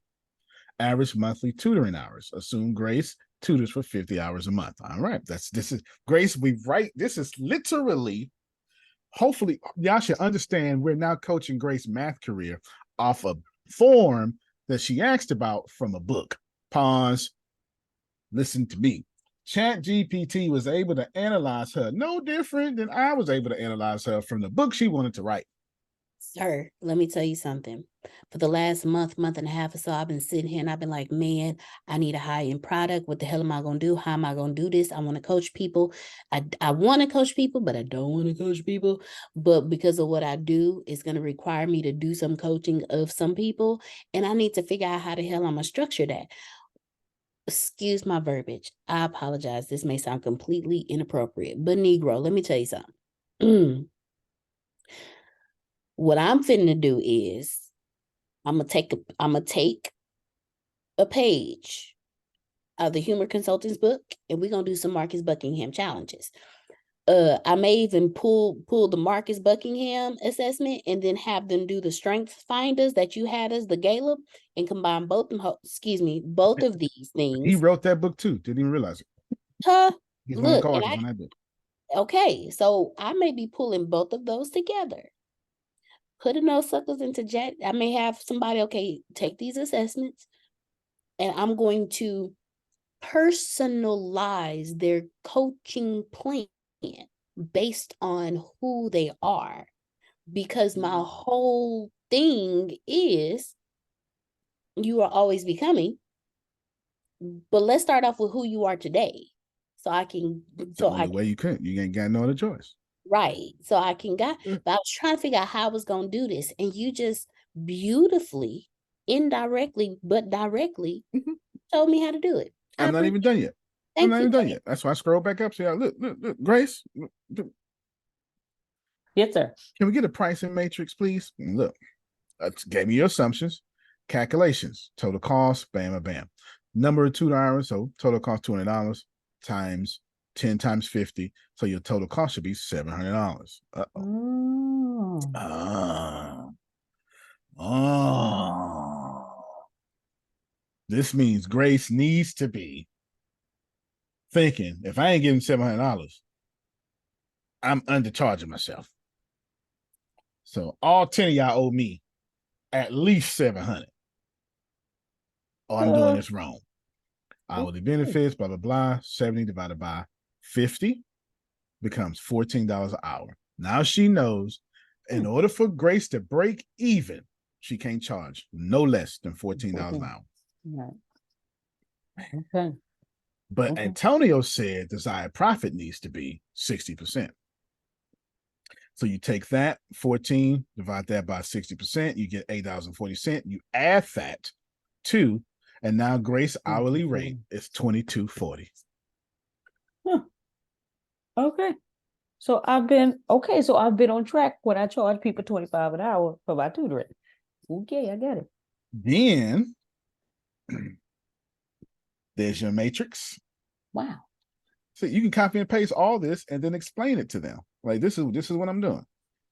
Average monthly tutoring hours. Assume Grace tutors for 50 hours a month. All right. This is Grace. This is literally, hopefully, y'all should understand we're now coaching Grace math career off a form that she asked about from a book. Pause. Listen to me. ChatGPT was able to analyze her no different than I was able to analyze her from the book she wanted to write. Sir, let me tell you something. For the last month and a half or so, I've been sitting here and I've been like, man, I need a high-end product. What the hell am I going to do? How am I going to do this? I want to coach people. I want to coach people, but I don't want to coach people. But because of what I do, it's going to require me to do some coaching of some people. And I need to figure out how the hell I'm going to structure that. Excuse my verbiage. I apologize. This may sound completely inappropriate, but Negro, let me tell you something. What I'm finna do is I'm gonna take a page of the Humor Consultants book, and we're gonna do some Marcus Buckingham challenges. I may even pull the Marcus Buckingham assessment and then have them do the strength finders that you had as the Gallup and combine both of these things. He wrote that book too. Didn't even realize it. He's one of the co-authors on that book. Okay, so I may be pulling both of those together, putting those suckers into Jet. I may have somebody, okay, take these assessments, and I'm going to personalize their coaching plan based on who they are, because my whole thing is you are always becoming, but let's start off with who you are today, so I can way you couldn't, you ain't got no other choice, right? So I can but I was trying to figure out how I was going to do this, and you just beautifully, indirectly but directly told me how to do it. I'm not even done yet. I'm not even done yet. That's why I scroll back up. So look, Grace. Yes, sir. Can we get a pricing matrix, please? Look, gave me your assumptions, calculations, total cost, bam, bam. Number of $2, so total cost $200 times 10 times 50. So your total cost should be $700. This means Grace needs to be thinking, if I ain't getting $700, I'm undercharging myself. So all 10 of y'all owe me at least $700. Or I'm doing this wrong. Hourly benefits, blah, blah, blah. 70 divided by 50 becomes $14 an hour. Now she knows in order for Grace to break even, she can't charge no less than $14 an hour. Right. Okay. But Antonio said desired profit needs to be 60%. So you take that 14, divide that by 60%, you get $8.40. You add that to, and now Grace hourly rate is $22.40. Huh. Okay. So I've been on track when I charge people $25 an hour for my tutoring. Okay, I got it. Then there's your matrix. Wow. So you can copy and paste all this and then explain it to them. Like this is what I'm doing.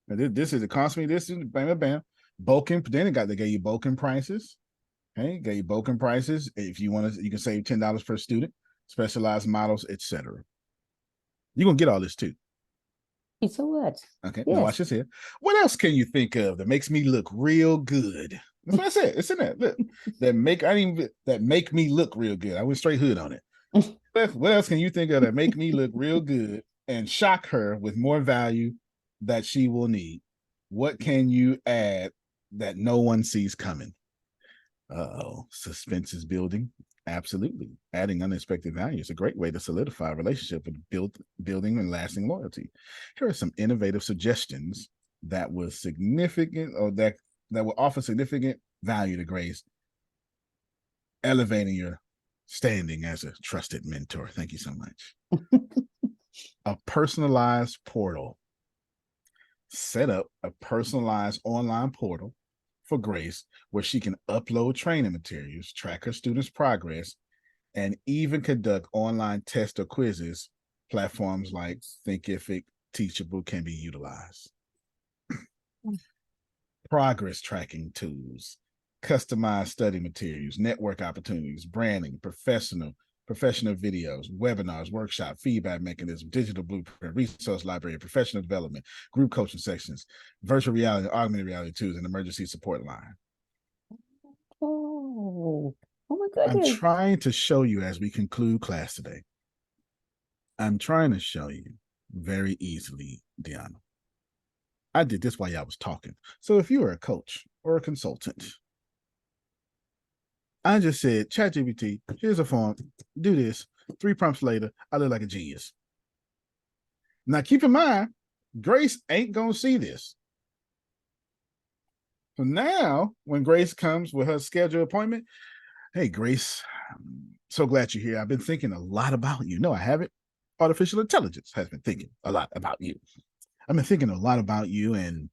Now, this is it cost me this, bam, bam, bam. Bulking, then they gave you bulking prices. Okay, gave you bulking prices. If you want to, you can save $10 per student, specialized models, etc. You're gonna get all this too. It's a what? Okay, yes. Now watch this here. What else can you think of that makes me look real good? That's what I said. It's in there. Look, that make me look real good. I went straight hood on it. What else can you think of that make me look real good and shock her with more value that she will need? What can you add that no one sees coming? Suspense is building. Absolutely. Adding unexpected value is a great way to solidify a relationship with building and lasting loyalty. Here are some innovative suggestions that will significant or that will offer significant value to Grace, elevating your standing as a trusted mentor. Thank you so much. A personalized portal. Set up a personalized online portal for Grace where she can upload training materials, track her students' progress, and even conduct online tests or quizzes. Platforms like Thinkific, Teachable can be utilized. Progress tracking tools, customized study materials, network opportunities, branding, professional videos, webinars, workshop, feedback mechanism, digital blueprint, resource library, professional development, group coaching sections, virtual reality, augmented reality tools, and emergency support line. Oh my goodness. I'm trying to show you as we conclude class today. I'm trying to show you very easily, Deanna. I did this while y'all was talking. So if you are a coach or a consultant, I just said, ChatGPT, here's a form, do this. 3 prompts later, I look like a genius. Now, keep in mind, Grace ain't going to see this. So now, when Grace comes with her scheduled appointment, hey, Grace, I'm so glad you're here. I've been thinking a lot about you. No, I haven't. Artificial intelligence has been thinking a lot about you. I've been thinking a lot about you, and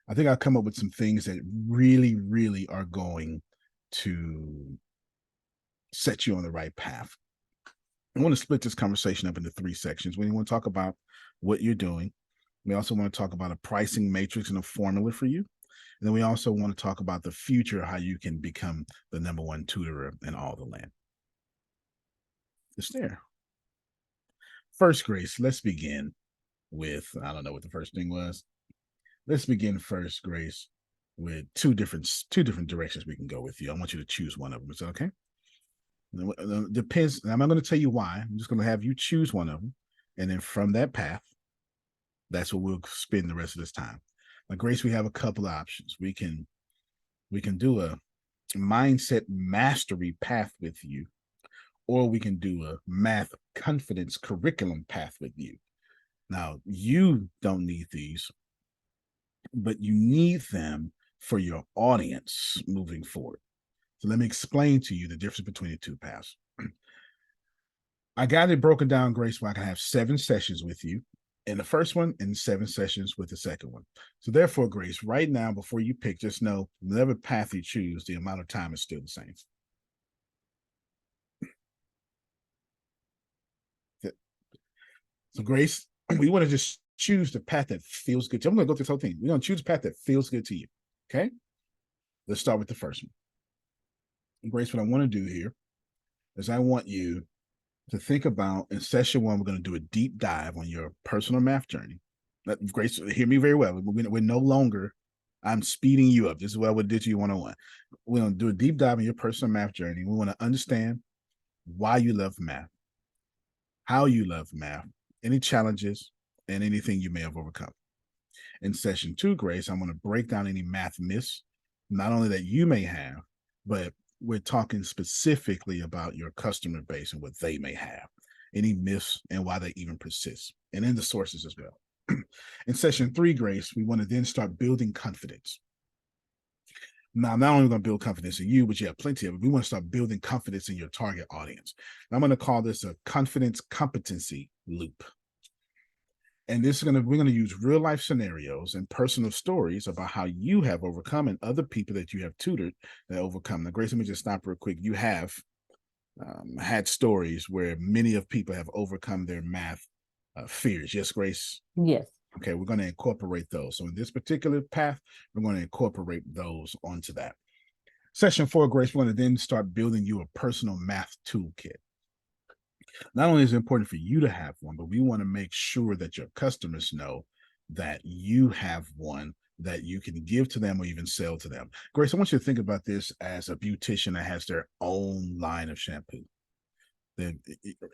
I think I'll come up with some things that really, really are going to set you on the right path. I want to split this conversation up into 3 sections. We want to talk about what you're doing. We also want to talk about a pricing matrix and a formula for you. And then we also want to talk about the future, how you can become the #1 tutor in all the land. It's there. First, Grace, let's begin with, I don't know what the first thing was. Let's begin first, Grace, with two different directions we can go with you. I want you to choose one of them. Is that okay? Depends. I'm not going to tell you why. I'm just going to have you choose one of them. And then from that path, that's what we'll spend the rest of this time. Now, Grace, we have a couple of options. We can do a mindset mastery path with you, or we can do a math confidence curriculum path with you. Now, you don't need these, but you need them for your audience moving forward. So let me explain to you the difference between the 2 paths. I got it broken down, Grace, where I can have 7 sessions with you in the first one and 7 sessions with the second one. So therefore, Grace, right now, before you pick, just know whatever path you choose, the amount of time is still the same. So Grace, we want to just choose the path that feels good to you. I'm going to go through this whole thing. We're going to choose a path that feels good to you. Okay? Let's start with the first one. Grace, what I want to do here is I want you to think about, in session 1, we're going to do a deep dive on your personal math journey. Grace, hear me very well. We're no longer, I'm speeding you up. This is what I would do to you 101. We're going to do a deep dive on your personal math journey. We want to understand why you love math, how you love math, any challenges, and anything you may have overcome. In session 2, Grace, I'm going to break down any math myths, not only that you may have, but we're talking specifically about your customer base and what they may have, any myths and why they even persist, and in the sources as well. In session 3, Grace, we want to then start building confidence. Now, not only going to build confidence in you, but you have plenty of it. We want to start building confidence in your target audience. And I'm going to call this a confidence competency loop. And this is we're going to use real life scenarios and personal stories about how you have overcome and other people that you have tutored that overcome. Now, Grace, let me just stop real quick. You have had stories where many of people have overcome their math fears. Yes, Grace? Yes. Okay, we're going to incorporate those. So in this particular path, we're going to incorporate those onto that. Session 4, Grace, we're going to then start building you a personal math toolkit. Not only is it important for you to have one, but we want to make sure that your customers know that you have one that you can give to them or even sell to them. Grace, I want you to think about this as a beautician that has their own line of shampoo. The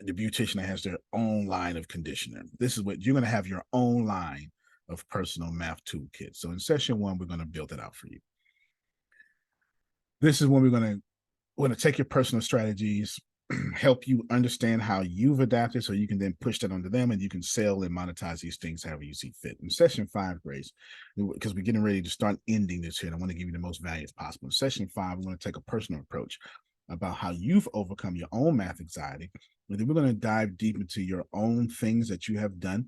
beautician that has their own line of conditioner. This is what you're going to have, your own line of personal math toolkits. So in session 1, we're going to build it out for you. This is when we're going to take your personal strategies, help you understand how you've adapted so you can then push that onto them and you can sell and monetize these things however you see fit. In session 5, Grace, because we're getting ready to start ending this here, and I want to give you the most value as possible. In session 5, we're going to take a personal approach about how you've overcome your own math anxiety. And then we're going to dive deep into your own things that you have done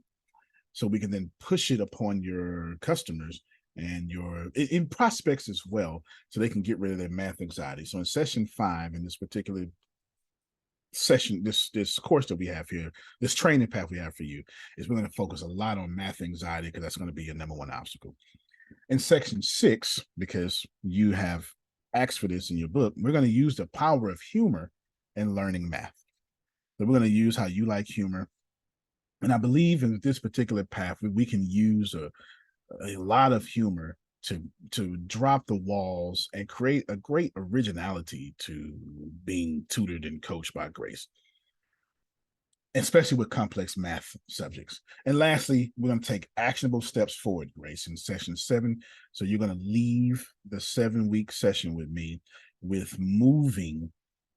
so we can then push it upon your customers and your in prospects as well, so they can get rid of their math anxiety. So in session 5, in this particular session, this course that we have here, this training path we have for you, is we're going to focus a lot on math anxiety because that's going to be your number 1 obstacle. In section 6, because you have asked for this in your book, we're going to use the power of humor in learning math. So we're going to use how you like humor. And I believe in this particular path, we can use a lot of humor to drop the walls and create a great originality to being tutored and coached by Grace, especially with complex math subjects. And lastly, we're going to take actionable steps forward, Grace, in session 7. So you're going to leave the 7-week session with me with moving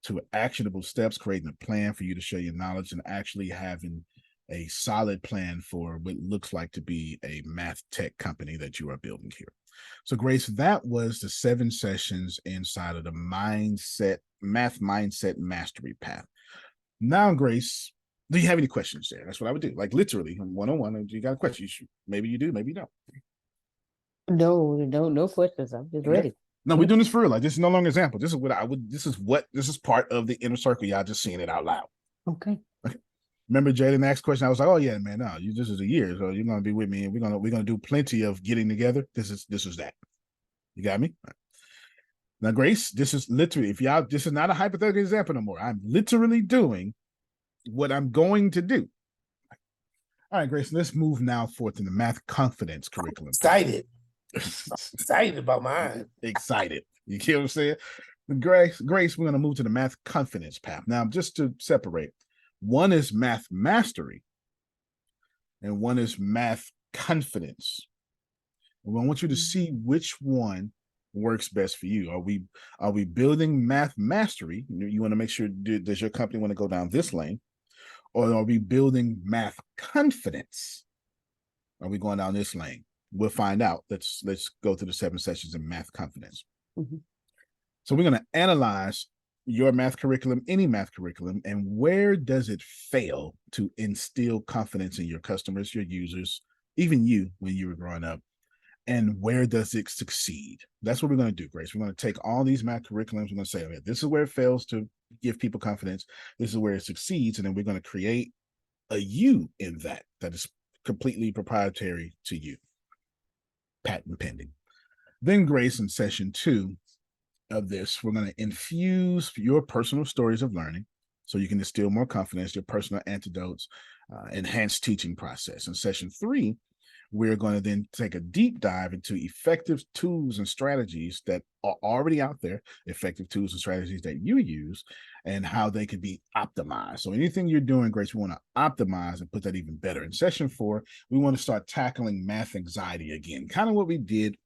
to actionable steps, creating a plan for you to share your knowledge and actually having a solid plan for what looks like to be a math tech company that you are building here. So Grace, that was the 7 sessions inside of the math mindset mastery path. Now, Grace, do you have any questions there? That's what I would do. Like literally one-on-one. You got a question? Maybe you do, maybe you don't. No questions. I'm just ready. No, we're doing this for real. Like, this is no longer example. This is what I would. This is part of the inner circle. Y'all just seeing it out loud. Okay. Remember Jaden asked question. I was like, oh yeah, man, no, this is a year, so you're gonna be with me, and we're gonna do plenty of getting together. This is that. You got me? Right. Now, Grace, this is literally, this is not a hypothetical example no more. I'm literally doing what I'm going to do. All right, Grace, let's move now forth in the math confidence curriculum. Excited about mine. Excited. You get what I'm saying? Grace, we're going to move to the math confidence path. Now, just to separate, one is math mastery and one is math confidence. And I want you to see which one works best for you. Are we building math mastery? You want to make sure, does your company want to go down this lane? Or are we building math confidence? Are we going down this lane? We'll find out. Let's go through the 7 sessions in math confidence. Mm-hmm. So we're going to analyze your math curriculum, any math curriculum, and where does it fail to instill confidence in your customers, your users, even you when you were growing up, and where does it succeed? That's what we're going to do, Grace. We're going to take all these math curriculums. We're going to say, okay, this is where it fails to give people confidence. This is where it succeeds. And then we're going to create a you in that is completely proprietary to you. Patent pending. Then, Grace, in session 2 of this, we're going to infuse your personal stories of learning so you can instill more confidence, your personal antidotes, enhanced teaching process. In session 3, we're going to then take a deep dive into effective tools and strategies that are already out there, effective tools and strategies that you use, and how they can be optimized. So anything you're doing, Grace, we want to optimize and put that even better. In session 4, we want to start tackling math anxiety again, kind of what we did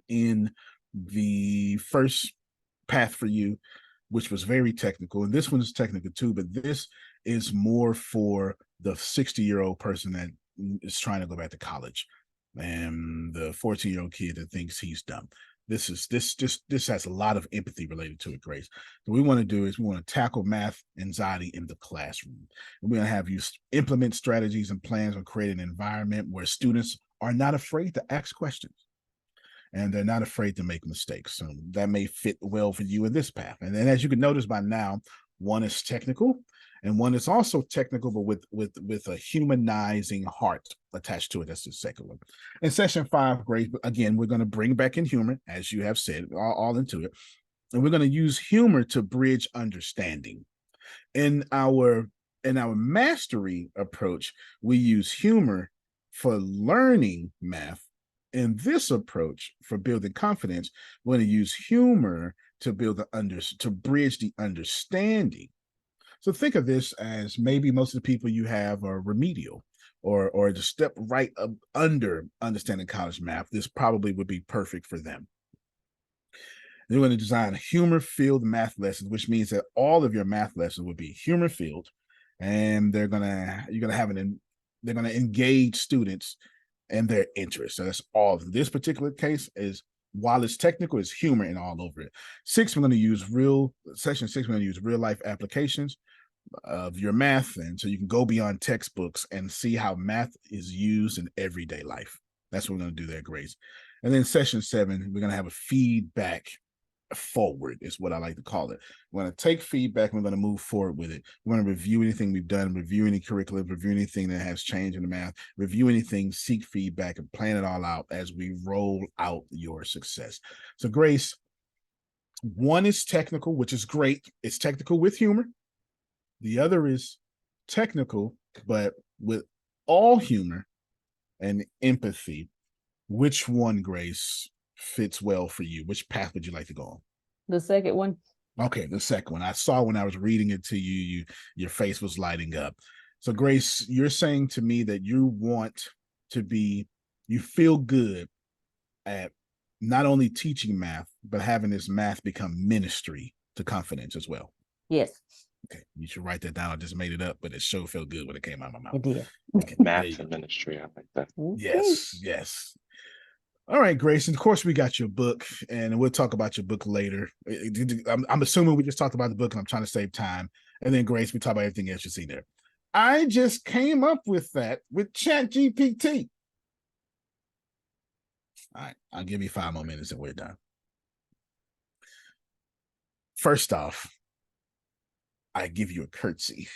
in the first path for you, which was very technical. And this one is technical too, but this is more for the 60-year-old person that is trying to go back to college, and the 14-year-old kid that thinks he's dumb. This has a lot of empathy related to it, Grace. What we want to do is we want to tackle math anxiety in the classroom. We're going to have you implement strategies and plans on creating an environment where students are not afraid to ask questions and they're not afraid to make mistakes. So that may fit well for you in this path. And then, as you can notice by now, one is technical and one is also technical, but with a humanizing heart attached to it. That's the second one. In session 5, Grace, again, we're going to bring back in humor, as you have said, all into it. And we're going to use humor to bridge understanding. In our mastery approach, we use humor for learning math. In this approach, for building confidence, we're going to use humor to to bridge the understanding. So think of this as maybe most of the people you have are remedial or to step right up under understanding college math. This probably would be perfect for them. They're going to design humor-filled math lessons, which means that all of your math lessons will be humor-filled, and they're going to engage students and their interests. So that's all of this particular case is, while it's technical, it's humor and all over it. Session 6, we're going to use real life applications of your math. And so you can go beyond textbooks and see how math is used in everyday life. That's what we're going to do there, Grace. And then session 7, we're going to have a feedback forward is what I like to call it. We're going to take feedback and we're going to move forward with it. We're going to review anything we've done, review any curriculum, review anything that has changed in the math, review anything, seek feedback, and plan it all out as we roll out your success. So Grace, 1 is technical, which is great. It's technical with humor. The other is technical, but with all humor and empathy. Which one, Grace, fits well for you? Which path would you like to go on? The second one. Okay, the second one. I saw when I was reading it to you, your face was lighting up. So Grace, you're saying to me that you feel good at not only teaching math, but having this math become ministry to confidence as well. Yes. Okay, you should write that down. I just made it up, but it sure felt good when it came out of my mouth. It did. Okay, Math and ministry, I like that. Yes. All right, Grace. And of course, we got your book, and we'll talk about your book later. I'm assuming we just talked about the book, and I'm trying to save time. And then, Grace, we talk about everything else you see there. I just came up with that with ChatGPT. All right, I'll give you 5 more minutes and we're done. First off, I give you a curtsy.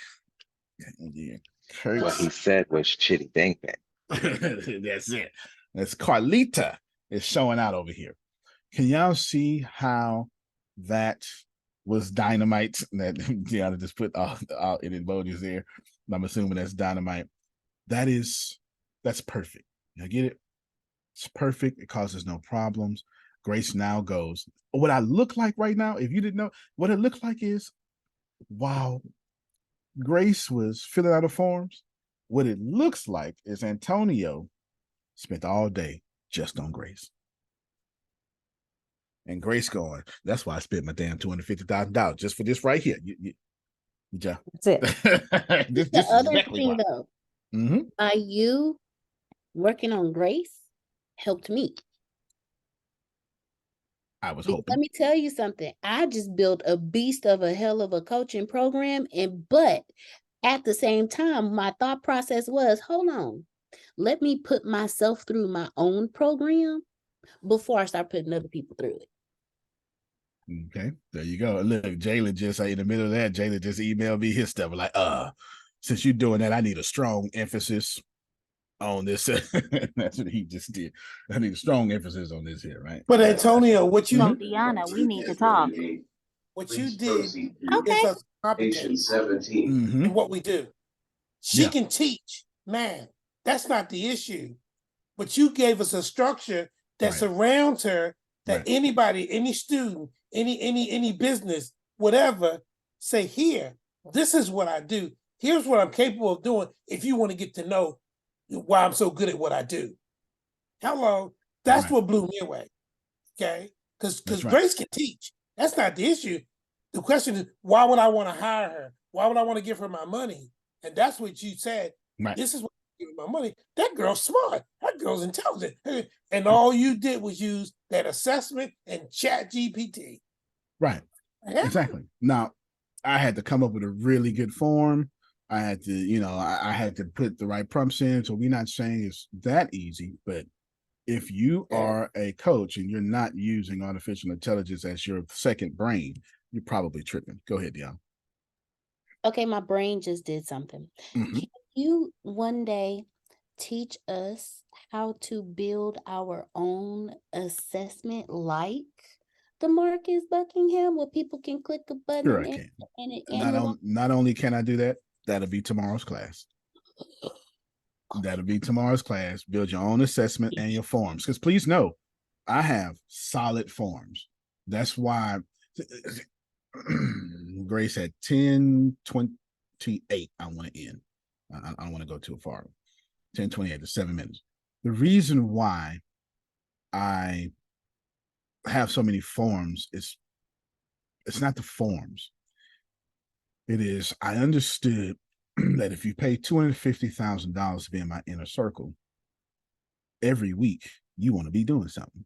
What he said was chitty bang bang. That's it. That's Carlita is showing out over here. Can y'all see how that was dynamite? That Deanna just put all in emojis there. I'm assuming that's dynamite. That's perfect. You get it? It's perfect. It causes no problems. Grace now goes. What I look like right now, if you didn't know, what it looks like is, wow, Grace was filling out the forms. What it looks like is Antonio spent all day just on Grace. And Grace going, that's why I spent my damn $250,000 just for this right here. Yeah. That's it. this The is other exactly thing, why. though, Mm-hmm. by you working on Grace helped me. I was Because hoping. let me tell you something. I just built a beast of a hell of a coaching program, but at the same time, my thought process was, hold on, let me put myself through my own program before I start putting other people through it. Okay, there you go. Look, Jalen just in the middle of that, Jalen just emailed me his stuff. Like, since you're doing that, I need a strong emphasis on this. That's what he just did. I need a strong emphasis on this here, right? But Antonio, what you Deanna, we need to talk. What you did is us competence in what we do. She can teach, man. That's not the issue. But you gave us a structure that surrounds her, that anybody, any student, any business, whatever, say, here, this is what I do. Here's what I'm capable of doing if you want to get to know why I'm so good at what I do. Hello. That's what blew me away. Okay? Because Grace can teach. That's not the issue. The question is, why would I want to hire her? Why would I want to give her my money? And that's what you said. This is what I give me my money. That girl's smart. That girl's intelligent. And all you did was use that assessment and chat GPT. Right. Yeah. Exactly. Now, I had to come up with a really good form. I had to, I had to put the right prompts in. So we're not saying it's that easy, but if you are a coach and you're not using artificial intelligence as your second brain, you're probably tripping. Go ahead, Dion. Okay, my brain just did something. Mhm. Can you one day teach us how to build our own assessment like the Marcus Buckingham, where people can click a button Sure, I and, can. and it Not, analyze? not only can I do that, that'll be tomorrow's class. That'll be tomorrow's class. Build your own assessment and your forms. Because please know, I have solid forms. That's why Grace had 10:28. I want to end. I don't want to go too far. 10:28 to 7 minutes. The reason why I have so many forms is it's not the forms. It is, I understood that if you pay $250,000 to be in my inner circle, every week you want to be doing something.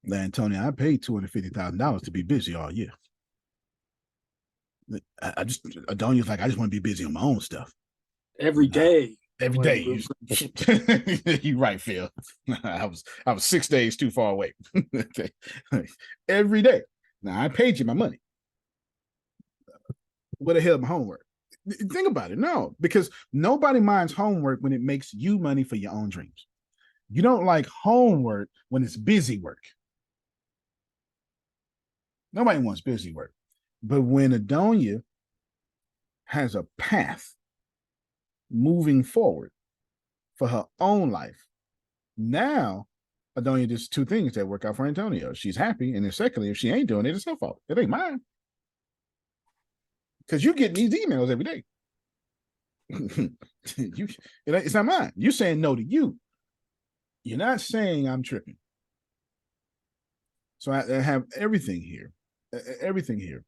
Now, Antonio, I paid $250,000 to be busy all year. Adonia's like, I just want to be busy on my own stuff. Every day. Every day. You're right, Phil. I was 6 days too far away. Every day. Now, I paid you my money. What the hell my homework? Think about it. No, because nobody minds homework when it makes you money for your own dreams. You don't like homework when it's busy work. Nobody wants busy work. But when Adonia has a path moving forward for her own life, now Adonia does two things that work out for Antonio. She's happy, and then secondly, if she ain't doing it, it's her fault. It ain't mine. Because you get these emails every day. It's not mine. You're saying no to you. You're not saying I'm tripping. So I have everything here. Everything here.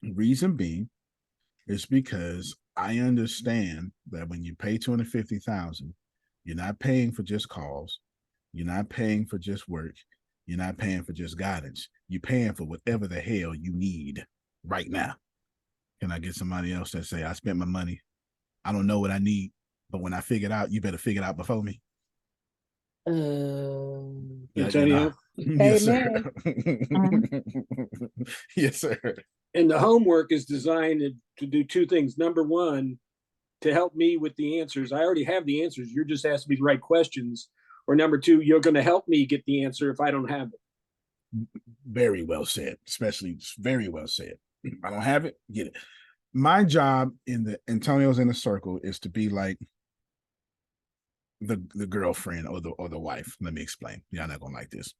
Reason being is because I understand that when you pay $250,000, you're not paying for just calls. You're not paying for just work. You're not paying for just guidance. You're paying for whatever the hell you need right now. Can I get somebody else that say, I spent my money, I don't know what I need, but when I figure it out, you better figure it out before me? Antonio? Yes, sir. Yes, sir. And the homework is designed to do two things. Number one, to help me with the answers. I already have the answers. You're just asking me the right questions. Or number two, you're going to help me get the answer if I don't have it. Very well said, especially very well said. I don't have it, get it. My job in the Antonio's Inner Circle is to be like the girlfriend or the wife. Let me explain. Y'all not gonna like this,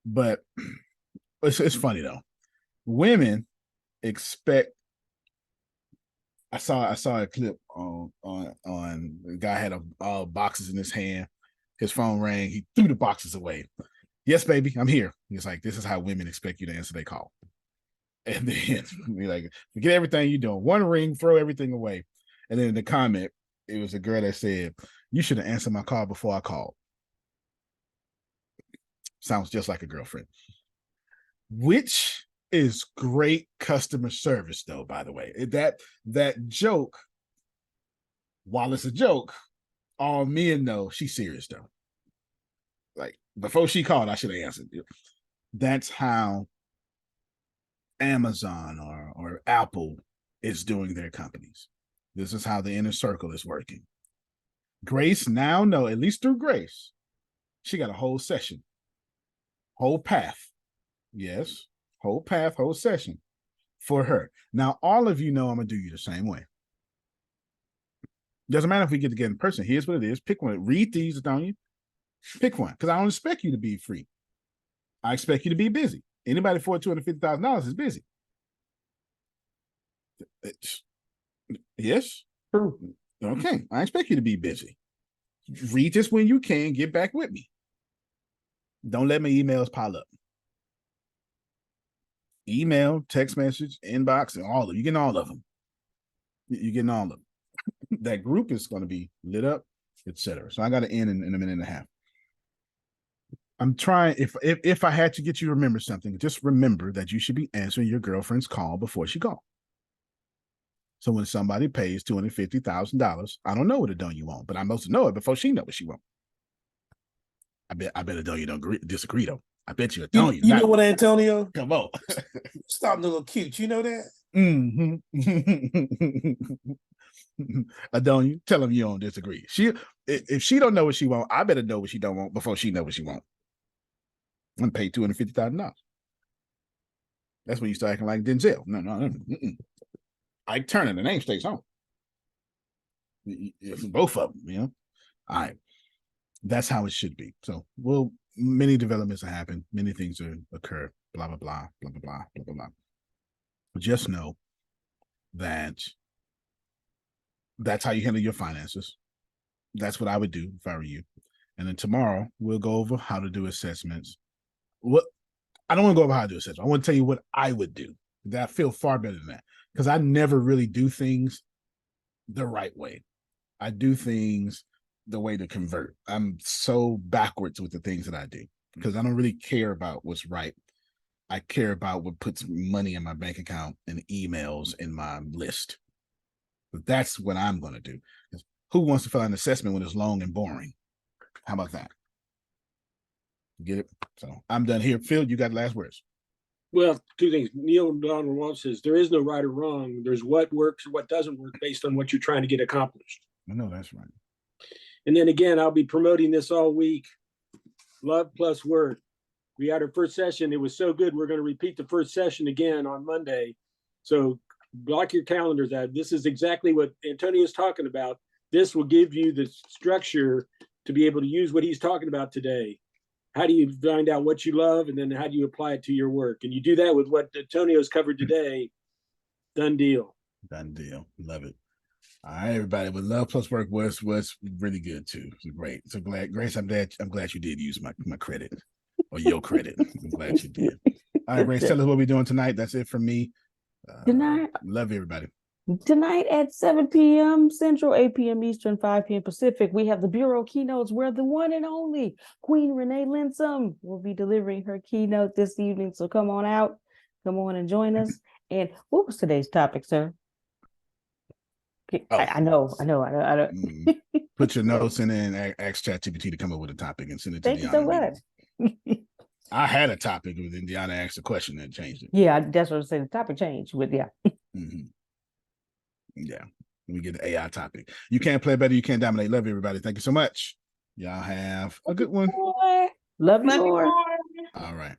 but it's funny though. Women expect. I saw a clip on the guy had all boxes in his hand. His phone rang. He threw the boxes away. Yes, baby, I'm here. He's like, this is how women expect you to answer their call. And then be like, forget everything you're doing. One ring, throw everything away. And then in the comment, it was a girl that said, you should have answered my call before I called. Sounds just like a girlfriend. Which is great customer service, though, by the way. That joke, while it's a joke, all men know she's serious, though. Like, before she called, I should have answered. That's how Amazon or Apple is doing their companies. This is how the inner circle is working. Grace now know, at least through Grace, she got a whole session, whole path. Yes, whole path, whole session for her. Now, all of you know I'm going to do you the same way. Doesn't matter if we get together in person. Here's what it is. Pick one. Read these, don't you? Pick one, because I don't expect you to be free. I expect you to be busy. Anybody for $250,000 is busy. Yes? True. Okay, I expect you to be busy. Read this when you can. Get back with me. Don't let my emails pile up. Email, text message, inbox, and all of them. You're getting all of them. You're getting all of them. that group is going to be lit up, etc. So I got to end in a minute and a half. I'm trying, if I had to get you to remember something, just remember that you should be answering your girlfriend's call before she calls. So when somebody pays $250,000, I don't know what Adonia you want, but I'm supposed to know it before she knows what she wants. I bet Adonia don't disagree though. I bet you Adonia. You know what, Antonio? Come on. Stop a little cute. You know that? Adonia, tell him you don't disagree. If she don't know what she want, I better know what she don't want before she know what she want. I'm gonna pay $250,000. That's when you start acting like Denzel. No. Ike Turner, the name stays home. Both of them, you know. All right. That's how it should be. So, many developments have happened, many things occur, blah, blah, blah, blah, blah, blah, blah, blah, blah. But just know that that's how you handle your finances. That's what I would do if I were you. And then tomorrow, we'll go over how to do assessments. I don't want to go over how to do assessments. I want to tell you what I would do. That I feel far better than that. Because I never really do things the right way. I do things the way to convert. I'm so backwards with the things that I do because I don't really care about what's right. I care about what puts money in my bank account and emails in my list. But that's what I'm going to do. Who wants to fill out an assessment when it's long and boring? How about that? Get it? So I'm done here. Phil, you got last words. Well, two things. Neil Donald Walsh says there is no right or wrong. There's what works or what doesn't work based on what you're trying to get accomplished. I know that's right. And then again, I'll be promoting this all week. Love plus word. We had our first session. It was so good. We're going to repeat the first session again on Monday. So block your calendars out. This is exactly what Antonio is talking about. This will give you the structure to be able to use what he's talking about today. How do you find out what you love, and then how do you apply it to your work? And you do that with what Antonio's covered today. Done deal. Done deal. Love it. All right, everybody. With love plus work was really good too. It was great. So glad, Grace. I'm glad you did use my credit or your credit. I'm glad you did. All right, Grace. Tell us what we're doing tonight. That's it from me. Tonight, love everybody. Tonight at 7 p.m. Central, 8 p.m. Eastern, 5 p.m. Pacific, we have the Bureau keynotes where the one and only Queen Renee Linsom will be delivering her keynote this evening. So come on out, come on and join us. And what was today's topic, sir? I know. Put your notes in there and ask ChatGPT to come up with a topic and send it to Thank you so much. I had a topic, but then Deanna asked a question and changed it. Yeah, that's what I said. The topic changed, but yeah. Yeah, we get the AI topic. You can't play better. You can't dominate. Love you, everybody. Thank you so much. Y'all have a good one. Love you more. All right.